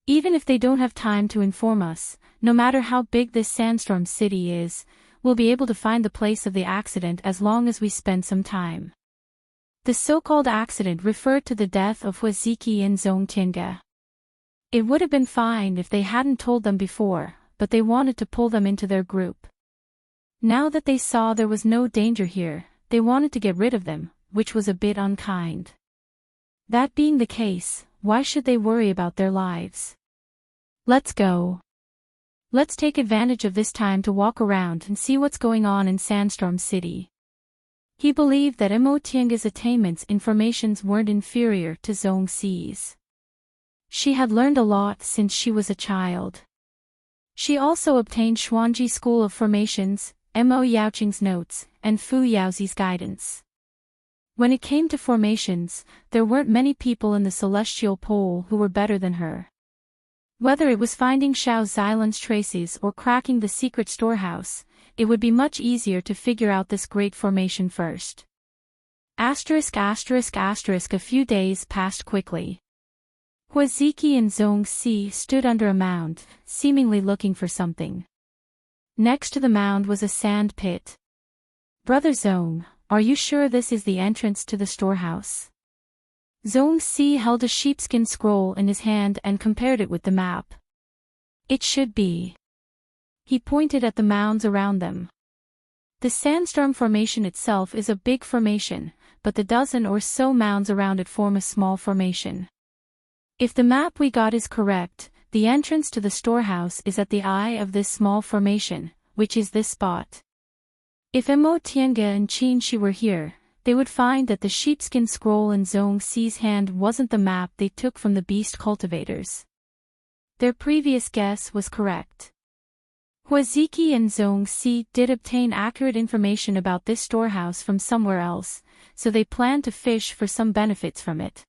Even if they don't have time to inform us, no matter how big this sandstorm city is, we'll be able to find the place of the accident as long as we spend some time. The so-called accident referred to the death of Huaziki and Zhong Tiange. It would have been fine if they hadn't told them before, but they wanted to pull them into their group. Now that they saw there was no danger here, they wanted to get rid of them, which was a bit unkind. That being the case, why should they worry about their lives? Let's go. Let's take advantage of this time to walk around and see what's going on in Sandstorm City. He believed that Tiange's attainment's informations weren't inferior to Zhong Xi's. She had learned a lot since she was a child. She also obtained Xuanji School of Formations, Mo Yaoqing's notes, and Fu Yaozi's guidance. When it came to formations, there weren't many people in the Celestial Pole who were better than her. Whether it was finding Xiao Xilan's traces or cracking the secret storehouse, it would be much easier to figure out this great formation first. A few days passed quickly. Huaziki and Zhong Xi stood under a mound, seemingly looking for something. Next to the mound was a sand pit. Brother Zhong, are you sure this is the entrance to the storehouse? Zhong Xi held a sheepskin scroll in his hand and compared it with the map. It should be. He pointed at the mounds around them. The sandstorm formation itself is a big formation, but the dozen or so mounds around it form a small formation. If the map we got is correct, the entrance to the storehouse is at the eye of this small formation, which is this spot. If Tiange and Qianxi were here, they would find that the sheepskin scroll in Zhong Xi's hand wasn't the map they took from the beast cultivators. Their previous guess was correct. Huaziki and Zhong Xi did obtain accurate information about this storehouse from somewhere else, so they planned to fish for some benefits from it.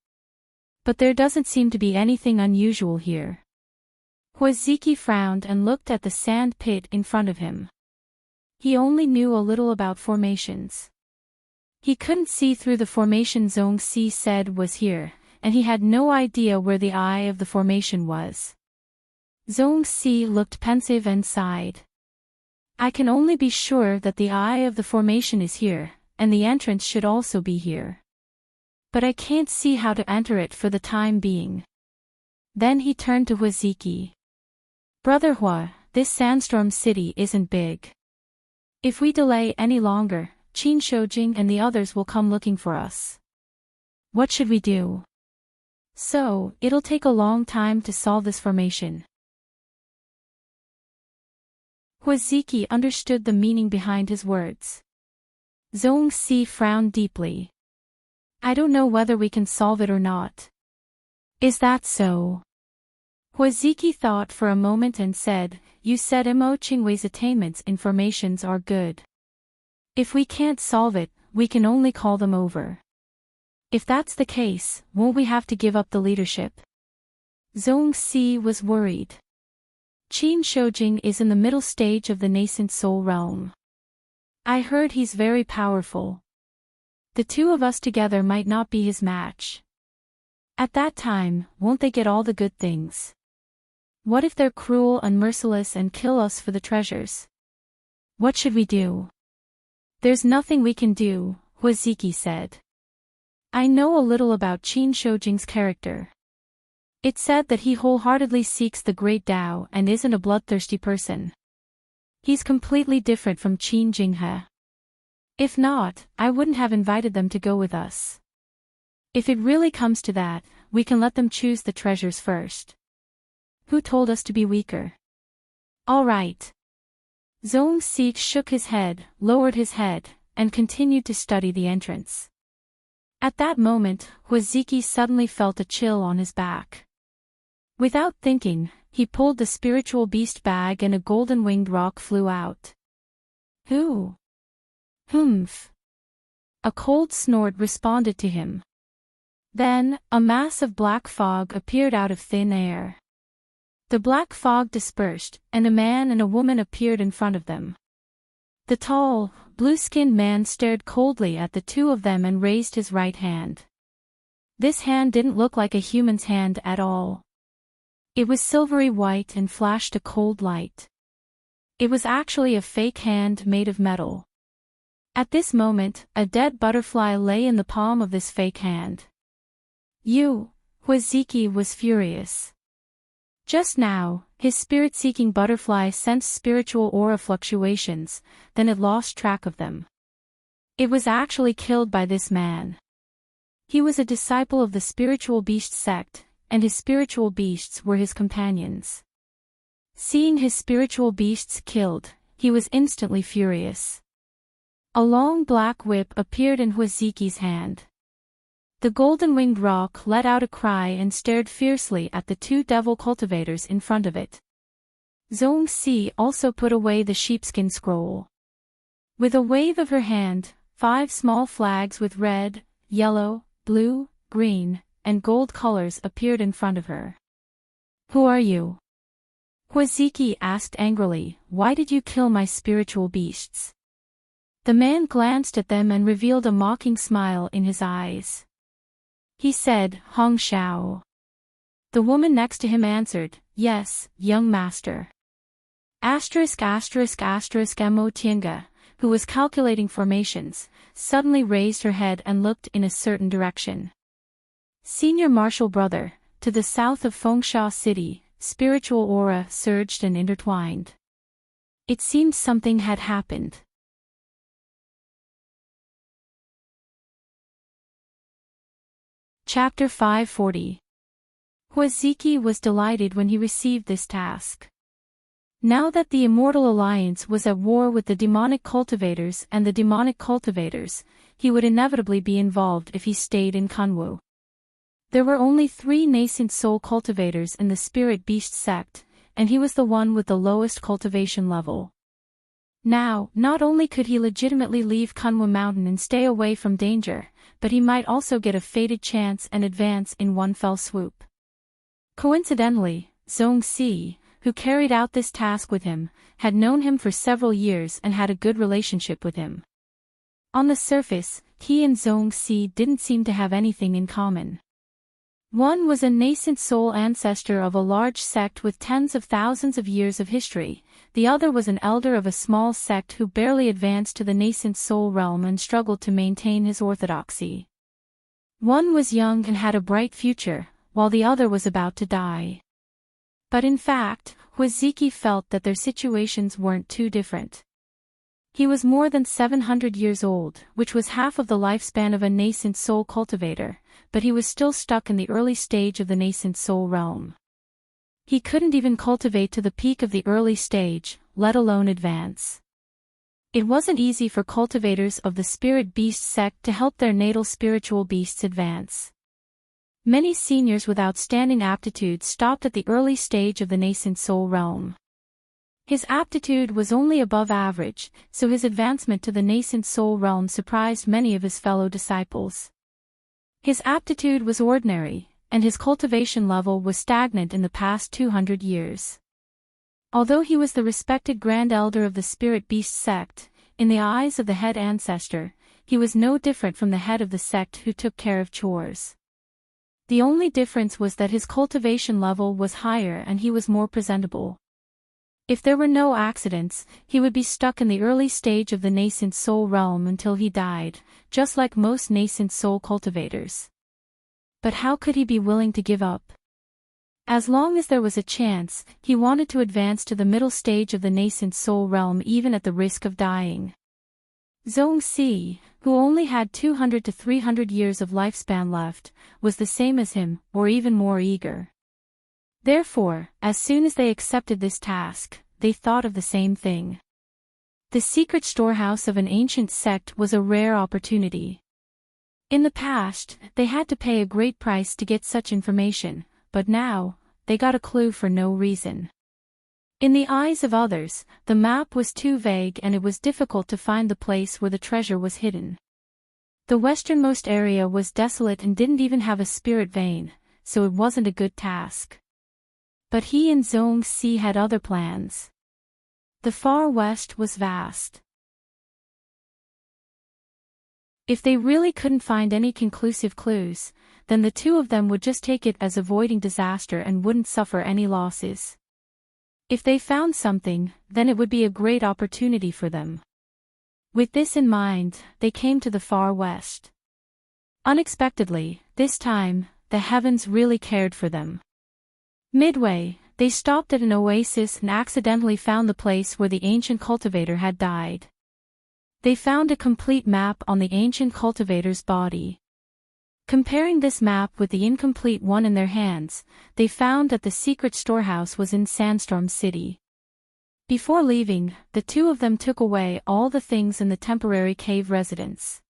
But there doesn't seem to be anything unusual here. Huaziki frowned and looked at the sand pit in front of him. He only knew a little about formations. He couldn't see through the formation Zhong Xi said was here, and he had no idea where the eye of the formation was. Zhong Xi looked pensive and sighed. I can only be sure that the eye of the formation is here, and the entrance should also be here. But I can't see how to enter it for the time being. Then he turned to Huaziki. Brother Hua, this sandstorm city isn't big. If we delay any longer, Qin Shoujing and the others will come looking for us. What should we do? So, it'll take a long time to solve this formation. Huaziki understood the meaning behind his words. Zhong Xi frowned deeply. I don't know whether we can solve it or not. Is that so? Huaziki thought for a moment and said, You said Mo Qingwei's attainments in formations are good. If we can't solve it, we can only call them over. If that's the case, won't we have to give up the leadership? Zhong Xi was worried. Qin Shoujing is in the middle stage of the nascent soul realm. I heard he's very powerful. The two of us together might not be his match. At that time, won't they get all the good things? What if they're cruel and merciless and kill us for the treasures? What should we do? There's nothing we can do, Huaziki said. I know a little about Qin Shoujing's character. It's said that he wholeheartedly seeks the great Tao and isn't a bloodthirsty person. He's completely different from Qin Jinghe. If not, I wouldn't have invited them to go with us. If it really comes to that, we can let them choose the treasures first. Who told us to be weaker? All right. Zhong Xi shook his head, lowered his head, and continued to study the entrance. At that moment, Huaziki suddenly felt a chill on his back. Without thinking, he pulled the spiritual beast bag and a golden-winged rock flew out. Who? Humph. A cold snort responded to him. Then, a mass of black fog appeared out of thin air. The black fog dispersed, and a man and a woman appeared in front of them. The tall, blue-skinned man stared coldly at the two of them and raised his right hand. This hand didn't look like a human's hand at all. It was silvery white and flashed a cold light. It was actually a fake hand made of metal. At this moment, a dead butterfly lay in the palm of this fake hand. Huaziki was furious. Just now, his spirit-seeking butterfly sensed spiritual aura fluctuations, then it lost track of them. It was actually killed by this man. He was a disciple of the spiritual beast sect, and his spiritual beasts were his companions. Seeing his spiritual beasts killed, he was instantly furious. A long black whip appeared in Huaziki's hand. The golden-winged roc let out a cry and stared fiercely at the two devil cultivators in front of it. Zhongxi also put away the sheepskin scroll. With a wave of her hand, 5 small flags with red, yellow, blue, green, and gold colors appeared in front of her. "Who are you?" Huaziki asked angrily, "Why did you kill my spiritual beasts?" The man glanced at them and revealed a mocking smile in his eyes. He said, "Hong Shao." The woman next to him answered, "Yes, young master." Mo Tienga, who was calculating formations, suddenly raised her head and looked in a certain direction. Senior Marshal Brother, to the south of Fengsha City, spiritual aura surged and intertwined. It seemed something had happened. Chapter 540. Huaziki was delighted when he received this task. Now that the Immortal Alliance was at war with the demonic cultivators and the demonic cultivators, he would inevitably be involved if he stayed in Kunwu. There were only 3 nascent soul cultivators in the spirit beast sect, and he was the one with the lowest cultivation level. Now, not only could he legitimately leave Kunwu Mountain and stay away from danger, but he might also get a fated chance and advance in one fell swoop. Coincidentally, Zhongxi, who carried out this task with him, had known him for several years and had a good relationship with him. On the surface, he and Zhongxi didn't seem to have anything in common. One was a nascent soul ancestor of a large sect with tens of thousands of years of history, the other was an elder of a small sect who barely advanced to the nascent soul realm and struggled to maintain his orthodoxy. One was young and had a bright future, while the other was about to die. But in fact, Huaziki felt that their situations weren't too different. He was more than 700 years old, which was half of the lifespan of a nascent soul cultivator, but he was still stuck in the early stage of the nascent soul realm. He couldn't even cultivate to the peak of the early stage, let alone advance. It wasn't easy for cultivators of the spirit beast sect to help their natal spiritual beasts advance. Many seniors with outstanding aptitudes stopped at the early stage of the nascent soul realm. His aptitude was only above average, so his advancement to the nascent soul realm surprised many of his fellow disciples. His aptitude was ordinary, and his cultivation level was stagnant in the past 200 years. Although he was the respected Grand Elder of the Spirit Beast sect, in the eyes of the head ancestor, he was no different from the head of the sect who took care of chores. The only difference was that his cultivation level was higher and he was more presentable. If there were no accidents, he would be stuck in the early stage of the nascent soul realm until he died, just like most nascent soul cultivators. But how could he be willing to give up? As long as there was a chance, he wanted to advance to the middle stage of the nascent soul realm even at the risk of dying. Zhongxi, who only had 200 to 300 years of lifespan left, was the same as him, or even more eager. Therefore, as soon as they accepted this task, they thought of the same thing. The secret storehouse of an ancient sect was a rare opportunity. In the past, they had to pay a great price to get such information, but now, they got a clue for no reason. In the eyes of others, the map was too vague and it was difficult to find the place where the treasure was hidden. The westernmost area was desolate and didn't even have a spirit vein, so it wasn't a good task. But he and Zhong Si had other plans. The far west was vast. If they really couldn't find any conclusive clues, then the two of them would just take it as avoiding disaster and wouldn't suffer any losses. If they found something, then it would be a great opportunity for them. With this in mind, they came to the far west. Unexpectedly, this time, the heavens really cared for them. Midway, they stopped at an oasis and accidentally found the place where the ancient cultivator had died. They found a complete map on the ancient cultivator's body. Comparing this map with the incomplete one in their hands, they found that the secret storehouse was in Sandstorm City. Before leaving, the two of them took away all the things in the temporary cave residence.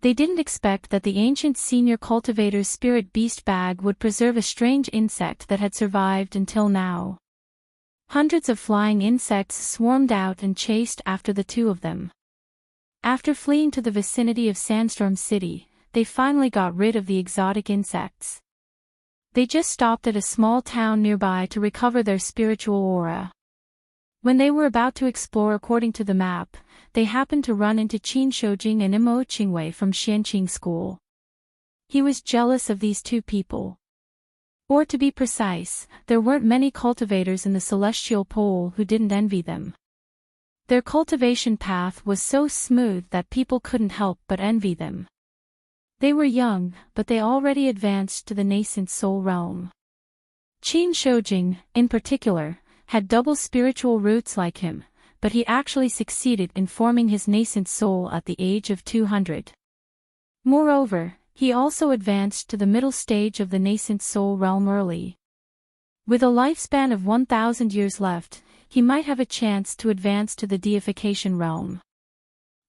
They didn't expect that the ancient senior cultivator's spirit beast bag would preserve a strange insect that had survived until now. Hundreds of flying insects swarmed out and chased after the two of them. After fleeing to the vicinity of Sandstorm City, they finally got rid of the exotic insects. They just stopped at a small town nearby to recover their spiritual aura. When they were about to explore according to the map, they happened to run into Qin Shoujing and Imo Qingwei from Xianqing School. He was jealous of these two people. Or to be precise, there weren't many cultivators in the Celestial Pole who didn't envy them. Their cultivation path was so smooth that people couldn't help but envy them. They were young, but they already advanced to the nascent soul realm. Qin Shoujing, in particular, had double spiritual roots like him, but he actually succeeded in forming his nascent soul at the age of 200. Moreover, he also advanced to the middle stage of the nascent soul realm early. With a lifespan of 1,000 years left, he might have a chance to advance to the deification realm.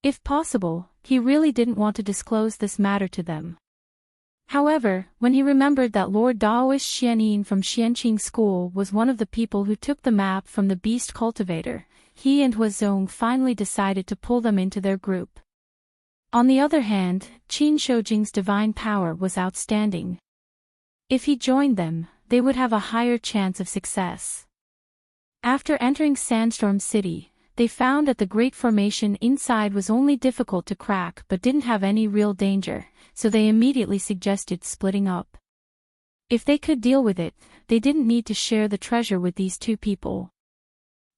If possible, he really didn't want to disclose this matter to them. However, when he remembered that Lord Daoist Xianyin from Xianqing School was one of the people who took the map from the beast cultivator, he and Huazong finally decided to pull them into their group. On the other hand, Qin Shoujing's divine power was outstanding. If he joined them, they would have a higher chance of success. After entering Sandstorm City, they found that the Great Formation inside was only difficult to crack but didn't have any real danger, so they immediately suggested splitting up. If they could deal with it, they didn't need to share the treasure with these two people.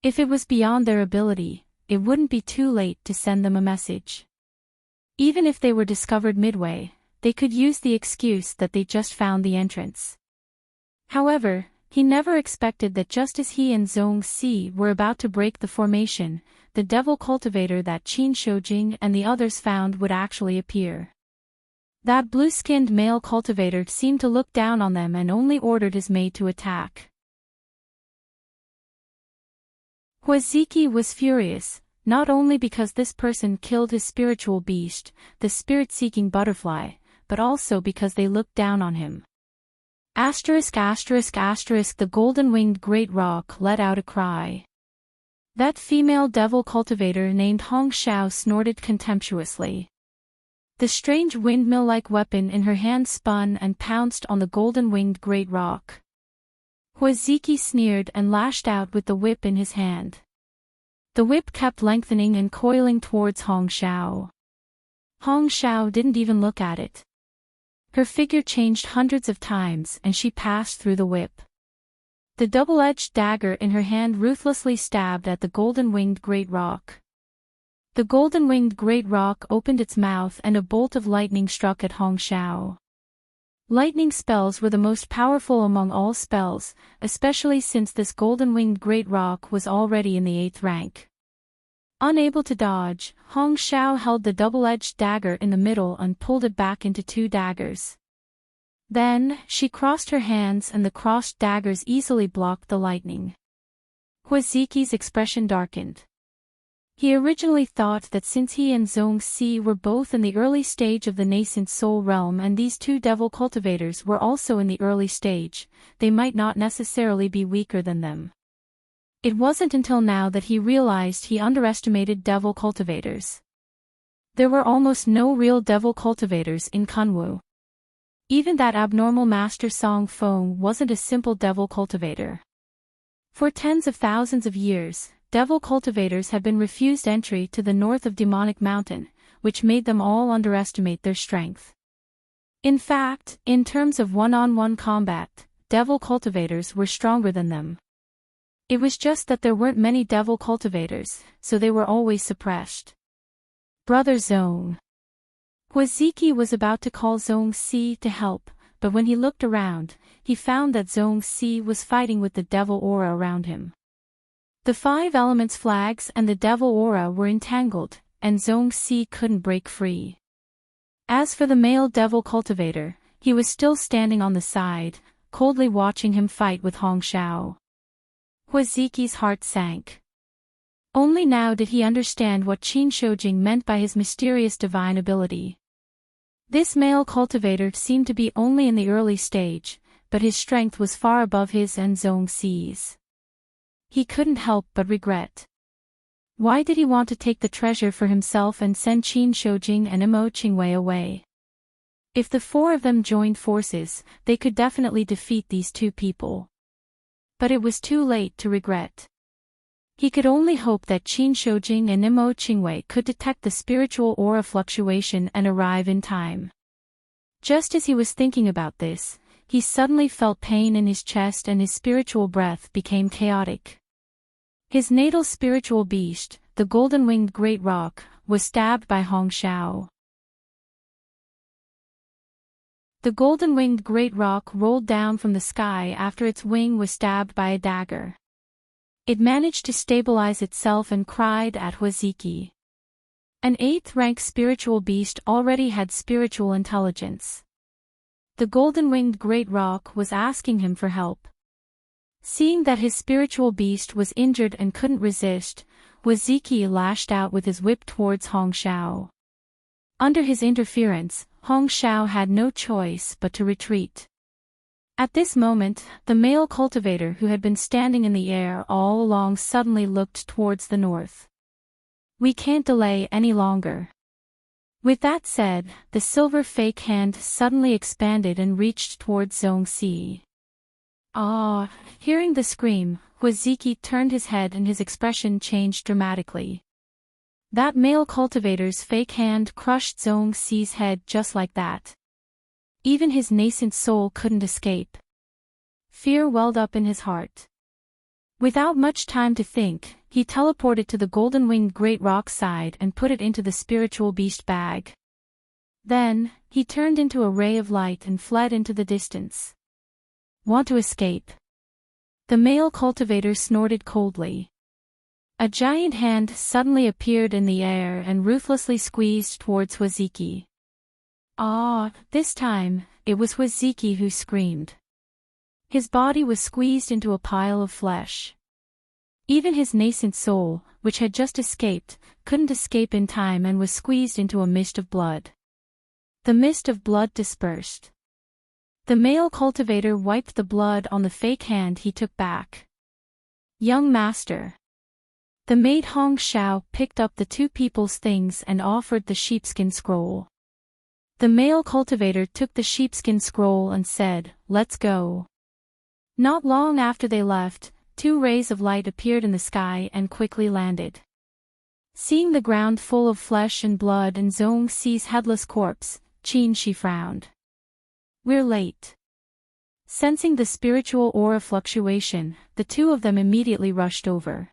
If it was beyond their ability, it wouldn't be too late to send them a message. Even if they were discovered midway, they could use the excuse that they just found the entrance. However, he never expected that just as he and Zhong Si were about to break the formation, the devil cultivator that Qin Shoujing and the others found would actually appear. That blue-skinned male cultivator seemed to look down on them and only ordered his maid to attack. Huaziki was furious, not only because this person killed his spiritual beast, the spirit-seeking butterfly, but also because they looked down on him. The golden-winged great roc let out a cry. That female devil cultivator named Hong Xiao snorted contemptuously. The strange windmill-like weapon in her hand spun and pounced on the golden-winged great roc. Huaziki sneered and lashed out with the whip in his hand. The whip kept lengthening and coiling towards Hong Xiao. Hong Xiao didn't even look at it. Her figure changed hundreds of times and she passed through the whip. The double-edged dagger in her hand ruthlessly stabbed at the golden-winged great roc. The golden-winged great roc opened its mouth and a bolt of lightning struck at Hong Xiao. Lightning spells were the most powerful among all spells, especially since this golden-winged great roc was already in the 8th rank. Unable to dodge, Hong Xiao held the double-edged dagger in the middle and pulled it back into 2 daggers. Then, she crossed her hands and the crossed daggers easily blocked the lightning. Huaziki's expression darkened. He originally thought that since he and Zhong Si were both in the early stage of the nascent soul realm and these two devil cultivators were also in the early stage, they might not necessarily be weaker than them. It wasn't until now that he realized he underestimated devil cultivators. There were almost no real devil cultivators in Kunwu. Even that abnormal Master Song Feng wasn't a simple devil cultivator. For tens of thousands of years, devil cultivators had been refused entry to the north of Demonic Mountain, which made them all underestimate their strength. In fact, in terms of one-on-one combat, devil cultivators were stronger than them. It was just that there weren't many devil cultivators, so they were always suppressed. Brother Zhong. Huaziki was about to call Zhong Si to help, but when he looked around, he found that Zhong Si was fighting with the devil aura around him. The 5 elements flags and the devil aura were entangled, and Zhong Si couldn't break free. As for the male devil cultivator, he was still standing on the side, coldly watching him fight with Hong Shao. Huaziki's heart sank. Only now did he understand what Qin Shoujing meant by his mysterious divine ability. This male cultivator seemed to be only in the early stage, but his strength was far above his and Zhong Si's. He couldn't help but regret. Why did he want to take the treasure for himself and send Qin Shoujing and Imo Qingwei away? If the 4 of them joined forces, they could definitely defeat these 2 people. But it was too late to regret. He could only hope that Qin Shoujing and Imo Qingwei could detect the spiritual aura fluctuation and arrive in time. Just as he was thinking about this, he suddenly felt pain in his chest and his spiritual breath became chaotic. His natal spiritual beast, the golden-winged great roc, was stabbed by Hong Shao. The golden-winged great roc rolled down from the sky after its wing was stabbed by a dagger. It managed to stabilize itself and cried at Huaziki. An 8th-rank spiritual beast already had spiritual intelligence. The golden-winged great roc was asking him for help. Seeing that his spiritual beast was injured and couldn't resist, Huaziki lashed out with his whip towards Hong Shao. Under his interference, Hong Shao had no choice but to retreat. At this moment, the male cultivator who had been standing in the air all along suddenly looked towards the north. We can't delay any longer. With that said, the silver fake hand suddenly expanded and reached towards Zhong Si. Ah! Hearing the scream, Huaziki turned his head and his expression changed dramatically. That male cultivator's fake hand crushed Zhong Si's head just like that. Even his nascent soul couldn't escape. Fear welled up in his heart. Without much time to think, he teleported to the golden-winged great roc side and put it into the spiritual beast bag. Then, he turned into a ray of light and fled into the distance. Want to escape? The male cultivator snorted coldly. A giant hand suddenly appeared in the air and ruthlessly squeezed towards Huaziki. Ah, this time, it was Huaziki who screamed. His body was squeezed into a pile of flesh. Even his nascent soul, which had just escaped, couldn't escape in time and was squeezed into a mist of blood. The mist of blood dispersed. The male cultivator wiped the blood on the fake hand he took back. Young master. The maid Hong Shao picked up the 2 people's things and offered the sheepskin scroll. The male cultivator took the sheepskin scroll and said, "Let's go." Not long after they left, 2 rays of light appeared in the sky and quickly landed. Seeing the ground full of flesh and blood and Zhong Si's headless corpse, Qin Shi frowned. We're late. Sensing the spiritual aura fluctuation, the 2 of them immediately rushed over.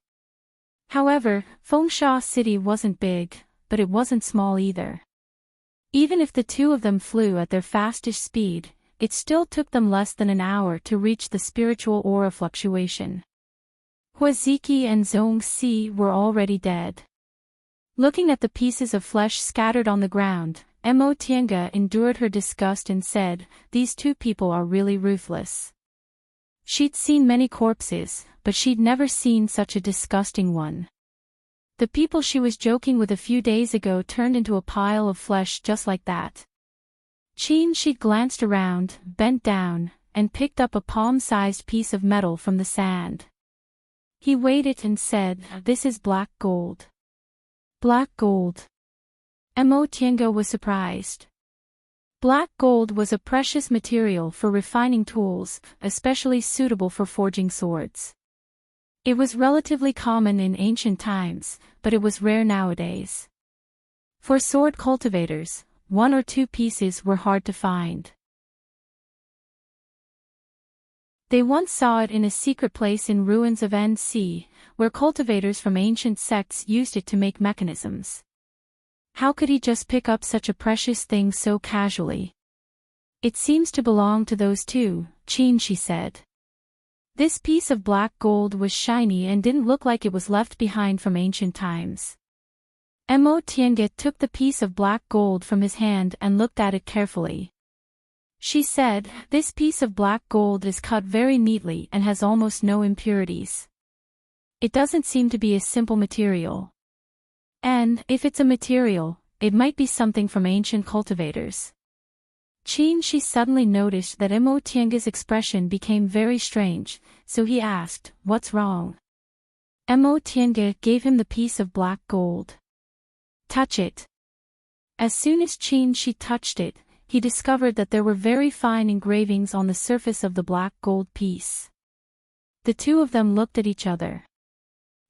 However, Fengsha City wasn't big, but it wasn't small either. Even if the 2 of them flew at their fastest speed, it still took them less than an hour to reach the spiritual aura fluctuation. Huaziki and Zhong Si were already dead. Looking at the pieces of flesh scattered on the ground, Mo Tiange endured her disgust and said, "These 2 people are really ruthless." She'd seen many corpses, but she'd never seen such a disgusting one. The people she was joking with a few days ago turned into a pile of flesh just like that. Qin Shi glanced around, bent down, and picked up a palm-sized piece of metal from the sand. He weighed it and said, "This is black gold." Black gold. Mo Tiange was surprised. Black gold was a precious material for refining tools, especially suitable for forging swords. It was relatively common in ancient times, but it was rare nowadays. For sword cultivators, 1 or 2 pieces were hard to find. They once saw it in a secret place in ruins of NC, where cultivators from ancient sects used it to make mechanisms. How could he just pick up such a precious thing so casually? It seems to belong to those two, Qin, she said. This piece of black gold was shiny and didn't look like it was left behind from ancient times. Mo Tiange took the piece of black gold from his hand and looked at it carefully. She said, "This piece of black gold is cut very neatly and has almost no impurities. It doesn't seem to be a simple material. And, if it's a material, it might be something from ancient cultivators." Qin, she suddenly noticed that Mo Tiange's expression became very strange, so he asked, "What's wrong?" Mo Tiange gave him the piece of black gold. "Touch it." As soon as Qin she touched it, he discovered that there were very fine engravings on the surface of the black gold piece. The two of them looked at each other.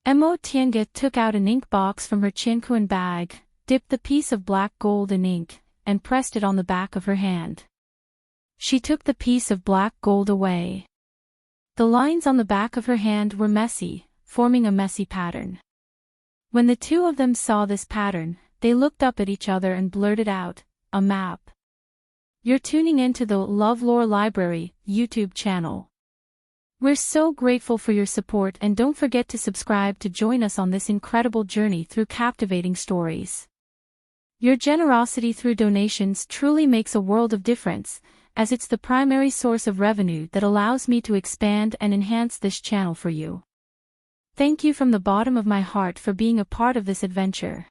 Mo Tiange took out an ink box from her Qianquan bag, dipped the piece of black gold in ink, and pressed it on the back of her hand. She took the piece of black gold away. The lines on the back of her hand were messy, forming a messy pattern. When the two of them saw this pattern, they looked up at each other and blurted out, "A map." You're tuning into the LoveLore Library YouTube channel. We're so grateful for your support, and don't forget to subscribe to join us on this incredible journey through captivating stories. Your generosity through donations truly makes a world of difference, as it's the primary source of revenue that allows me to expand and enhance this channel for you. Thank you from the bottom of my heart for being a part of this adventure.